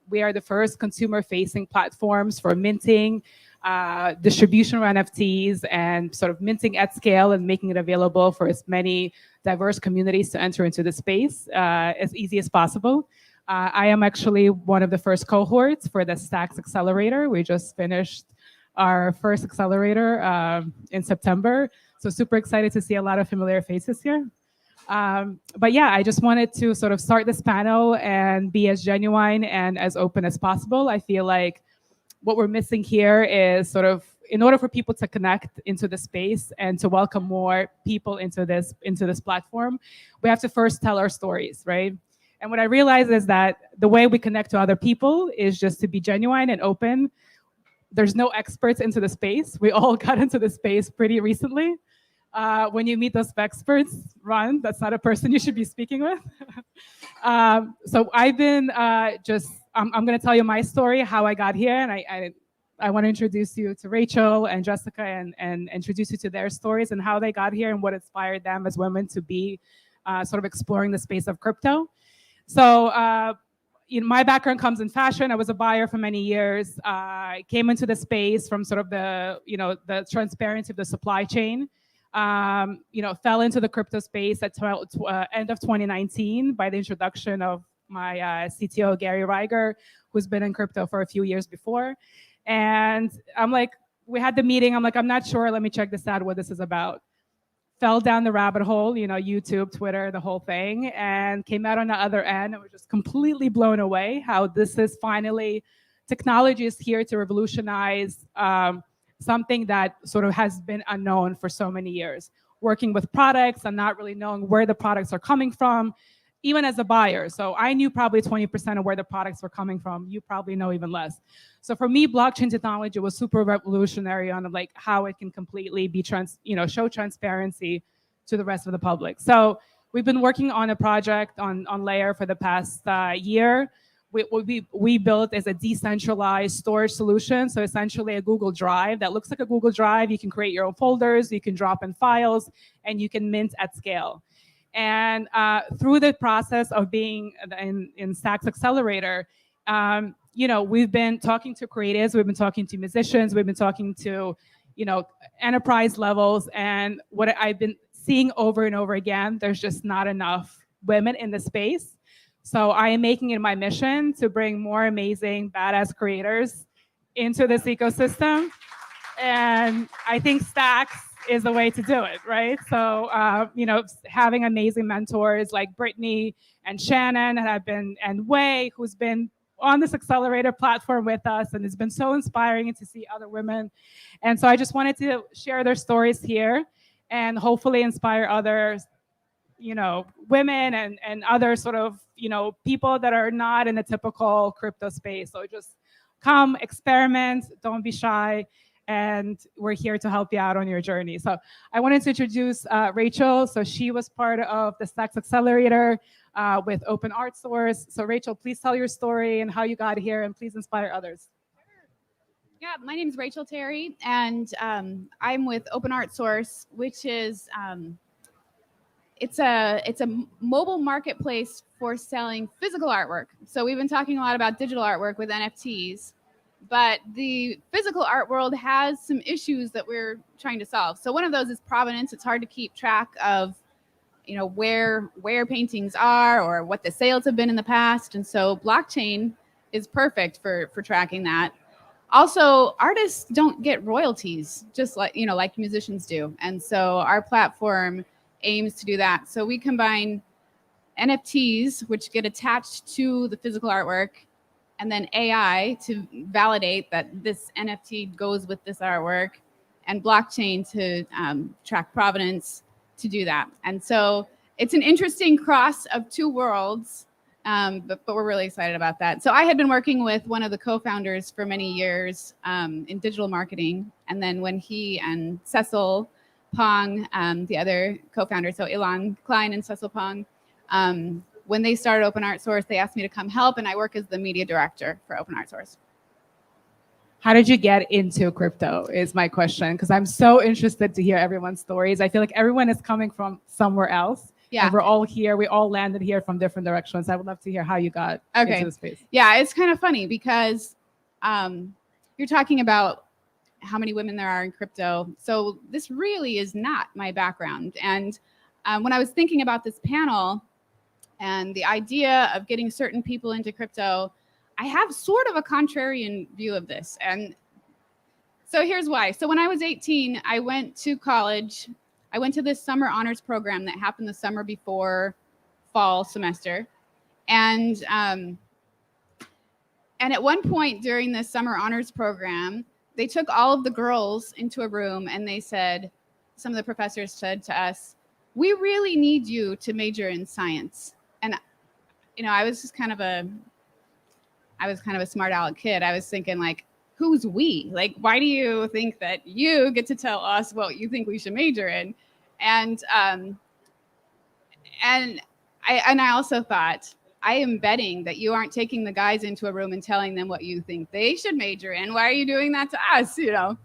We are the first consumer-facing platforms for minting, distribution of NFTs, and sort of minting at scale and making it available for as many diverse communities to enter into the space as easy as possible. I am actually one of the first cohorts for the Stacks Accelerator. We just finished our first accelerator in September. So super excited to see a lot of familiar faces here. But yeah, I just wanted to sort of start this panel and be as genuine and as open as possible. I feel like what we're missing here is sort of, in order for people to connect into the space and to welcome more people into this platform, we have to first tell our stories, right? And what I realized is that the way we connect to other people is just to be genuine and open. There's no experts into the space. We all got into the space pretty recently. When you meet those experts, run. That's not a person you should be speaking with. So I've been I'm going to tell you my story, how I got here, and I want to introduce you to Rachel and Jessica and introduce you to their stories and how they got here and what inspired them as women to be sort of exploring the space of crypto. So my background comes in fashion. I was a buyer for many years. I came into the space from sort of the transparency of the supply chain. Fell into the crypto space at end of 2019 by the introduction of my CTO, Gary Regueira, who's been in crypto for a few years before. And I'm like, we had the meeting. I'm like, I'm not sure. Let me check this out, what this is about. Fell down the rabbit hole, YouTube, Twitter, the whole thing, and came out on the other end and was just completely blown away how this is finally, technology is here to revolutionize something that sort of has been unknown for so many years. Working with products and not really knowing where the products are coming from, even as a buyer. So I knew probably 20% of where the products were coming from. You probably know even less. So for me, blockchain technology was super revolutionary on like how it can completely be show transparency to the rest of the public. So we've been working on a project on Layer for the past year. What we built is a decentralized storage solution. So essentially a Google Drive that looks like a Google Drive. You can create your own folders, you can drop in files, and you can mint at scale. And through the process of being in Stacks Accelerator, we've been talking to creatives, we've been talking to musicians, we've been talking to, enterprise levels. And what I've been seeing over and over again, there's just not enough women in the space. So I am making it my mission to bring more amazing, badass creators into this ecosystem. And I think Stacks is the way to do it, right? So, having amazing mentors like Brittany and Shannon and Wei, who's been on this accelerator platform with us, and it's been so inspiring to see other women. And so I just wanted to share their stories here and hopefully inspire others, women and other sort of, people that are not in the typical crypto space. So just come, experiment, don't be shy, and we're here to help you out on your journey. So I wanted to introduce Rachel. So she was part of the Stacks Accelerator with Open Art Source. So Rachel, please tell your story and how you got here, and please inspire others. Yeah, my name is Rachel Terry, and I'm with Open Art Source, which is it's a mobile marketplace for selling physical artwork. So we've been talking a lot about digital artwork with NFTs, but the physical art world has some issues that we're trying to solve. So one of those is provenance. It's hard to keep track of, you know, where paintings are or what the sales have been in the past, and so blockchain is perfect for tracking that. Also, artists don't get royalties, just like, you know, like musicians do. And so our platform aims to do that. So we combine NFTs, which get attached to the physical artwork, and then AI to validate that this NFT goes with this artwork, and blockchain to track provenance to do that. And so it's an interesting cross of two worlds. But we're really excited about that. So I had been working with one of the co-founders for many years in digital marketing. And then when he and Cecil Pong, the other co-founder, so Ilan Klein and Cecil Pong, when they started Open Art Source, they asked me to come help, and I work as the media director for Open Art Source. How did you get into crypto is my question, because I'm so interested to hear everyone's stories. I feel like everyone is coming from somewhere else. Yeah. And we're all here. We all landed here from different directions. I would love to hear how you got into the space. Yeah, it's kind of funny because you're talking about how many women there are in crypto. So this really is not my background. And when I was thinking about this panel and the idea of getting certain people into crypto, I have sort of a contrarian view of this. And so here's why. So when I was 18, I went to college. I went to this summer honors program that happened the summer before fall semester. And at one point during this summer honors program, they took all of the girls into a room and they said, some of the professors said to us, "We really need you to major in science." And, you know, I was kind of a smart aleck kid. I was thinking, like, who's we? Like, why do you think that you get to tell us what you think we should major in? And I also thought, I am betting that you aren't taking the guys into a room and telling them what you think they should major in. Why are you doing that to us? You know?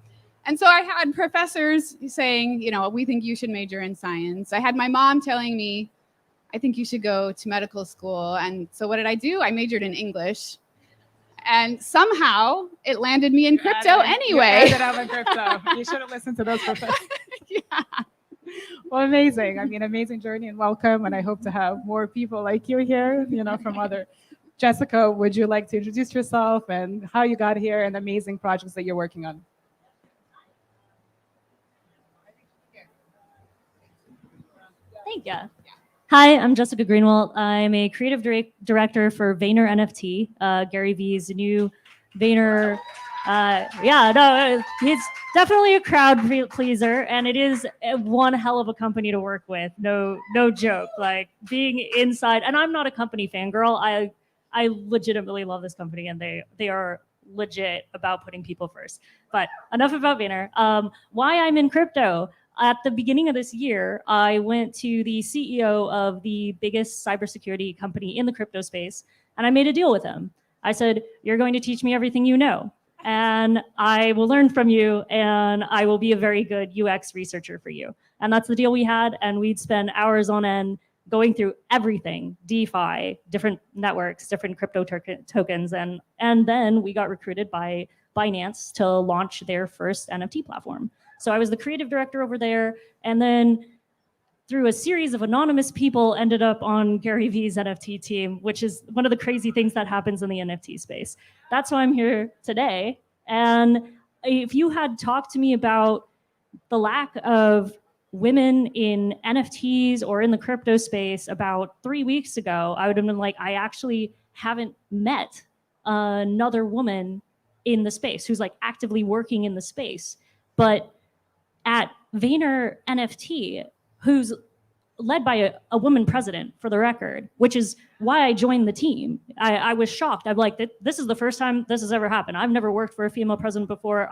And so I had professors saying, you know, we think you should major in science. I had my mom telling me, I think you should go to medical school. And so what did I do? I majored in English. And somehow it landed me in crypto anyway. You ended up in crypto. You should have listened to those professors. Yeah. Well, amazing. I mean, amazing journey and welcome. And I hope to have more people like you here, you know, from other. Jessica, would you like to introduce yourself and how you got here and amazing projects that you're working on? Thank you. Hi, I'm Jessica Greenwalt. I'm a creative director for Vayner NFT, Gary V's new Vayner. He's definitely a crowd pleaser, and it is one hell of a company to work with. No joke. Like being inside, and I'm not a company fangirl. I legitimately love this company, and they are legit about putting people first. But enough about Vayner. Why I'm in crypto. At the beginning of this year, I went to the CEO of the biggest cybersecurity company in the crypto space, and I made a deal with him. I said, "You're going to teach me everything you know, and I will learn from you, and I will be a very good UX researcher for you." And that's the deal we had, and we'd spend hours on end going through everything, DeFi, different networks, different crypto tokens, and then we got recruited by Binance to launch their first NFT platform. So I was the creative director over there, and then through a series of anonymous people ended up on Gary V's NFT team, which is one of the crazy things that happens in the NFT space. That's why I'm here today. And if you had talked to me about the lack of women in NFTs or in the crypto space about 3 weeks ago, I would have been like, I actually haven't met another woman in the space who's like actively working in the space. But at Vayner NFT, who's led by a woman president, for the record, which is why I joined the team. I was shocked. I'm like, this is the first time this has ever happened. I've never worked for a female president before.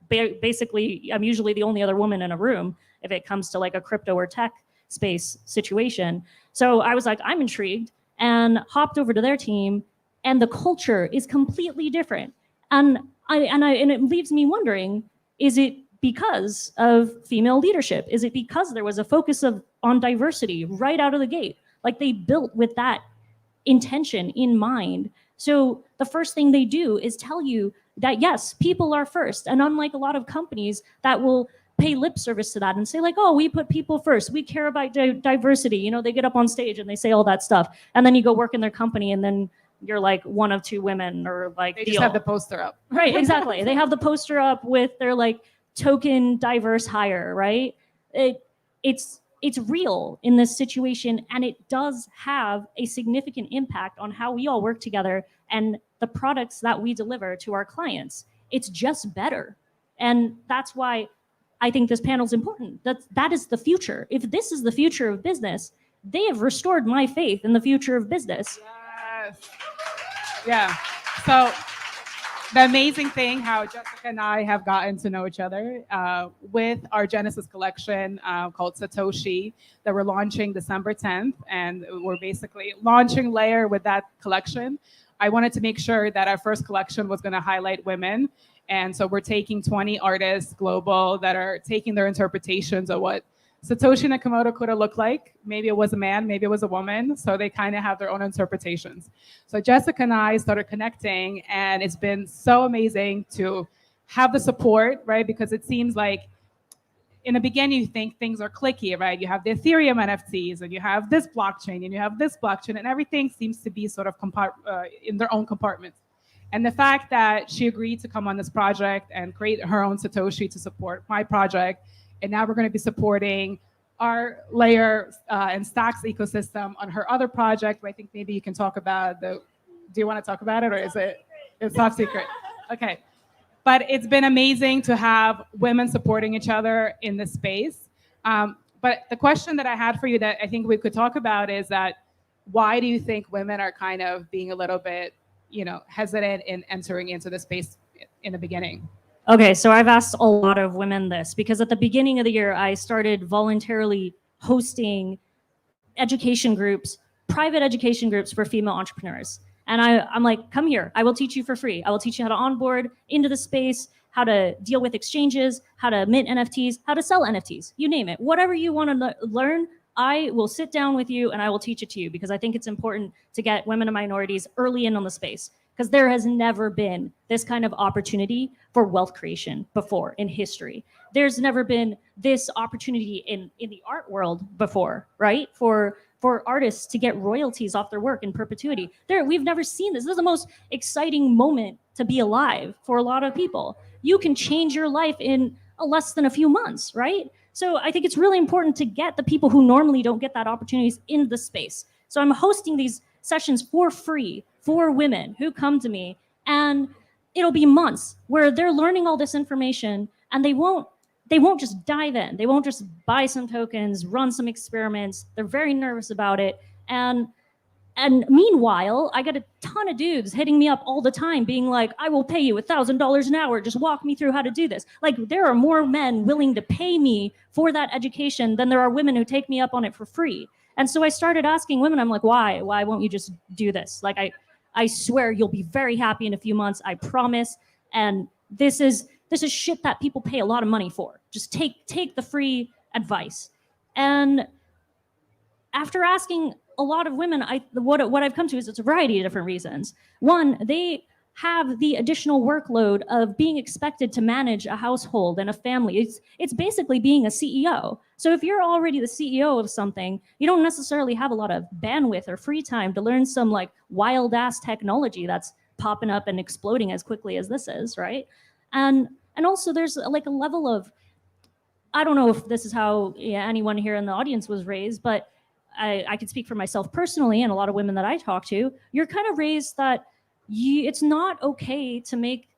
Basically, I'm usually the only other woman in a room if it comes to like a crypto or tech space situation. So I was like, I'm intrigued, and hopped over to their team, and the culture is completely different. And it leaves me wondering, is it because of female leadership? Is it because there was a focus on diversity right out of the gate? Like they built with that intention in mind. So the first thing they do is tell you that yes, people are first. And unlike a lot of companies that will pay lip service to that and say like, oh, we put people first, we care about diversity. You know, they get up on stage and they say all that stuff. And then you go work in their company and then you're like one of two women or like They just have the poster up. Right, exactly. They have the poster up with their like token diverse hire, right? It's real in this situation, and it does have a significant impact on how we all work together and the products that we deliver to our clients. It's just better. And that's why I think this panel is important. That is the future. If this is the future of business, they have restored my faith in the future of business. Yes. Yeah. So the amazing thing how Jessica and I have gotten to know each other with our Genesis collection called Satoshi that we're launching December 10th. And we're basically launching Layer with that collection. I wanted to make sure that our first collection was going to highlight women. And so we're taking 20 artists global that are taking their interpretations of what Satoshi Nakamoto could have looked like. Maybe it was a man, maybe it was a woman. So they kind of have their own interpretations. So Jessica and I started connecting, and it's been so amazing to have the support, right? Because it seems like in the beginning, you think things are clicky, right? You have the Ethereum NFTs, and you have this blockchain, and you have this blockchain, and everything seems to be sort of in their own compartments. And the fact that she agreed to come on this project and create her own Satoshi to support my project, and now we're going to be supporting our Layer and Stacks ecosystem on her other project. I think maybe you can talk about do you want to talk about it, or is it's top secret? Okay. But it's been amazing to have women supporting each other in this space. But the question that I had for you that I think we could talk about is that why do you think women are kind of being a little bit, hesitant in entering into the space in the beginning? Okay, so I've asked a lot of women this because at the beginning of the year, I started voluntarily hosting education groups, private education groups for female entrepreneurs. And I'm like, come here, I will teach you for free. I will teach you how to onboard into the space, how to deal with exchanges, how to mint NFTs, how to sell NFTs, you name it. Whatever you want to learn, I will sit down with you and I will teach it to you because I think it's important to get women and minorities early in on the space. Because there has never been this kind of opportunity for wealth creation before in history. There's never been this opportunity in the art world before, right? For artists to get royalties off their work in perpetuity. We've never seen this. This is the most exciting moment to be alive for a lot of people. You can change your life in less than a few months, right? So I think it's really important to get the people who normally don't get that opportunities in the space. So I'm hosting these sessions for free for women who come to me, and it'll be months where they're learning all this information and they won't just dive in. They won't just buy some tokens, run some experiments. They're very nervous about it. And meanwhile, I got a ton of dudes hitting me up all the time being like, I will pay you $1,000 an hour. Just walk me through how to do this. Like there are more men willing to pay me for that education than there are women who take me up on it for free. And so I started asking women, I'm like, why won't you just do this? Like I swear you'll be very happy in a few months. I promise. And this is shit that people pay a lot of money for. Just take the free advice. And after asking a lot of women, what I've come to is it's a variety of different reasons. One, they have the additional workload of being expected to manage a household and a family. It's basically being a CEO. So if you're already the CEO of something, you don't necessarily have a lot of bandwidth or free time to learn some like wild ass technology that's popping up and exploding as quickly as this is, right? And also there's like a level of, I don't know if this is how anyone here in the audience was raised, but I could speak for myself personally and a lot of women that I talk to, you're kind of raised that it's not okay to make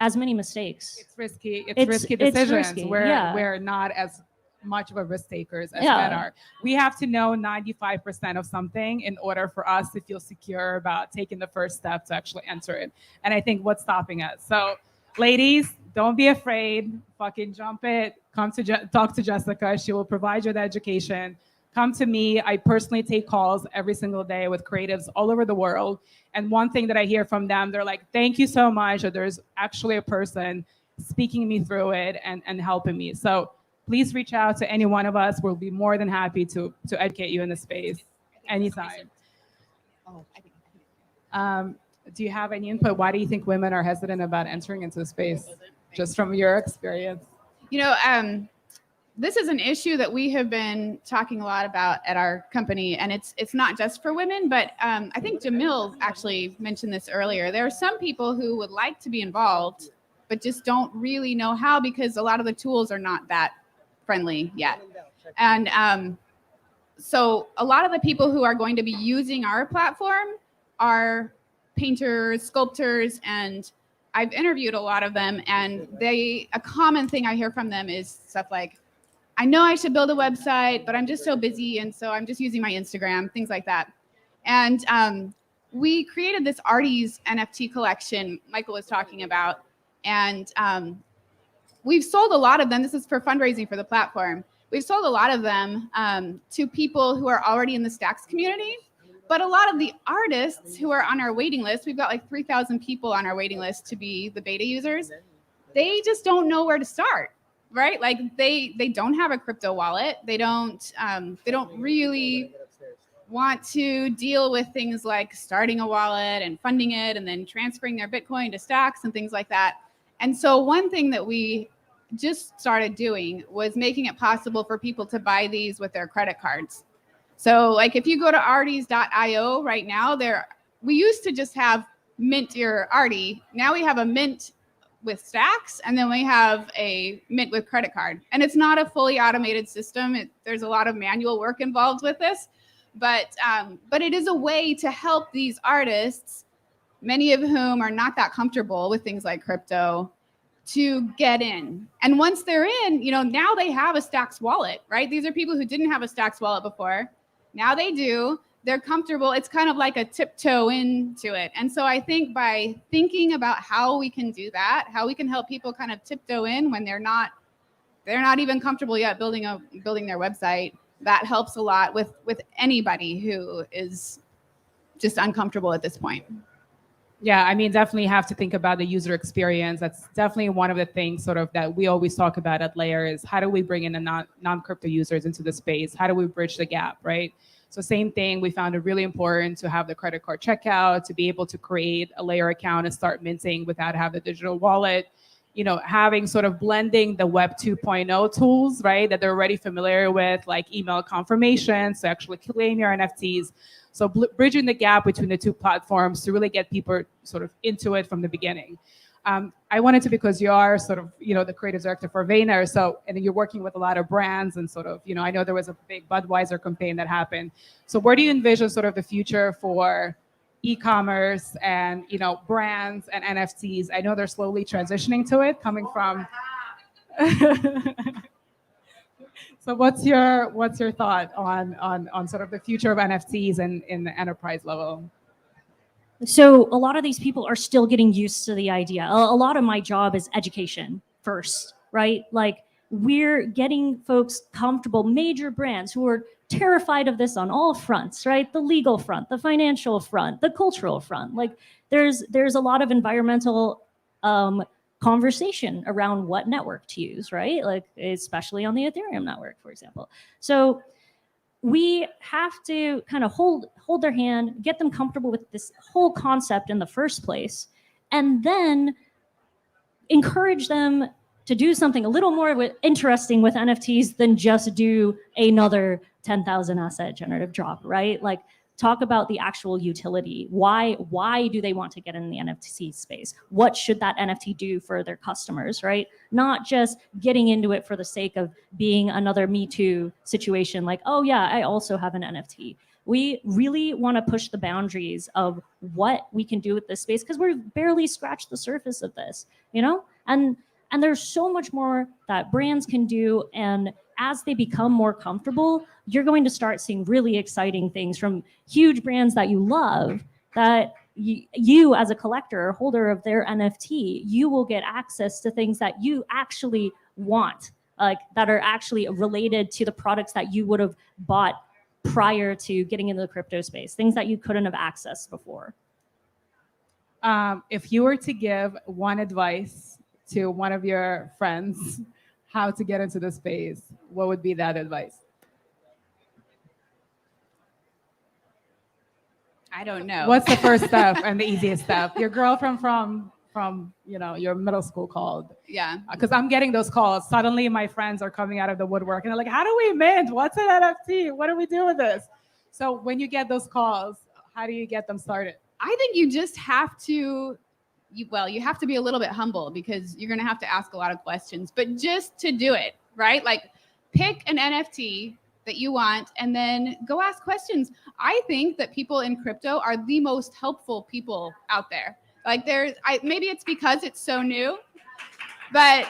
as many mistakes. It's risky. It's risky decisions. Risky. We're not as much of a risk takers as men are. We have to know 95% of something in order for us to feel secure about taking the first step to actually enter it. And I think what's stopping us. So ladies, don't be afraid. Fucking jump it. Come to talk to Jessica. She will provide you the education. come to me. I personally take calls every single day with creatives all over the world. And one thing that I hear from them, they're like, thank you so much. That there's actually a person speaking me through it and helping me. So please reach out to any one of us. We'll be more than happy to educate you in the space anytime. Do you have any input? Why do you think women are hesitant about entering into the space, just from your experience? You know, this is an issue that we have been talking a lot about at our company, and it's not just for women, but I think Jamil actually mentioned this earlier. There are some people who would like to be involved, but just don't really know how, because a lot of the tools are not that friendly yet. And so a lot of the people who are going to be using our platform are painters, sculptors, and I've interviewed a lot of them, and a common thing I hear from them is stuff like, I know I should build a website, but I'm just so busy, and so I'm just using my Instagram, things like that. And we created this Artie's NFT collection Michael was talking about, and we've sold a lot of them. This is for fundraising for the platform. We've sold a lot of them to people who are already in the Stacks community. But a lot of the artists who are on our waiting list, we've got like 3,000 people on our waiting list to be the beta users. They just don't know where to start, right? Like they don't have a crypto wallet. They don't really want to deal with things like starting a wallet and funding it and then transferring their Bitcoin to Stacks and things like that. And so one thing that we just started doing was making it possible for people to buy these with their credit cards. So like if you go to arties.io right now, we used to just have mint your Artie. Now we have a mint with Stacks, and then we have a mint with credit card. And it's not a fully automated system. There's a lot of manual work involved with this, but it is a way to help these artists, many of whom are not that comfortable with things like crypto, to get in. And once they're in, now they have a Stacks wallet, right? These are people who didn't have a Stacks wallet before. Now they do. They're comfortable. It's kind of like a tiptoe into it. And so I think by thinking about how we can do that, how we can help people kind of tiptoe in when they're not even comfortable yet building their website, that helps a lot with anybody who is just uncomfortable at this point. Yeah, I mean, definitely have to think about the user experience. That's definitely one of the things sort of that we always talk about at Layer is how do we bring in the non-crypto users into the space? How do we bridge the gap, right? So same thing, we found it really important to have the credit card checkout, to be able to create a Layer account and start minting without having the digital wallet, having sort of blending the Web 2.0 tools, right, that they're already familiar with, like email confirmations to actually claim your NFTs. So bridging the gap between the two platforms to really get people sort of into it from the beginning. I wanted to, because you are sort of, the creative director for Vayner. So, and you're working with a lot of brands and sort of, I know there was a big Budweiser campaign that happened. So where do you envision sort of the future for e-commerce and, brands and NFTs? I know they're slowly transitioning to it, coming from. So what's your thought on sort of the future of NFTs in the enterprise level? So a lot of these people are still getting used to the idea. A lot of my job is education first, right? Like we're getting folks comfortable, major brands who are terrified of this on all fronts, right? The legal front, the financial front, the cultural front. Like there's a lot of environmental conversation around what network to use, right? Like especially on the Ethereum network, for example. So we have to kind of hold their hand, get them comfortable with this whole concept in the first place, and then encourage them to do something a little more interesting with NFTs than just do another 10,000 asset generative drop, right? Like talk about the actual utility. Why do they want to get in the NFT space? What should that NFT do for their customers, right? Not just getting into it for the sake of being another Me Too situation like, oh yeah, I also have an NFT. We really want to push the boundaries of what we can do with this space because we've barely scratched the surface of this, and there's so much more that brands can do. And as they become more comfortable, you're going to start seeing really exciting things from huge brands that you love, that you as a collector or holder of their NFT, you will get access to things that you actually want, like that are actually related to the products that you would have bought prior to getting into the crypto space, things that you couldn't have accessed before? If you were to give one advice to one of your friends how to get into the space, what would be that advice? I don't know. What's the first step and the easiest step? Your girlfriend from your middle school called. Yeah. Because I'm getting those calls. Suddenly my friends are coming out of the woodwork and they're like, how do we mint? What's an NFT? What do we do with this? So when you get those calls, how do you get them started? I think you just have to, you have to be a little bit humble because you're going to have to ask a lot of questions, but just to do it, right? Like pick an NFT that you want and then go ask questions. I think that people in crypto are the most helpful people out there. Like maybe it's because it's so new, but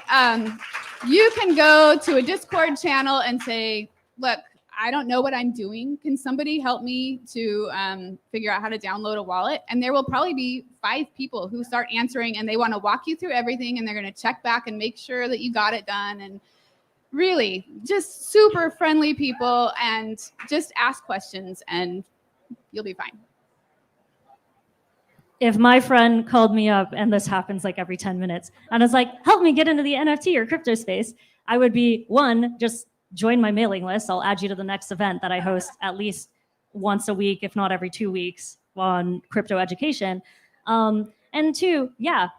you can go to a Discord channel and say, look, I don't know what I'm doing. Can somebody help me to figure out how to download a wallet? And there will probably be 5 people who start answering and they want to walk you through everything and they're going to check back and make sure that you got it done. And really just super friendly people, and just ask questions and you'll be fine. If my friend called me up, and this happens like every 10 minutes, and was like, help me get into the NFT or crypto space, I would be, one, just join my mailing list. I'll add you to the next event that I host at least once a week, if not every 2 weeks, on crypto education. And 2,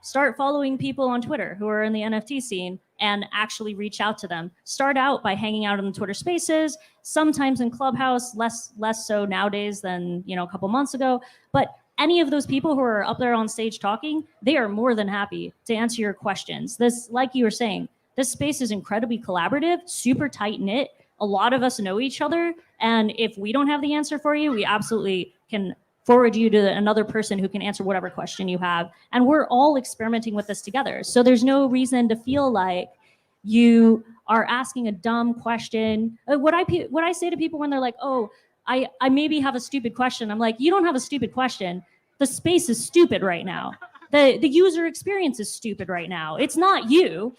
start following people on Twitter who are in the NFT scene and actually reach out to them. Start out by hanging out in the Twitter spaces, sometimes in Clubhouse, less so nowadays than a couple months ago. But any of those people who are up there on stage talking, they are more than happy to answer your questions. This, like you were saying, this space is incredibly collaborative, super tight knit. A lot of us know each other. And if we don't have the answer for you, we absolutely can forward you to another person who can answer whatever question you have. And we're all experimenting with this together. So there's no reason to feel like you are asking a dumb question. What I say to people when they're like, oh, I maybe have a stupid question. I'm like, you don't have a stupid question. The space is stupid right now. The user experience is stupid right now. It's not you,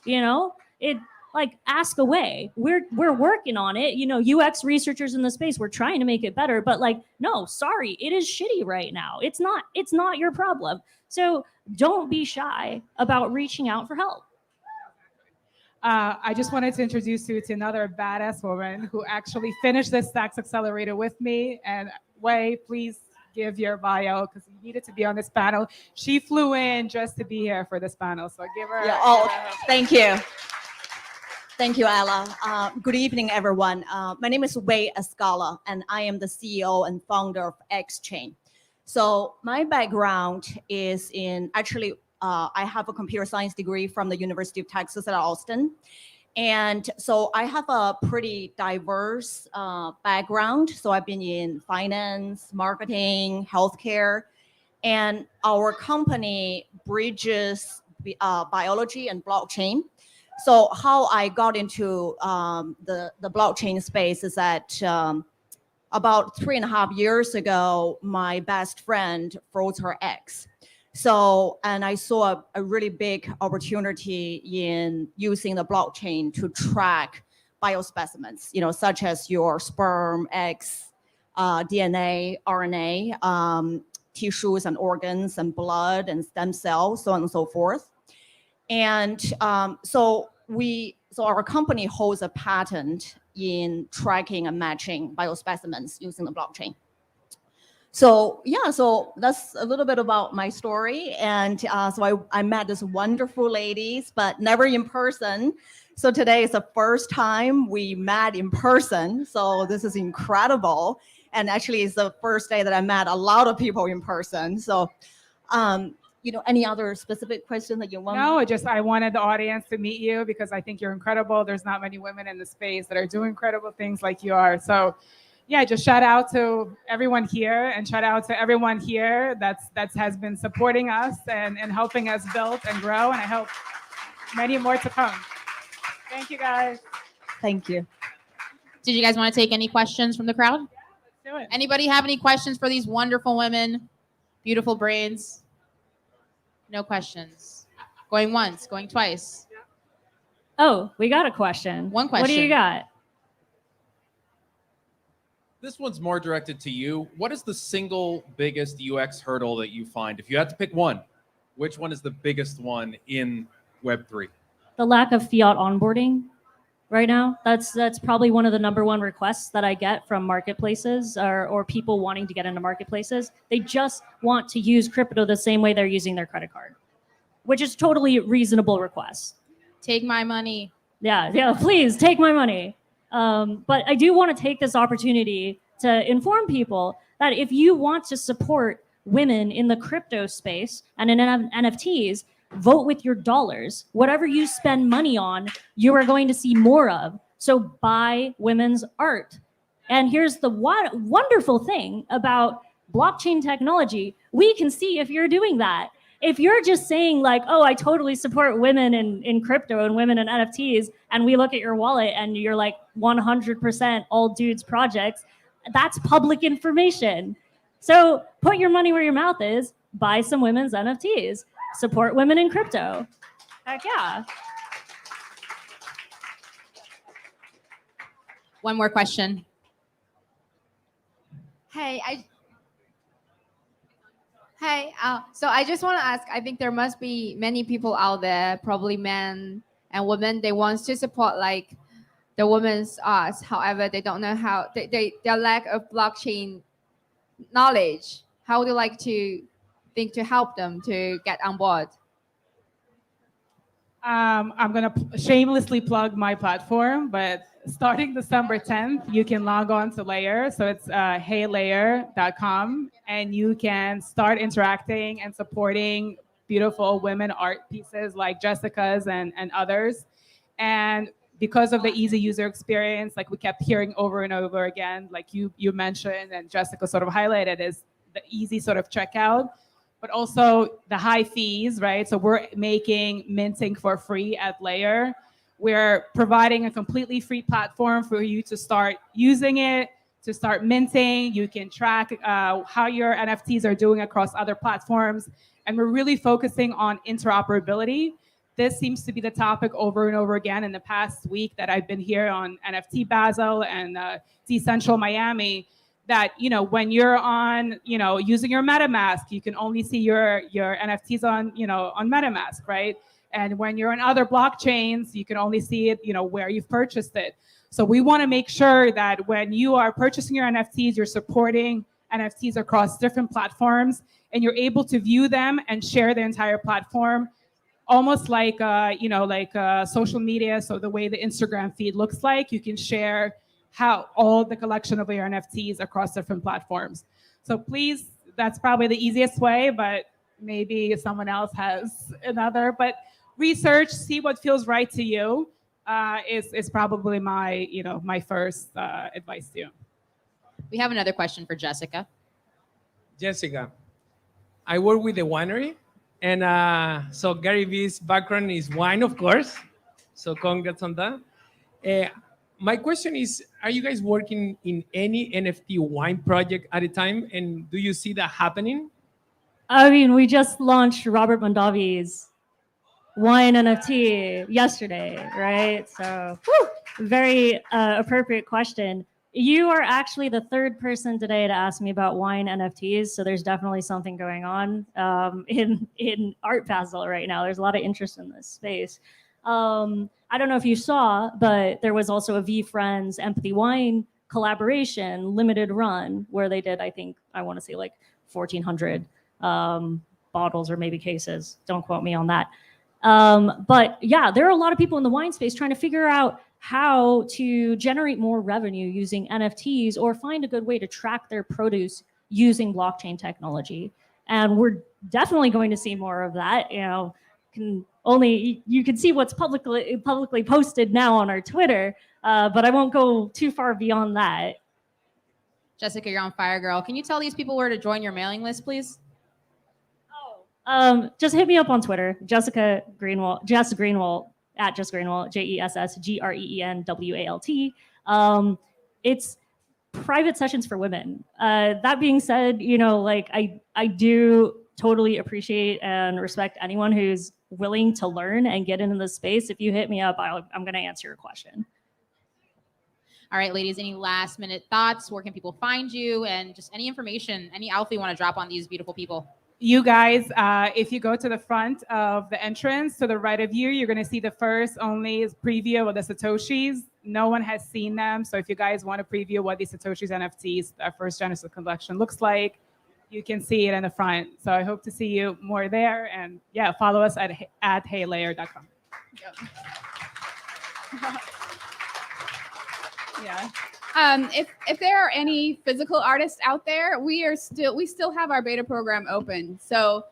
ask away. We're working on it. UX researchers in the space, we're trying to make it better, but no, sorry, it is shitty right now. It's not your problem. So don't be shy about reaching out for help. I just wanted to introduce you to another badass woman who actually finished this Stacks Accelerator with me. And Wei, please give your bio because you needed to be on this panel. She flew in just to be here for this panel. So give her. Thank you. Thank you, Alla. Good evening, everyone. My name is Wei Escala, and I am the CEO and founder of Xchain. So my background is I have a computer science degree from the University of Texas at Austin. And so I have a pretty diverse background. So I've been in finance, marketing, healthcare, and our company bridges biology and blockchain. So how I got into the blockchain space is that about 3.5 years ago, my best friend froze her eggs. So, and I saw a really big opportunity in using the blockchain to track biospecimens, such as your sperm, eggs, DNA, RNA, tissues and organs and blood and stem cells, so on and so forth. And so our company holds a patent in tracking and matching biospecimens using the blockchain. So that's a little bit about my story. And so I met these wonderful ladies, but never in person. So today is the first time we met in person. So this is incredible. And actually it's the first day that I met a lot of people in person. So, any other specific question that you want? No, I wanted the audience to meet you because I think you're incredible. There's not many women in the space that are doing incredible things like you are. So just shout out to everyone here and shout out to everyone here that has been supporting us and helping us build and grow. And I hope many more to come. Thank you, guys. Thank you. Did you guys want to take any questions from the crowd? Let's do it. Anybody have any questions for these wonderful women? Beautiful brains. No questions. Going once, going twice. Oh, we got a question. One What do you question. got? This one's more directed to you. What is the single biggest UX hurdle that you find? If you had to pick one, which one is the biggest one in Web3? The lack of fiat onboarding right now. That's probably one of the number one requests that I get from marketplaces or people wanting to get into marketplaces. They just want to use crypto the same way they're using their credit card, which is totally reasonable request. Take my money. Yeah, please take my money. But I do want to take this opportunity to inform people that if you want to support women in the crypto space and in NFTs, vote with your dollars. Whatever you spend money on, you are going to see more of. So buy women's art. And here's the wonderful thing about blockchain technology. We can see if you're doing that. If you're just saying like, oh, I totally support women in crypto and women in NFTs, and we look at your wallet and you're like 100% all dudes projects, that's public information. So put your money where your mouth is, buy some women's NFTs, support women in crypto. Heck yeah. One more question. So I just want to ask, I think there must be many people out there, probably men and women, they want to support like the women's arts. However, they don't know how, their lack of blockchain knowledge. How would you like to think to help them to get on board? I'm going to shamelessly plug my platform, but starting December 10th, you can log on to Layer. So it's heylayer.com, and you can start interacting and supporting beautiful women art pieces like Jessica's and others. And because of the easy user experience, like we kept hearing over and over again, like you mentioned and Jessica sort of highlighted, is the easy sort of checkout, but also the high fees, right? So we're making minting for free at Layer. We're providing a completely free platform for you to start using it, to start minting. You can track how your NFTs are doing across other platforms. And we're really focusing on interoperability. This seems to be the topic over and over again in the past week that I've been here on NFT Basel and Decentral Miami, that, you know, when you're on, you know, using your MetaMask, you can only see your NFTs on, you know, on MetaMask, right? And when you're on other blockchains, you can only see it, you know, where you've purchased it. So we want to make sure that when you are purchasing your NFTs, you're supporting NFTs across different platforms, and you're able to view them and share the entire platform, almost like, you know, like social media. So the way the Instagram feed looks like, you can share how all the collection of your NFTs across different platforms. So please, that's probably the easiest way, but maybe someone else has another. But research, see what feels right to you is probably my, you know, my first advice to you. We have another question for Jessica. Jessica, I work with the winery, and so Gary Vee's background is wine, of course. So congrats on that. My question is, are you guys working in any NFT wine project at a time? And do you see that happening? I mean, we just launched Robert Mondavi's wine NFT yesterday, right? So very appropriate question. You are actually the third person today to ask me about wine NFTs. So there's definitely something going on in Art Basel right now. There's a lot of interest in this space. I don't know if you saw, but there was also a VFriends Empathy Wine collaboration, limited run, where they did, I want to say like 1,400 bottles or maybe cases. Don't quote me on that. But yeah, there are a lot of people in the wine space trying to figure out how to generate more revenue using NFTs or find a good way to track their produce using blockchain technology. And we're definitely going to see more of that. You know, you can see what's publicly posted now on our Twitter, but I won't go too far beyond that. Jessica, you're on fire, girl. Can you tell these people where to join your mailing list, please? Just hit me up on Twitter, Jessica Greenwalt, Jess Greenwalt, at Jess Greenwalt, JessGreenwalt. It's private sessions for women. That being said, you know, like I do totally appreciate and respect anyone who's willing to learn and get into the space, if you hit me up, I'm going to answer your question. All right, ladies, any last minute thoughts? Where can people find you? And just any information, any alpha you want to drop on these beautiful people? You guys, if you go to the front of the entrance, to the right of you, you're going to see the first only preview of the Satoshis. No one has seen them. So if you guys want to preview what the Satoshis NFTs, our first Genesis collection, looks like, you can see it in the front. So I hope to see you more there. And yeah, follow us at heylayer.com. Yeah. If there are any physical artists out there, we still have our beta program open. So,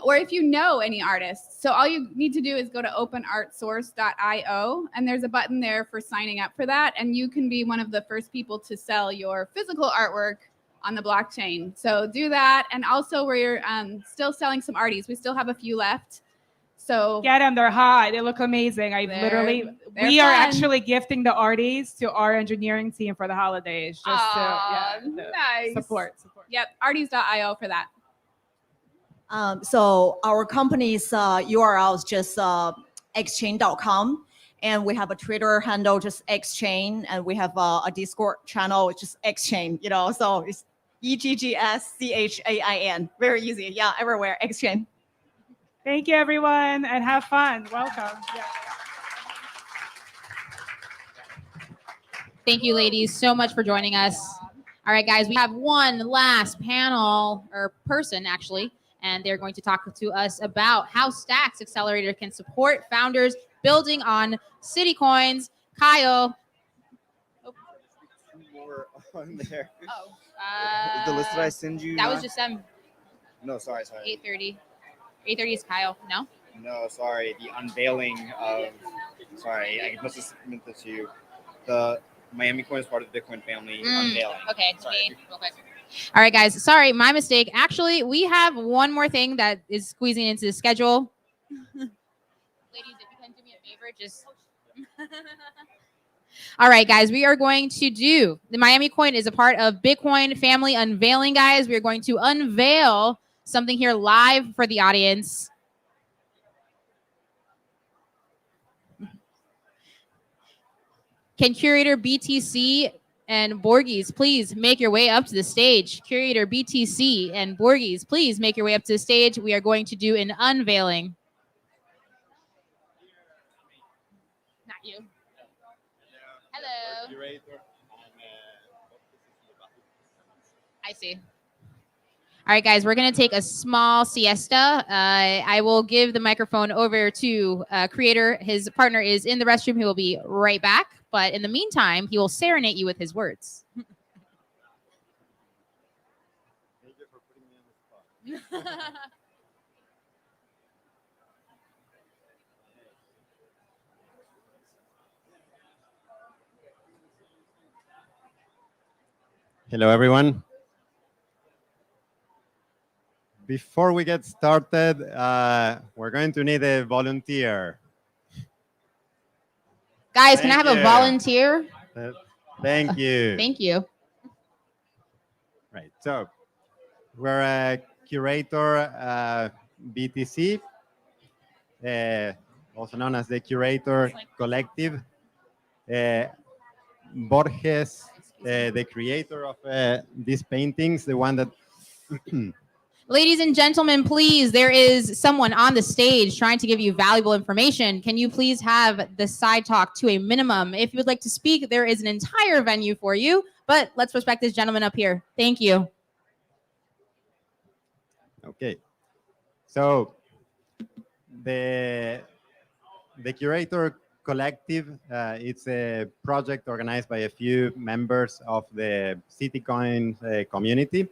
or if you know any artists, so all you need to do is go to openartsource.io, and there's a button there for signing up for that, and you can be one of the first people to sell your physical artwork on the blockchain. So do that, and also we're still selling some arties. We still have a few left. So get them, they're hot. They look amazing. We are actually gifting the arties to our engineering team for the holidays. Just nice. Support. Yep, arties.io for that. So our company's URL is just xchain.com. And we have a Twitter handle, just xchain. And we have a Discord channel, which is xchain, so it's EGGSCHAIN. Very easy. Yeah, everywhere, xchain. Thank you, everyone, and have fun. Welcome. Yeah. Thank you, ladies, so much for joining us. All right, guys, we have one last panel, or person, actually, and they're going to talk to us about how Stacks Accelerator can support founders building on CityCoins. Kyle. More on there. Oh. The list that I send you. That was just them. No, sorry. 8:30. 8:30 is Kyle. No? No, sorry. The unveiling of. Sorry, I must have meant this to you. The MiamiCoin is part of the Bitcoin family unveiling. Okay. Sorry. Real quick. All right, guys. Sorry, my mistake. Actually, we have one more thing that is squeezing into the schedule. Ladies, if you can do me a favor, just. All right, guys, we are going to do the MiamiCoin is a part of Bitcoin family unveiling, guys. We are going to unveil something here live for the audience. Can Curator BTC and Borges please make your way up to the stage? Curator BTC and Borges, please make your way up to the stage. We are going to do an unveiling. Not you. Hello. I see. All right, guys, we're going to take a small siesta. I will give the microphone over to Creator. His partner is in the restroom. He will be right back. But in the meantime, he will serenade you with his words. Thank you for putting me on the spot. Hello, everyone. Before we get started, we're going to need a volunteer. Guys, can I have a volunteer? Thank you. Thank you. Right. So we're a curator BTC, also known as the Curator Collective. Borges, the creator of these paintings, the one that Ladies and gentlemen, please, there is someone on the stage trying to give you valuable information. Can you please have the side talk to a minimum? If you would like to speak, there is an entire venue for you, but let's respect this gentleman up here. Thank you. Okay. So the Curator Collective, it's a project organized by a few members of the CityCoins community.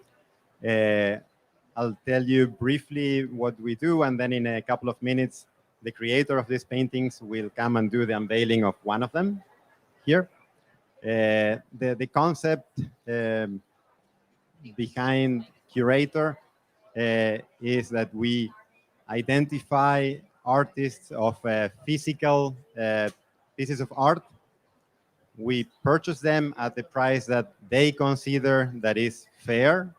I'll tell you briefly what we do, and then in a couple of minutes, the creator of these paintings will come and do the unveiling of one of them here. The concept behind Curator is that we identify artists of physical pieces of art. We purchase them at the price that they consider that is fair.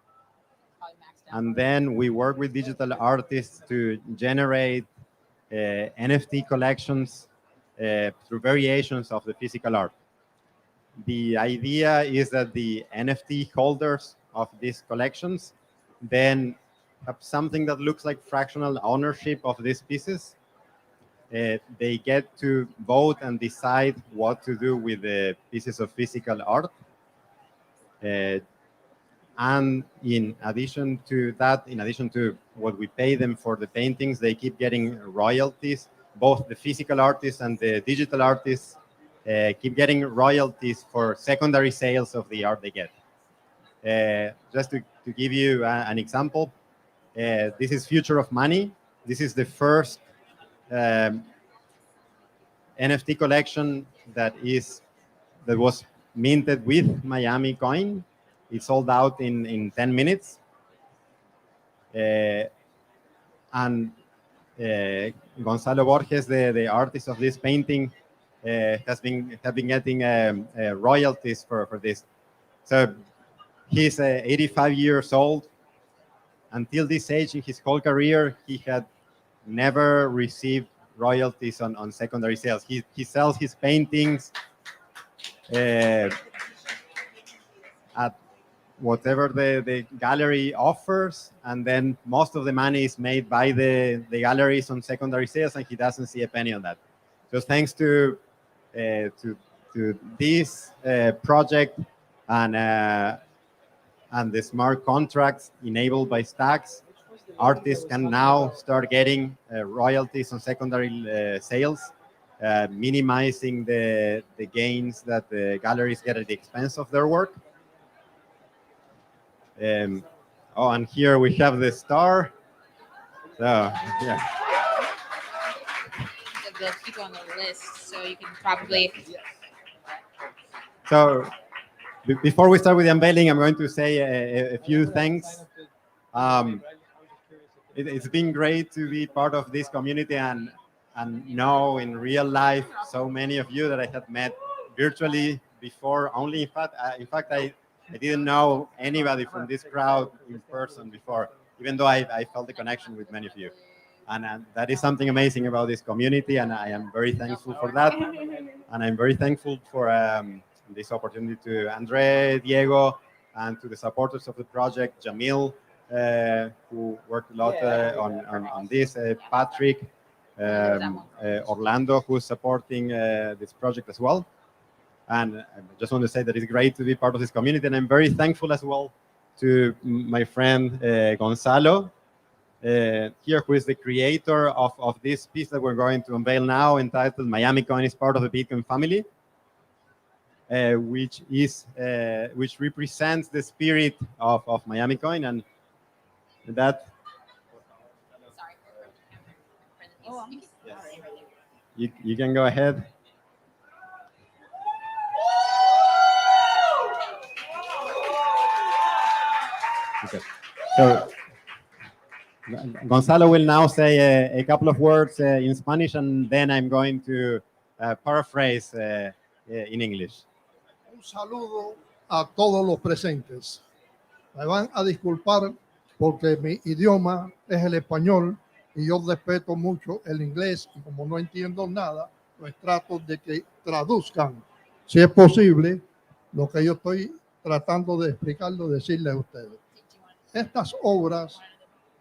And then we work with digital artists to generate NFT collections through variations of the physical art. The idea is that the NFT holders of these collections then have something that looks like fractional ownership of these pieces. They get to vote and decide what to do with the pieces of physical art. And in addition to that, in addition to what we pay them for the paintings, they keep getting royalties. Both the physical artists and the digital artists keep getting royalties for secondary sales of the art they get. Just to give you an example, this is Future of Money. This is the first NFT collection that was minted with MiamiCoin. It sold out in 10 minutes. And Gonzalo Borges, the artist of this painting, have been getting royalties for this. So he's 85 years old. Until this age in his whole career, he had never received royalties on secondary sales. He sells his paintings at whatever the gallery offers, and then most of the money is made by the galleries on secondary sales, and he doesn't see a penny on that. So thanks to this project and the smart contracts enabled by Stacks, artists can now start getting royalties on secondary sales, minimizing the gains that the galleries get at the expense of their work. Oh, and here we have the star. So, yeah. The people on the list, so you can probably. So before we start with the unveiling, I'm going to say a few things. It's been great to be part of this community and know in real life so many of you that I had met virtually before. Only in fact, I didn't know anybody from this crowd in person before, even though I felt the connection with many of you. And that is something amazing about this community, and I am very thankful for that. And I'm very thankful for this opportunity to Andre, Diego, and to the supporters of the project, Jamil, who worked a lot on this, Patrick, Orlando, who's supporting this project as well. And I just want to say that it's great to be part of this community, and I'm very thankful as well to my friend Gonzalo, here, who is the creator of this piece that we're going to unveil now, entitled MiamiCoin is part of the Bitcoin family, which represents the spirit of MiamiCoin, and that you can go ahead. Okay. So Gonzalo will now say a couple of words in Spanish, and then I'm going to paraphrase in English. Un saludo a todos los presentes. Me van a disculpar porque mi idioma es el español y yo respeto mucho el inglés, y como no entiendo nada, pues trato de que traduzcan, si es posible, lo que yo estoy tratando de explicarlo, decirles a ustedes. Estas obras,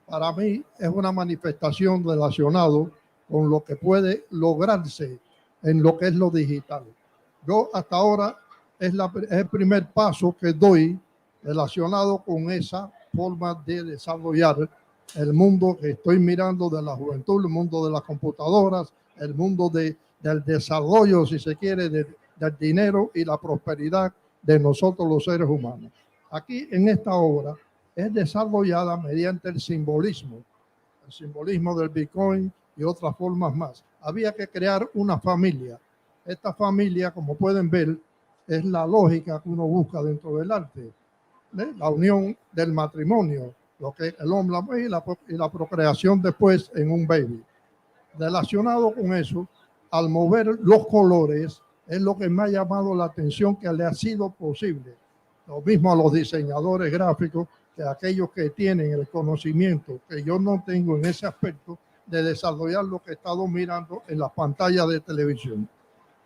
para mí, es una manifestación relacionada con lo que puede lograrse en lo que es lo digital. Yo hasta ahora es el primer paso que doy relacionado con esa forma de desarrollar el mundo que estoy mirando de la juventud, el mundo de las computadoras, el mundo del desarrollo, si se quiere, del dinero y la prosperidad de nosotros los seres humanos. Aquí en esta obra es desarrollada mediante el simbolismo del Bitcoin y otras formas más. Había que crear una familia. Esta familia, como pueden ver, es la lógica que uno busca dentro del arte. La unión del matrimonio, lo que el hombre y la procreación después en un baby. Relacionado con eso, al mover los colores, es lo que me ha llamado la atención, que le ha sido posible. Lo mismo a los diseñadores gráficos, que aquellos que tienen el conocimiento que yo no tengo en ese aspecto, de desarrollar lo que he estado mirando en las pantallas de televisión.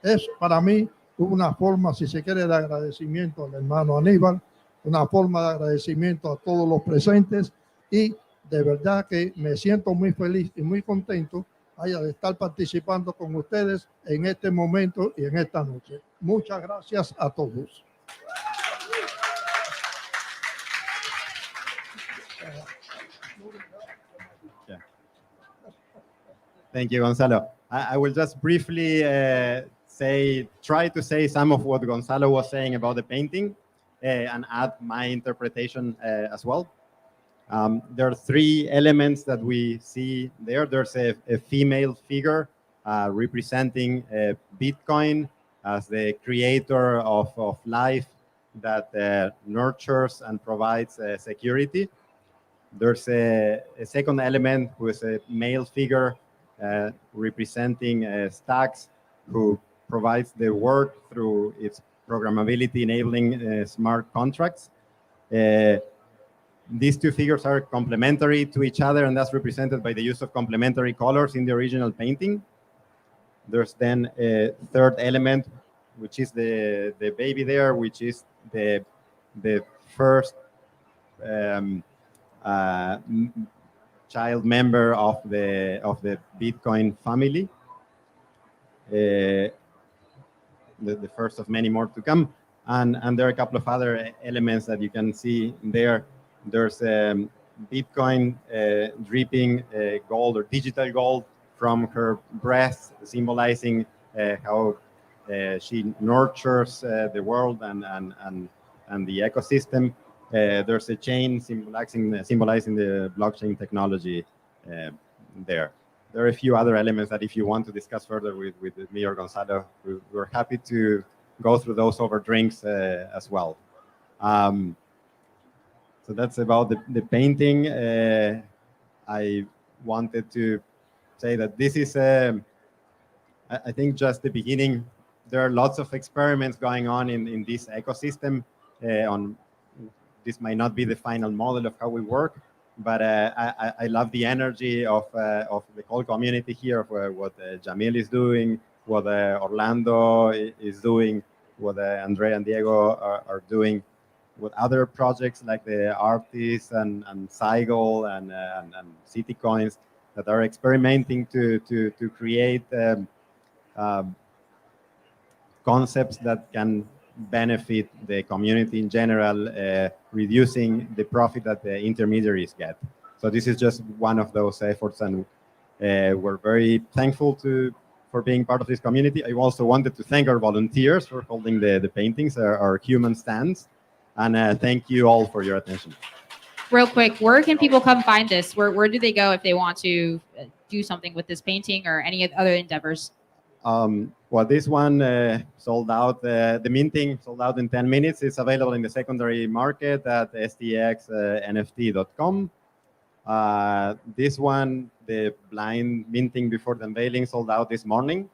Es para mí una forma, si se quiere, de agradecimiento al hermano Aníbal, una forma de agradecimiento a todos los presentes y de verdad que me siento muy feliz y muy contento de estar participando con ustedes en este momento y en esta noche. Muchas gracias a todos. Thank you, Gonzalo. I will just briefly try to say some of what Gonzalo was saying about the painting and add my interpretation as well. There are three elements that we see there. There's a female figure representing Bitcoin as the creator of life that nurtures and provides security. There's a second element who is a male figure representing Stacks, who provides the work through its programmability enabling smart contracts. These two figures are complementary to each other, and that's represented by the use of complementary colors in the original painting. There's then a third element, which is the baby there, which is the first child member of the Bitcoin family, the first of many more to come. And there are a couple of other elements that you can see there. There's Bitcoin dripping gold or digital gold from her breast, symbolizing how she nurtures the world and the ecosystem. There's a chain symbolizing the blockchain technology there. There are a few other elements that if you want to discuss further with me or Gonzalo, we're happy to go through those over drinks as well. So that's about the painting. I wanted to say that this is, I think, just the beginning. There are lots of experiments going on in this ecosystem. This might not be the final model of how we work, but I love the energy of the whole community here, of what Jamil is doing, what Orlando is doing, what Andre and Diego are doing, with other projects like the Artists and Cycle and CityCoins that are experimenting to create concepts that can benefit the community in general, reducing the profit that the intermediaries get. So this is just one of those efforts, and we're very thankful for being part of this community. I also wanted to thank our volunteers for holding the paintings, our human stands, and thank you all for your attention. Real quick, where can people come find this? Where do they go if they want to do something with this painting or any other endeavors? Well, this one sold out. The minting sold out in 10 minutes. It's available in the secondary market at stxnft.com. This one, the blind minting before the unveiling, sold out this morning.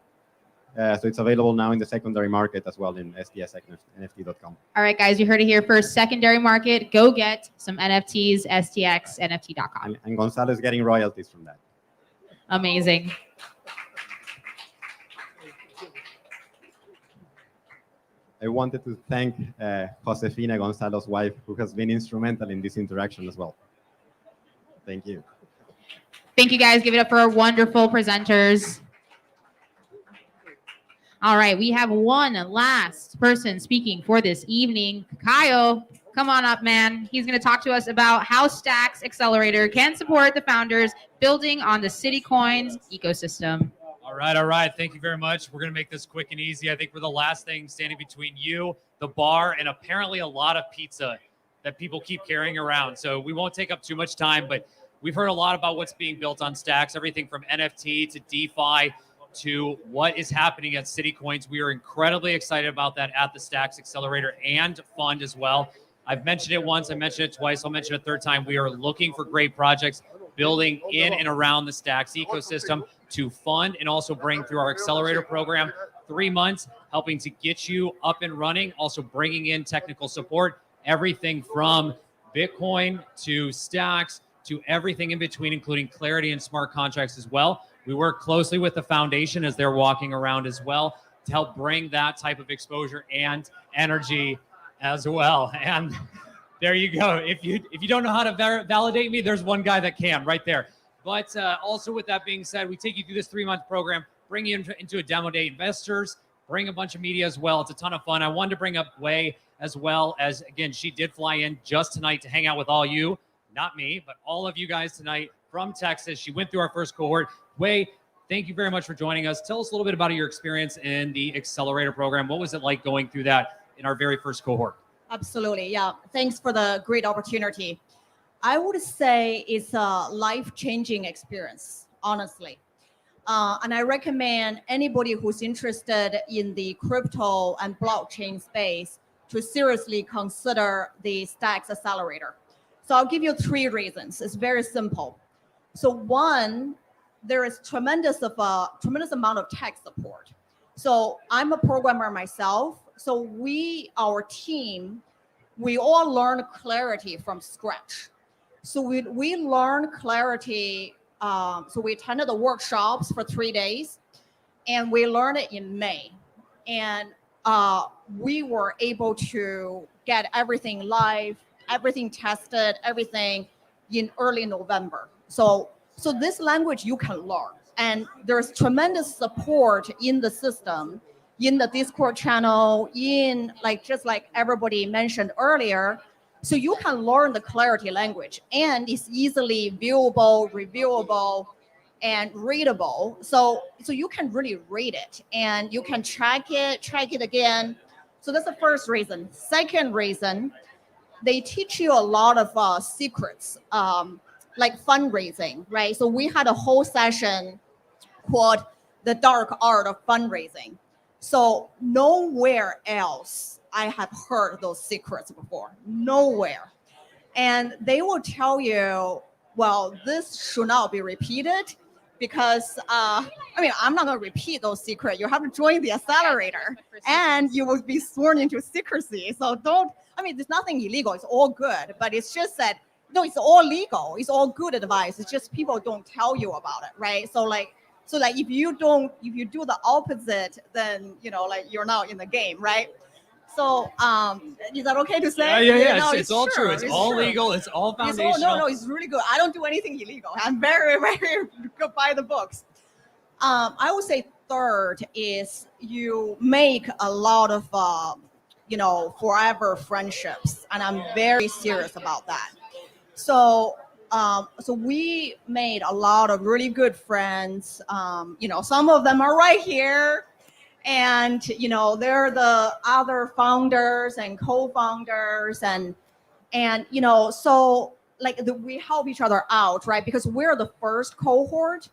So it's available now in the secondary market as well in stxnft.com. All right, guys, you heard it here first. Secondary market, go get some NFTs, stxnft.com. And Gonzalo is getting royalties from that. Amazing. I wanted to thank Josefina, Gonzalo's wife, who has been instrumental in this interaction as well. Thank you. Thank you, guys. Give it up for our wonderful presenters. All right, we have one last person speaking for this evening. Kyle, come on up, man. He's going to talk to us about how Stacks Accelerator can support the founders building on the CityCoins ecosystem. All right. Thank you very much. We're going to make this quick and easy. I think we're the last thing standing between you, the bar, and apparently a lot of pizza that people keep carrying around. So we won't take up too much time, but we've heard a lot about what's being built on Stacks, everything from NFT to DeFi to what is happening at CityCoins. We are incredibly excited about that at the Stacks Accelerator and Fund as well. I've mentioned it once, I mentioned it twice, I'll mention it a third time. We are looking for great projects building in and around the Stacks ecosystem to fund and also bring through our Accelerator program. 3 months, helping to get you up and running, also bringing in technical support, everything from Bitcoin to Stacks to everything in between, including clarity and smart contracts as well. We work closely with the foundation as they're walking around as well to help bring that type of exposure and energy as well. And there you go. If you don't know how to validate me, there's one guy that can right there. But also with that being said, we take you through this 3-month program, bring you into a demo day, investors, bring a bunch of media as well. It's a ton of fun. I wanted to bring up Wei as well as, again, she did fly in just tonight to hang out with all you, not me, but all of you guys tonight from Texas. She went through our first cohort. Wei, thank you very much for joining us. Tell us a little bit about your experience in the Accelerator program. What was it like going through that in our very first cohort? Absolutely. Yeah. Thanks for the great opportunity. I would say it's a life-changing experience, honestly. And I recommend anybody who's interested in the crypto and blockchain space to seriously consider the Stacks Accelerator. So I'll give you 3 reasons. It's very simple. So one, there is tremendous amount of tech support. So I'm a programmer myself. So our team, we all learn Clarity from scratch. So we learn Clarity. So we attended the workshops for 3 days, and we learned it in May. And we were able to get everything live, everything tested, everything in early November. So this language you can learn, and there's tremendous support in the system, in the Discord channel, just like everybody mentioned earlier. So you can learn the Clarity language, and it's easily viewable, reviewable, and readable. So you can really read it, and you can track it again. So that's the first reason. Second reason, they teach you a lot of secrets, like fundraising, right? So we had a whole session called The Dark Art of Fundraising. So nowhere else I have heard those secrets before, nowhere. And they will tell you, well, this should not be repeated because, I'm not going to repeat those secrets. You have to join the accelerator and you will be sworn into secrecy. So there's nothing illegal. It's all good. But it's just that, no, it's all legal. It's all good advice. It's just people don't tell you about it, right? So if you do the opposite, then, you're not in the game, right? So, is that okay to say? Yeah. No, It's all true. It's all legal. It's all foundational. No, it's really good. I don't do anything illegal. I'm very, very good by the books. I would say third is you make a lot of, forever friendships, and I'm very serious about that. So we made a lot of really good friends. Some of them are right here. And, they're the other founders and co-founders so we help each other out, right? Because we're the first cohort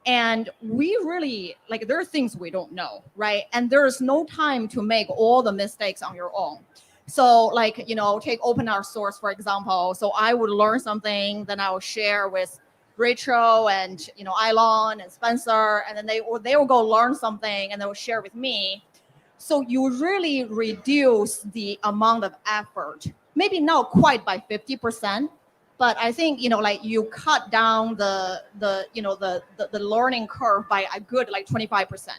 and we really, there are things we don't know, right? And there's no time to make all the mistakes on your own. So take open our source, for example. So I would learn something, then I will share with Rachel and Ilon and Spencer, and then they will go learn something and they will share with me. So you really reduce the amount of effort, maybe not quite by 50%, but I think you cut down the learning curve by a good 25%.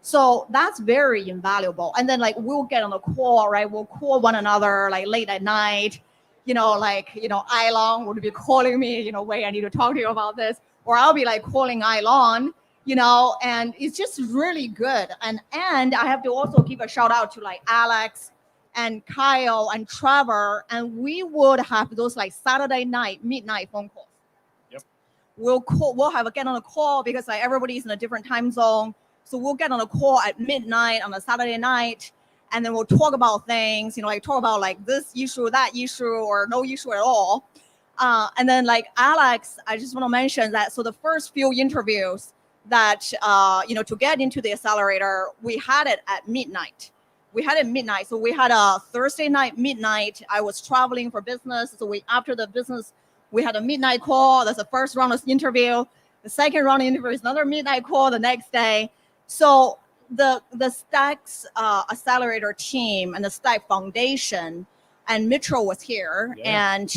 So that's very invaluable. And then we'll get on a call, right? We'll call one another late at night. Ilon would be calling me, Wei, I need to talk to you about this. Or I'll be calling Ilon, and it's just really good. And I have to also give a shout out to Alex and Kyle and Trevor. And we would have those Saturday night, midnight phone calls. Yep. We'll get on a call because everybody's in a different time zone. So we'll get on a call at midnight on a Saturday night. And then we'll talk about things, talk about this issue, that issue, or no issue at all. And then Alex, I just want to mention that. So the first few interviews that, to get into the accelerator, we had it at midnight. So we had a Thursday night midnight. I was traveling for business. So after the business, we had a midnight call. That's the first round of interview. The second round of interview is another midnight call the next day. So the Stacks Accelerator team and the Stack Foundation, and Mitchell was here, and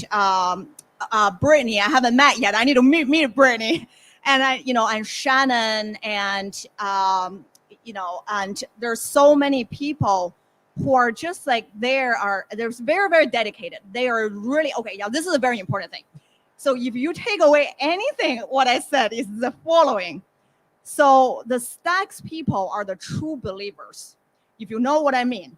Brittany. I haven't met yet. I need to meet Brittany, and and Shannon, and and there's so many people who are just like they're very, very dedicated. They are really okay. Yeah, this is a very important thing. So if you take away anything, what I said is the following. So the Stacks people are the true believers. If you know what I mean.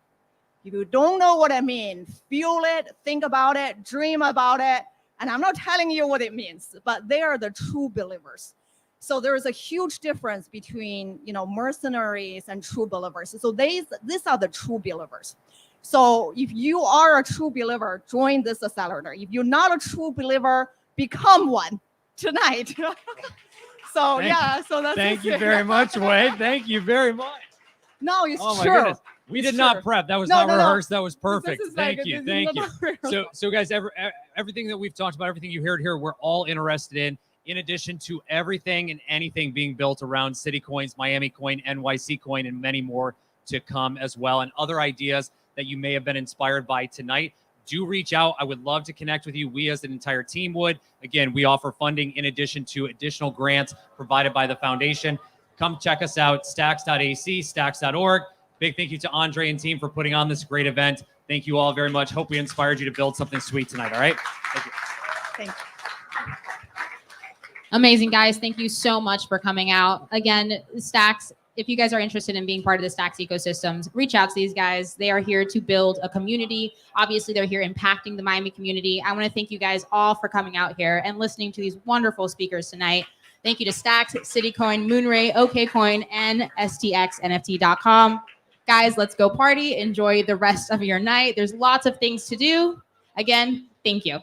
If you don't know what I mean, feel it, think about it, dream about it. And I'm not telling you what it means, but they are the true believers. So there is a huge difference between, mercenaries and true believers. So these are the true believers. So if you are a true believer, join this accelerator. If you're not a true believer, become one tonight. So so that's Thank you very much, Wade. Thank you very much. No, it's Oh my true. goodness. We did not prep. That was not rehearsed. That was perfect. This is Thank like- you. this Thank is you. not rehearsed. So guys, everything that we've talked about, everything you heard here, we're all interested in addition to everything and anything being built around CityCoins, MiamiCoin, NYCCoin, and many more to come as well, and other ideas that you may have been inspired by tonight. Do reach out. I would love to connect with you. We as an entire team would. Again, we offer funding in addition to additional grants provided by the foundation. Come check us out, stacks.ac, stacks.org. Big thank you to Andre and team for putting on this great event. Thank you all very much. Hope we inspired you to build something sweet tonight, all right? Thank you. Thank you. Amazing, guys. Thank you so much for coming out. Again, Stacks, if you guys are interested in being part of the Stacks ecosystems, reach out to these guys. They are here to build a community. Obviously, they're here impacting the Miami community. I want to thank you guys all for coming out here and listening to these wonderful speakers tonight. Thank you to Stacks, CityCoin, Moonray, OKCoin, and STXNFT.com. Guys, let's go party. Enjoy the rest of your night. There's lots of things to do. Again, thank you.